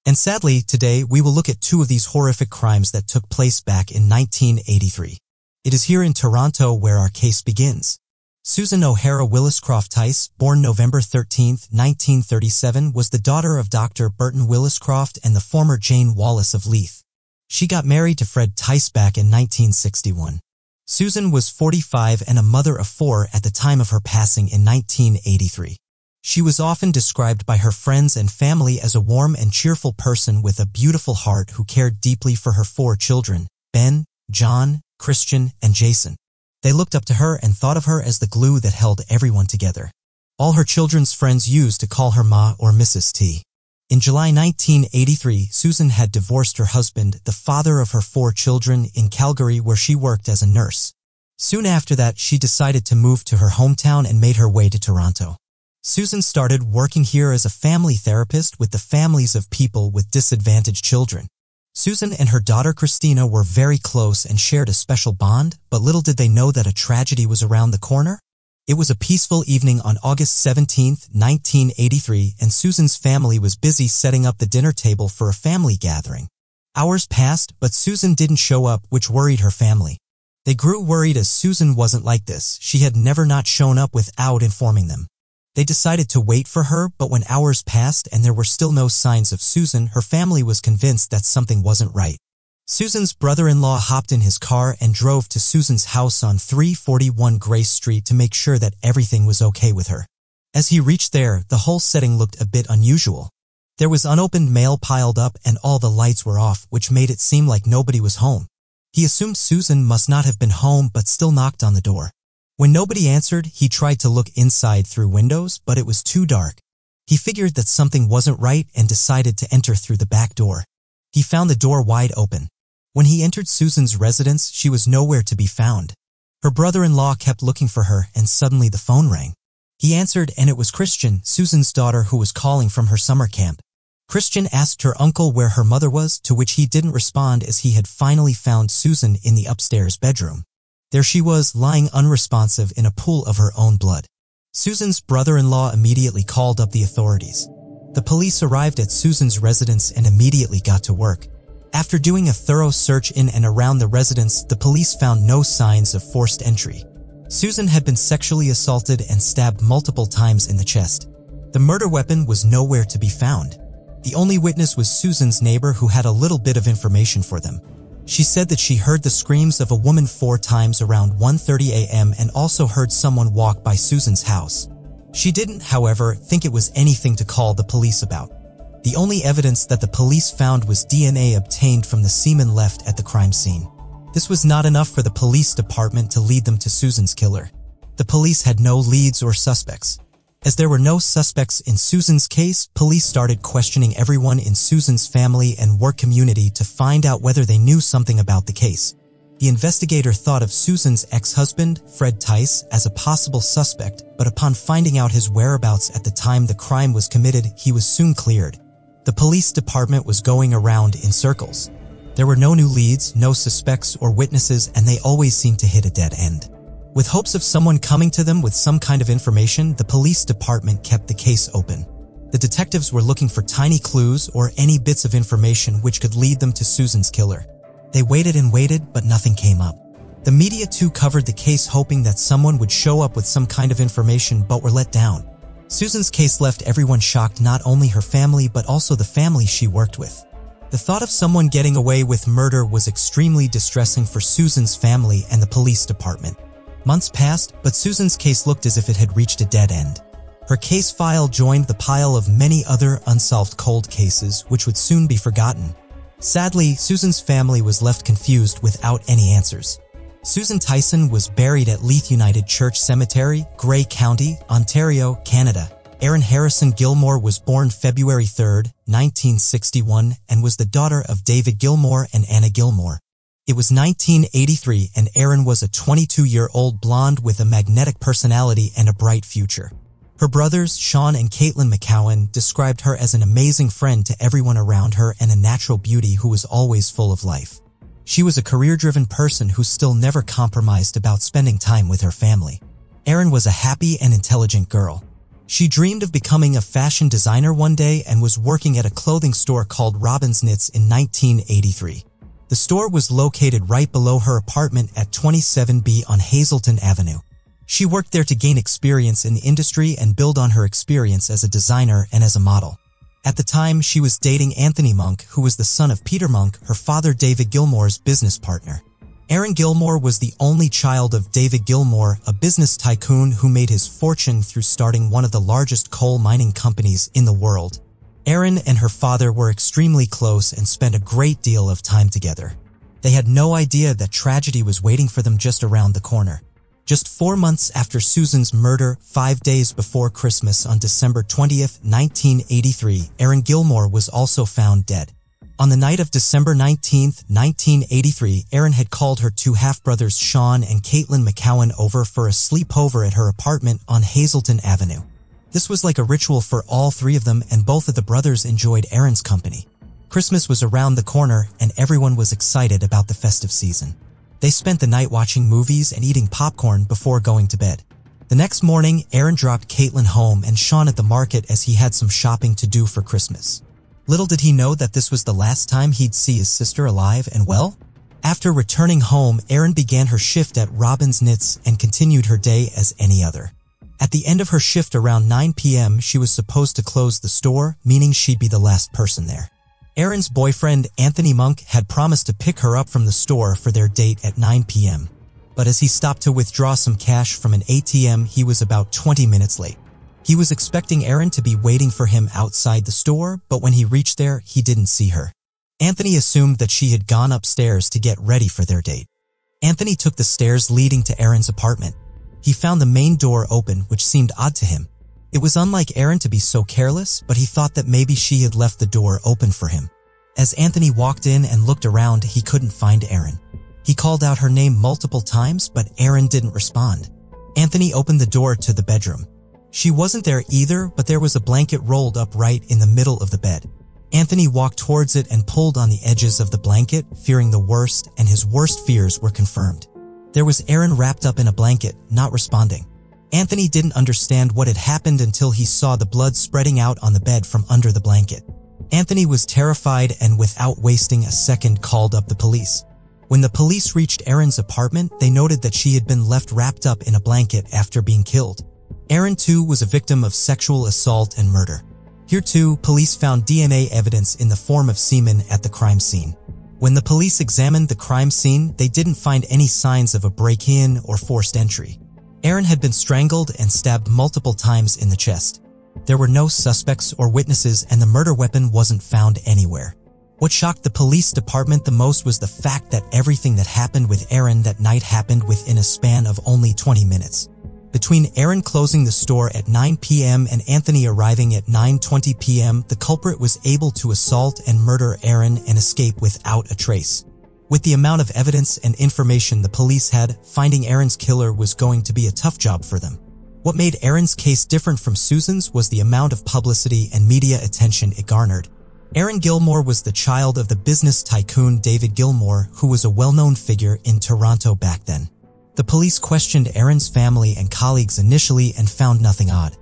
And sadly, today we will look at two of these horrific crimes that took place back in 1983. It is here in Toronto where our case begins. Susan O'Hara Williscroft Tice, born November 13, 1937, was the daughter of Dr. Burton Williscroft and the former Jane Wallace of Leith. She got married to Fred Tice back in 1961. Susan was 45 and a mother of 4 at the time of her passing in 1983. She was often described by her friends and family as a warm and cheerful person with a beautiful heart who cared deeply for her 4 children, Ben, John, Christian, and Jason. They looked up to her and thought of her as the glue that held everyone together. All her children's friends used to call her Ma or Mrs. T. In July 1983, Susan had divorced her husband, the father of her 4 children, in Calgary where she worked as a nurse. Soon after that, she decided to move to her hometown and made her way to Toronto. Susan started working here as a family therapist with the families of people with disadvantaged children. Susan and her daughter Christina were very close and shared a special bond, but little did they know that a tragedy was around the corner. It was a peaceful evening on August 17, 1983, and Susan's family was busy setting up the dinner table for a family gathering. Hours passed, but Susan didn't show up, which worried her family. They grew worried as Susan wasn't like this. She had never not shown up without informing them. They decided to wait for her, but when hours passed and there were still no signs of Susan, her family was convinced that something wasn't right. Susan's brother-in-law hopped in his car and drove to Susan's house on 341 Grace Street to make sure that everything was okay with her. As he reached there, the whole setting looked a bit unusual. There was unopened mail piled up and all the lights were off, which made it seem like nobody was home. He assumed Susan must not have been home but still knocked on the door. When nobody answered, he tried to look inside through windows, but it was too dark. He figured that something wasn't right and decided to enter through the back door. He found the door wide open. When he entered Susan's residence, she was nowhere to be found. Her brother-in-law kept looking for her and suddenly the phone rang. He answered and it was Christian, Susan's daughter, who was calling from her summer camp. Christian asked her uncle where her mother was, to which he didn't respond as he had finally found Susan in the upstairs bedroom. There she was, lying unresponsive in a pool of her own blood. Susan's brother-in-law immediately called up the authorities. The police arrived at Susan's residence and immediately got to work. After doing a thorough search in and around the residence, the police found no signs of forced entry. Susan had been sexually assaulted and stabbed multiple times in the chest. The murder weapon was nowhere to be found. The only witness was Susan's neighbor, who had a little bit of information for them. She said that she heard the screams of a woman 4 times around 1:30 a.m. and also heard someone walk by Susan's house. She didn't, however, think it was anything to call the police about. The only evidence that the police found was DNA obtained from the semen left at the crime scene. This was not enough for the police department to lead them to Susan's killer. The police had no leads or suspects. As there were no suspects in Susan's case, police started questioning everyone in Susan's family and work community to find out whether they knew something about the case. The investigator thought of Susan's ex-husband, Fred Tice, as a possible suspect, but upon finding out his whereabouts at the time the crime was committed, he was soon cleared. The police department was going around in circles. There were no new leads, no suspects or witnesses, and they always seemed to hit a dead end. With hopes of someone coming to them with some kind of information, the police department kept the case open. The detectives were looking for tiny clues or any bits of information which could lead them to Susan's killer. They waited and waited, but nothing came up. The media too covered the case, hoping that someone would show up with some kind of information, but were let down. Susan's case left everyone shocked, not only her family but also the family she worked with. The thought of someone getting away with murder was extremely distressing for Susan's family and the police department. Months passed, but Susan's case looked as if it had reached a dead end. Her case file joined the pile of many other unsolved cold cases which would soon be forgotten. Sadly, Susan's family was left confused without any answers. Susan Tyson was buried at Leith United Church Cemetery, Grey County, Ontario, Canada. Erin Harrison Gilmore was born February 3, 1961, and was the daughter of David Gilmore and Anna Gilmore. It was 1983, and Erin was a 22-year-old blonde with a magnetic personality and a bright future. Her brothers, Sean and Caitlin McCowan, described her as an amazing friend to everyone around her and a natural beauty who was always full of life. She was a career-driven person who still never compromised about spending time with her family. Erin was a happy and intelligent girl. She dreamed of becoming a fashion designer one day and was working at a clothing store called Robin's Knits in 1983. The store was located right below her apartment at 27B on Hazelton Avenue. She worked there to gain experience in the industry and build on her experience as a designer and as a model. At the time, she was dating Anthony Monk, who was the son of Peter Monk, her father David Gilmore's business partner. Erin Gilmore was the only child of David Gilmore, a business tycoon who made his fortune through starting one of the largest coal mining companies in the world. Erin and her father were extremely close and spent a great deal of time together. They had no idea that tragedy was waiting for them just around the corner. Just 4 months after Susan's murder, 5 days before Christmas on December 20th, 1983, Erin Gilmore was also found dead. On the night of December 19th, 1983, Erin had called her two half-brothers Sean and Caitlin McCowan over for a sleepover at her apartment on Hazelton Avenue. This was like a ritual for all three of them, and both of the brothers enjoyed Erin's company. Christmas was around the corner, and everyone was excited about the festive season. They spent the night watching movies and eating popcorn before going to bed. The next morning, Erin dropped Caitlin home and Sean at the market as he had some shopping to do for Christmas. Little did he know that this was the last time he'd see his sister alive and well. After returning home, Erin began her shift at Robin's Knits and continued her day as any other. At the end of her shift around 9 p.m., she was supposed to close the store, meaning she'd be the last person there. Erin's boyfriend, Anthony Monk, had promised to pick her up from the store for their date at 9 p.m. But as he stopped to withdraw some cash from an ATM, he was about 20 minutes late. He was expecting Erin to be waiting for him outside the store, but when he reached there, he didn't see her. Anthony assumed that she had gone upstairs to get ready for their date. Anthony took the stairs leading to Erin's apartment. He found the main door open, which seemed odd to him. It was unlike Erin to be so careless, but he thought that maybe she had left the door open for him. As Anthony walked in and looked around, he couldn't find Erin. He called out her name multiple times, but Erin didn't respond. Anthony opened the door to the bedroom. She wasn't there either, but there was a blanket rolled up right in the middle of the bed. Anthony walked towards it and pulled on the edges of the blanket, fearing the worst, and his worst fears were confirmed. There was Erin wrapped up in a blanket, not responding. Anthony didn't understand what had happened until he saw the blood spreading out on the bed from under the blanket. Anthony was terrified and without wasting a second called up the police. When the police reached Erin's apartment, they noted that she had been left wrapped up in a blanket after being killed. Erin, too, was a victim of sexual assault and murder. Here, too, police found DNA evidence in the form of semen at the crime scene. When the police examined the crime scene, they didn't find any signs of a break-in or forced entry. Erin had been strangled and stabbed multiple times in the chest. There were no suspects or witnesses, and the murder weapon wasn't found anywhere. What shocked the police department the most was the fact that everything that happened with Erin that night happened within a span of only 20 minutes. Between Erin closing the store at 9 p.m. and Anthony arriving at 9:20 p.m., the culprit was able to assault and murder Erin and escape without a trace. With the amount of evidence and information the police had, finding Erin's killer was going to be a tough job for them. What made Erin's case different from Susan's was the amount of publicity and media attention it garnered. Erin Gilmore was the child of the business tycoon David Gilmore, who was a well-known figure in Toronto back then. The police questioned Erin's family and colleagues initially and found nothing odd.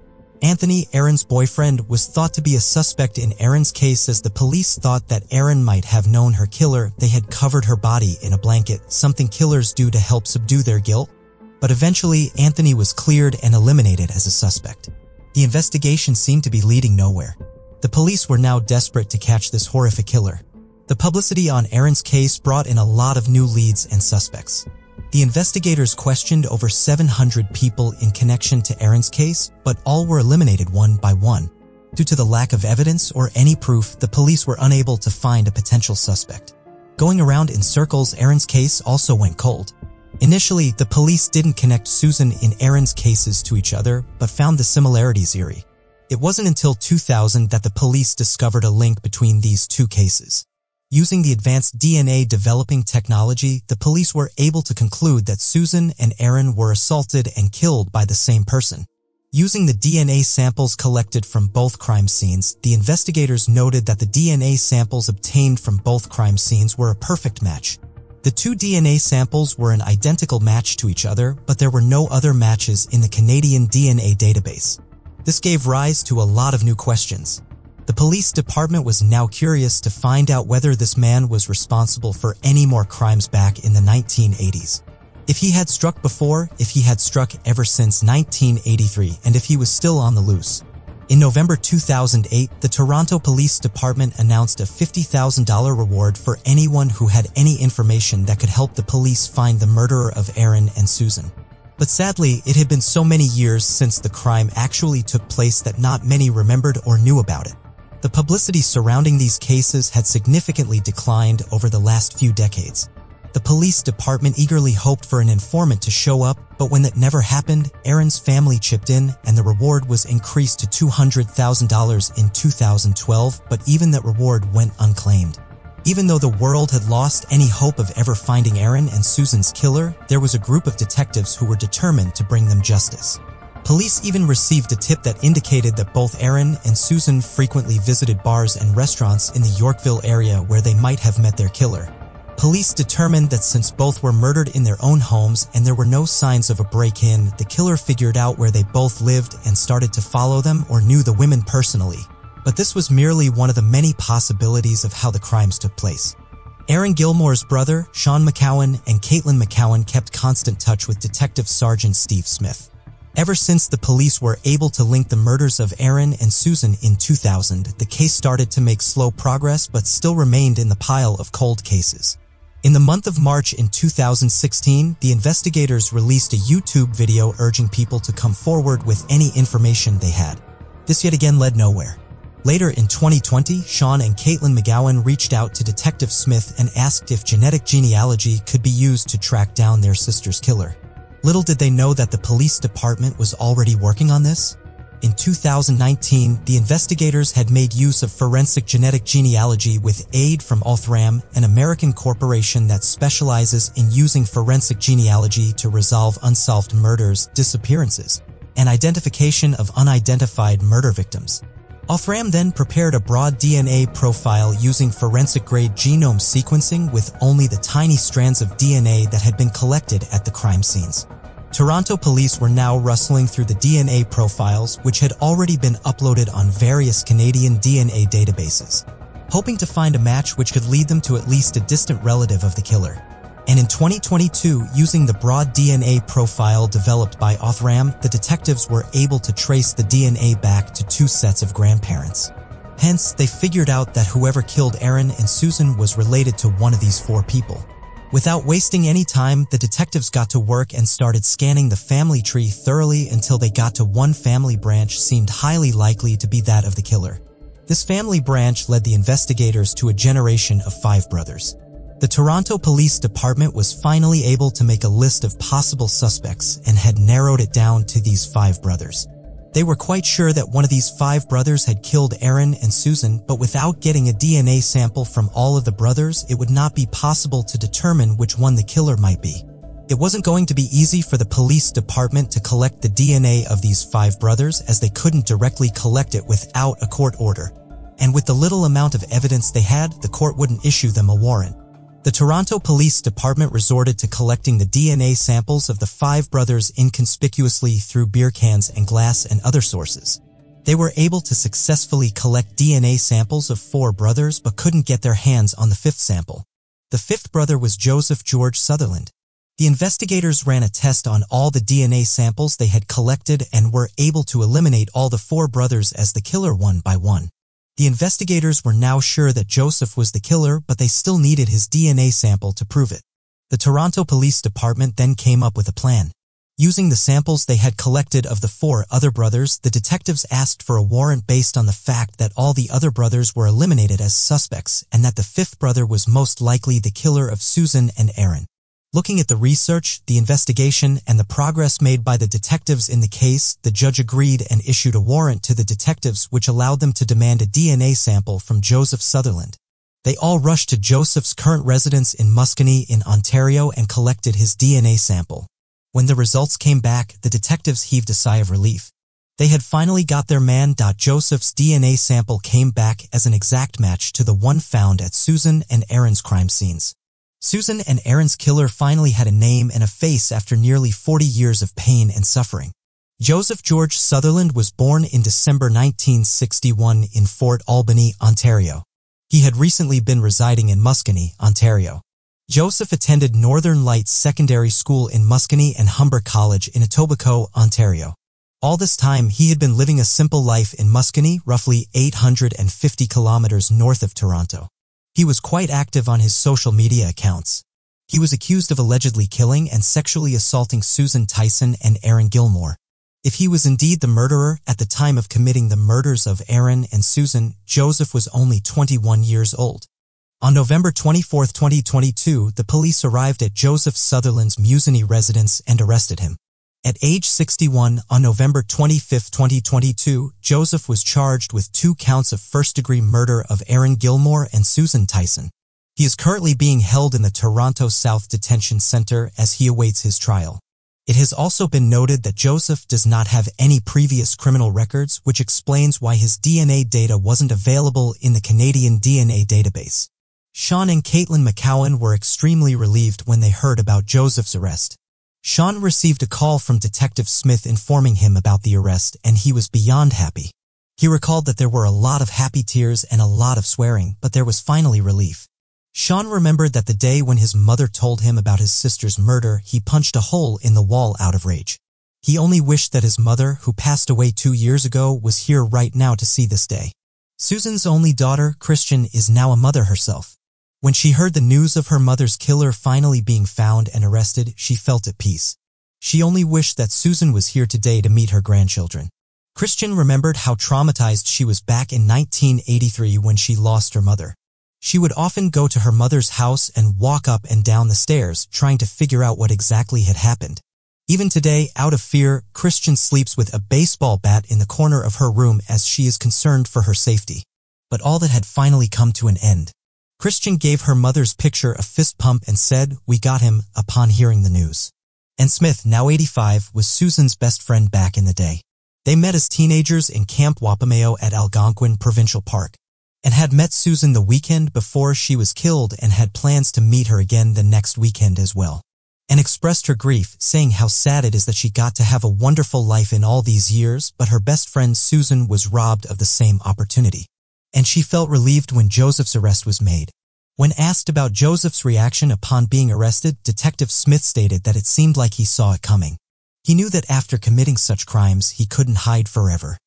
Anthony, Erin's boyfriend, was thought to be a suspect in Erin's case as the police thought that Erin might have known her killer. They had covered her body in a blanket, something killers do to help subdue their guilt. But eventually, Anthony was cleared and eliminated as a suspect. The investigation seemed to be leading nowhere. The police were now desperate to catch this horrific killer. The publicity on Erin's case brought in a lot of new leads and suspects. The investigators questioned over 700 people in connection to Erin's case, but all were eliminated one by one. Due to the lack of evidence or any proof, the police were unable to find a potential suspect. Going around in circles, Aaron's case also went cold. Initially, the police didn't connect Susan and Aaron's cases to each other, but found the similarities eerie. It wasn't until 2000 that the police discovered a link between these two cases. Using the advanced DNA developing technology, the police were able to conclude that Susan and Aaron were assaulted and killed by the same person. Using the DNA samples collected from both crime scenes, the investigators noted that the DNA samples obtained from both crime scenes were a perfect match. The two DNA samples were an identical match to each other, but there were no other matches in the Canadian DNA database. This gave rise to a lot of new questions. The police department was now curious to find out whether this man was responsible for any more crimes back in the 1980s. If he had struck before, if he had struck ever since 1983, and if he was still on the loose. In November 2008, the Toronto Police Department announced a $50,000 reward for anyone who had any information that could help the police find the murderer of Aaron and Susan. But sadly, it had been so many years since the crime actually took place that not many remembered or knew about it. The publicity surrounding these cases had significantly declined over the last few decades. The police department eagerly hoped for an informant to show up, but when that never happened, Aaron's family chipped in and the reward was increased to $200,000 in 2012, but even that reward went unclaimed. Even though the world had lost any hope of ever finding Aaron and Susan's killer, there was a group of detectives who were determined to bring them justice. Police even received a tip that indicated that both Aaron and Susan frequently visited bars and restaurants in the Yorkville area where they might have met their killer. Police determined that since both were murdered in their own homes and there were no signs of a break-in, the killer figured out where they both lived and started to follow them or knew the women personally. But this was merely one of the many possibilities of how the crimes took place. Aaron Gilmore's brother, Sean McCowan, and Caitlin McCowan kept constant touch with Detective Sergeant Steve Smith. Ever since the police were able to link the murders of Aaron and Susan in 2000, the case started to make slow progress but still remained in the pile of cold cases. In the month of March in 2016, the investigators released a YouTube video urging people to come forward with any information they had. This yet again led nowhere. Later in 2020, Sean and Caitlin McGowan reached out to Detective Smith and asked if genetic genealogy could be used to track down their sister's killer. Little did they know that the police department was already working on this. In 2019, the investigators had made use of forensic genetic genealogy with aid from Othram, an American corporation that specializes in using forensic genealogy to resolve unsolved murders, disappearances, and identification of unidentified murder victims. Othram then prepared a broad DNA profile using forensic-grade genome sequencing with only the tiny strands of DNA that had been collected at the crime scenes. Toronto police were now rustling through the DNA profiles, which had already been uploaded on various Canadian DNA databases, hoping to find a match which could lead them to at least a distant relative of the killer. And in 2022, using the broad DNA profile developed by Othram, the detectives were able to trace the DNA back to two sets of grandparents. Hence, they figured out that whoever killed Aaron and Susan was related to one of these four people. Without wasting any time, the detectives got to work and started scanning the family tree thoroughly until they got to one family branch seemed highly likely to be that of the killer. This family branch led the investigators to a generation of 5 brothers. The Toronto Police Department was finally able to make a list of possible suspects and had narrowed it down to these 5 brothers. They were quite sure that one of these 5 brothers had killed Aaron and Susan, but without getting a DNA sample from all of the brothers, it would not be possible to determine which one the killer might be. It wasn't going to be easy for the police department to collect the DNA of these 5 brothers, as they couldn't directly collect it without a court order. And with the little amount of evidence they had, the court wouldn't issue them a warrant. The Toronto Police Department resorted to collecting the DNA samples of the 5 brothers inconspicuously through beer cans and glass and other sources. They were able to successfully collect DNA samples of 4 brothers but couldn't get their hands on the 5th sample. The 5th brother was Joseph George Sutherland. The investigators ran a test on all the DNA samples they had collected and were able to eliminate all the 4 brothers as the killer one by one. The investigators were now sure that Joseph was the killer, but they still needed his DNA sample to prove it. The Toronto Police Department then came up with a plan. Using the samples they had collected of the 4 other brothers, the detectives asked for a warrant based on the fact that all the other brothers were eliminated as suspects and that the 5th brother was most likely the killer of Susan and Aaron. Looking at the research, the investigation, and the progress made by the detectives in the case, the judge agreed and issued a warrant to the detectives which allowed them to demand a DNA sample from Joseph Sutherland. They all rushed to Joseph's current residence in Muscogee in Ontario and collected his DNA sample. When the results came back, the detectives heaved a sigh of relief. They had finally got their man. Joseph's DNA sample came back as an exact match to the one found at Susan and Aaron's crime scenes. Susan and Aaron's killer finally had a name and a face after nearly 40 years of pain and suffering. Joseph George Sutherland was born in December 1961 in Fort Albany, Ontario. He had recently been residing in Muscogee, Ontario. Joseph attended Northern Lights Secondary School in Muscogee and Humber College in Etobicoke, Ontario. All this time, he had been living a simple life in Muscogee, roughly 850 kilometers north of Toronto. He was quite active on his social media accounts. He was accused of allegedly killing and sexually assaulting Susan Tyson and Aaron Gilmore. If he was indeed the murderer at the time of committing the murders of Aaron and Susan, Joseph was only 21 years old. On November 24, 2022, the police arrived at Joseph Sutherland's Muscogee residence and arrested him. At age 61, on November 25, 2022, Joseph was charged with 2 counts of first-degree murder of Aaron Gilmore and Susan Tyson. He is currently being held in the Toronto South Detention Centre as he awaits his trial. It has also been noted that Joseph does not have any previous criminal records, which explains why his DNA data wasn't available in the Canadian DNA database. Sean and Caitlin McCowan were extremely relieved when they heard about Joseph's arrest. Sean received a call from Detective Smith informing him about the arrest, and he was beyond happy. He recalled that there were a lot of happy tears and a lot of swearing, but there was finally relief. Sean remembered that the day when his mother told him about his sister's murder, he punched a hole in the wall out of rage. He only wished that his mother, who passed away 2 years ago, was here right now to see this day. Susan's only daughter, Christian, is now a mother herself. When she heard the news of her mother's killer finally being found and arrested, she felt at peace. She only wished that Susan was here today to meet her grandchildren. Christian remembered how traumatized she was back in 1983 when she lost her mother. She would often go to her mother's house and walk up and down the stairs, trying to figure out what exactly had happened. Even today, out of fear, Christian sleeps with a baseball bat in the corner of her room as she is concerned for her safety. But all that had finally come to an end. Christian gave her mother's picture a fist pump and said, "We got him," upon hearing the news. And Smith, now 85, was Susan's best friend back in the day. They met as teenagers in Camp Wapamayao at Algonquin Provincial Park, and had met Susan the weekend before she was killed and had plans to meet her again the next weekend as well, and expressed her grief, saying how sad it is that she got to have a wonderful life in all these years, but her best friend Susan was robbed of the same opportunity. And she felt relieved when Joseph's arrest was made. When asked about Joseph's reaction upon being arrested, Detective Smith stated that it seemed like he saw it coming. He knew that after committing such crimes, he couldn't hide forever,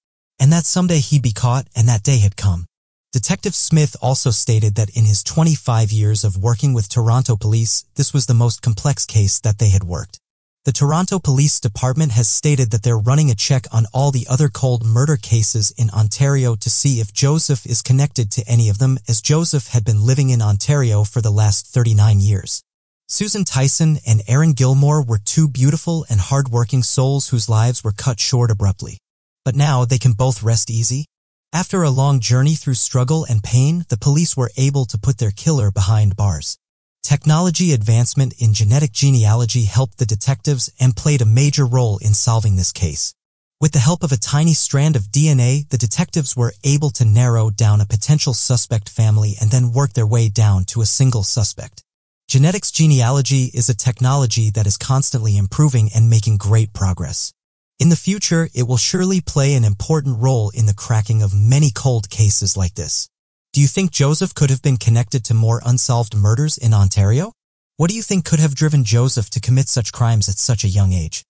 and that someday he'd be caught, and that day had come. Detective Smith also stated that in his 25 years of working with Toronto police, this was the most complex case that they had worked. The Toronto Police Department has stated that they're running a check on all the other cold murder cases in Ontario to see if Joseph is connected to any of them, as Joseph had been living in Ontario for the last 39 years. Susan Tyson and Aaron Gilmore were 2 beautiful and hard-working souls whose lives were cut short abruptly. But now they can both rest easy. After a long journey through struggle and pain, the police were able to put their killer behind bars. Technology advancement in genetic genealogy helped the detectives and played a major role in solving this case. With the help of a tiny strand of DNA, the detectives were able to narrow down a potential suspect family and then work their way down to a single suspect. Genetics genealogy is a technology that is constantly improving and making great progress. In the future, it will surely play an important role in the cracking of many cold cases like this. Do you think Joseph could have been connected to more unsolved murders in Ontario? What do you think could have driven Joseph to commit such crimes at such a young age?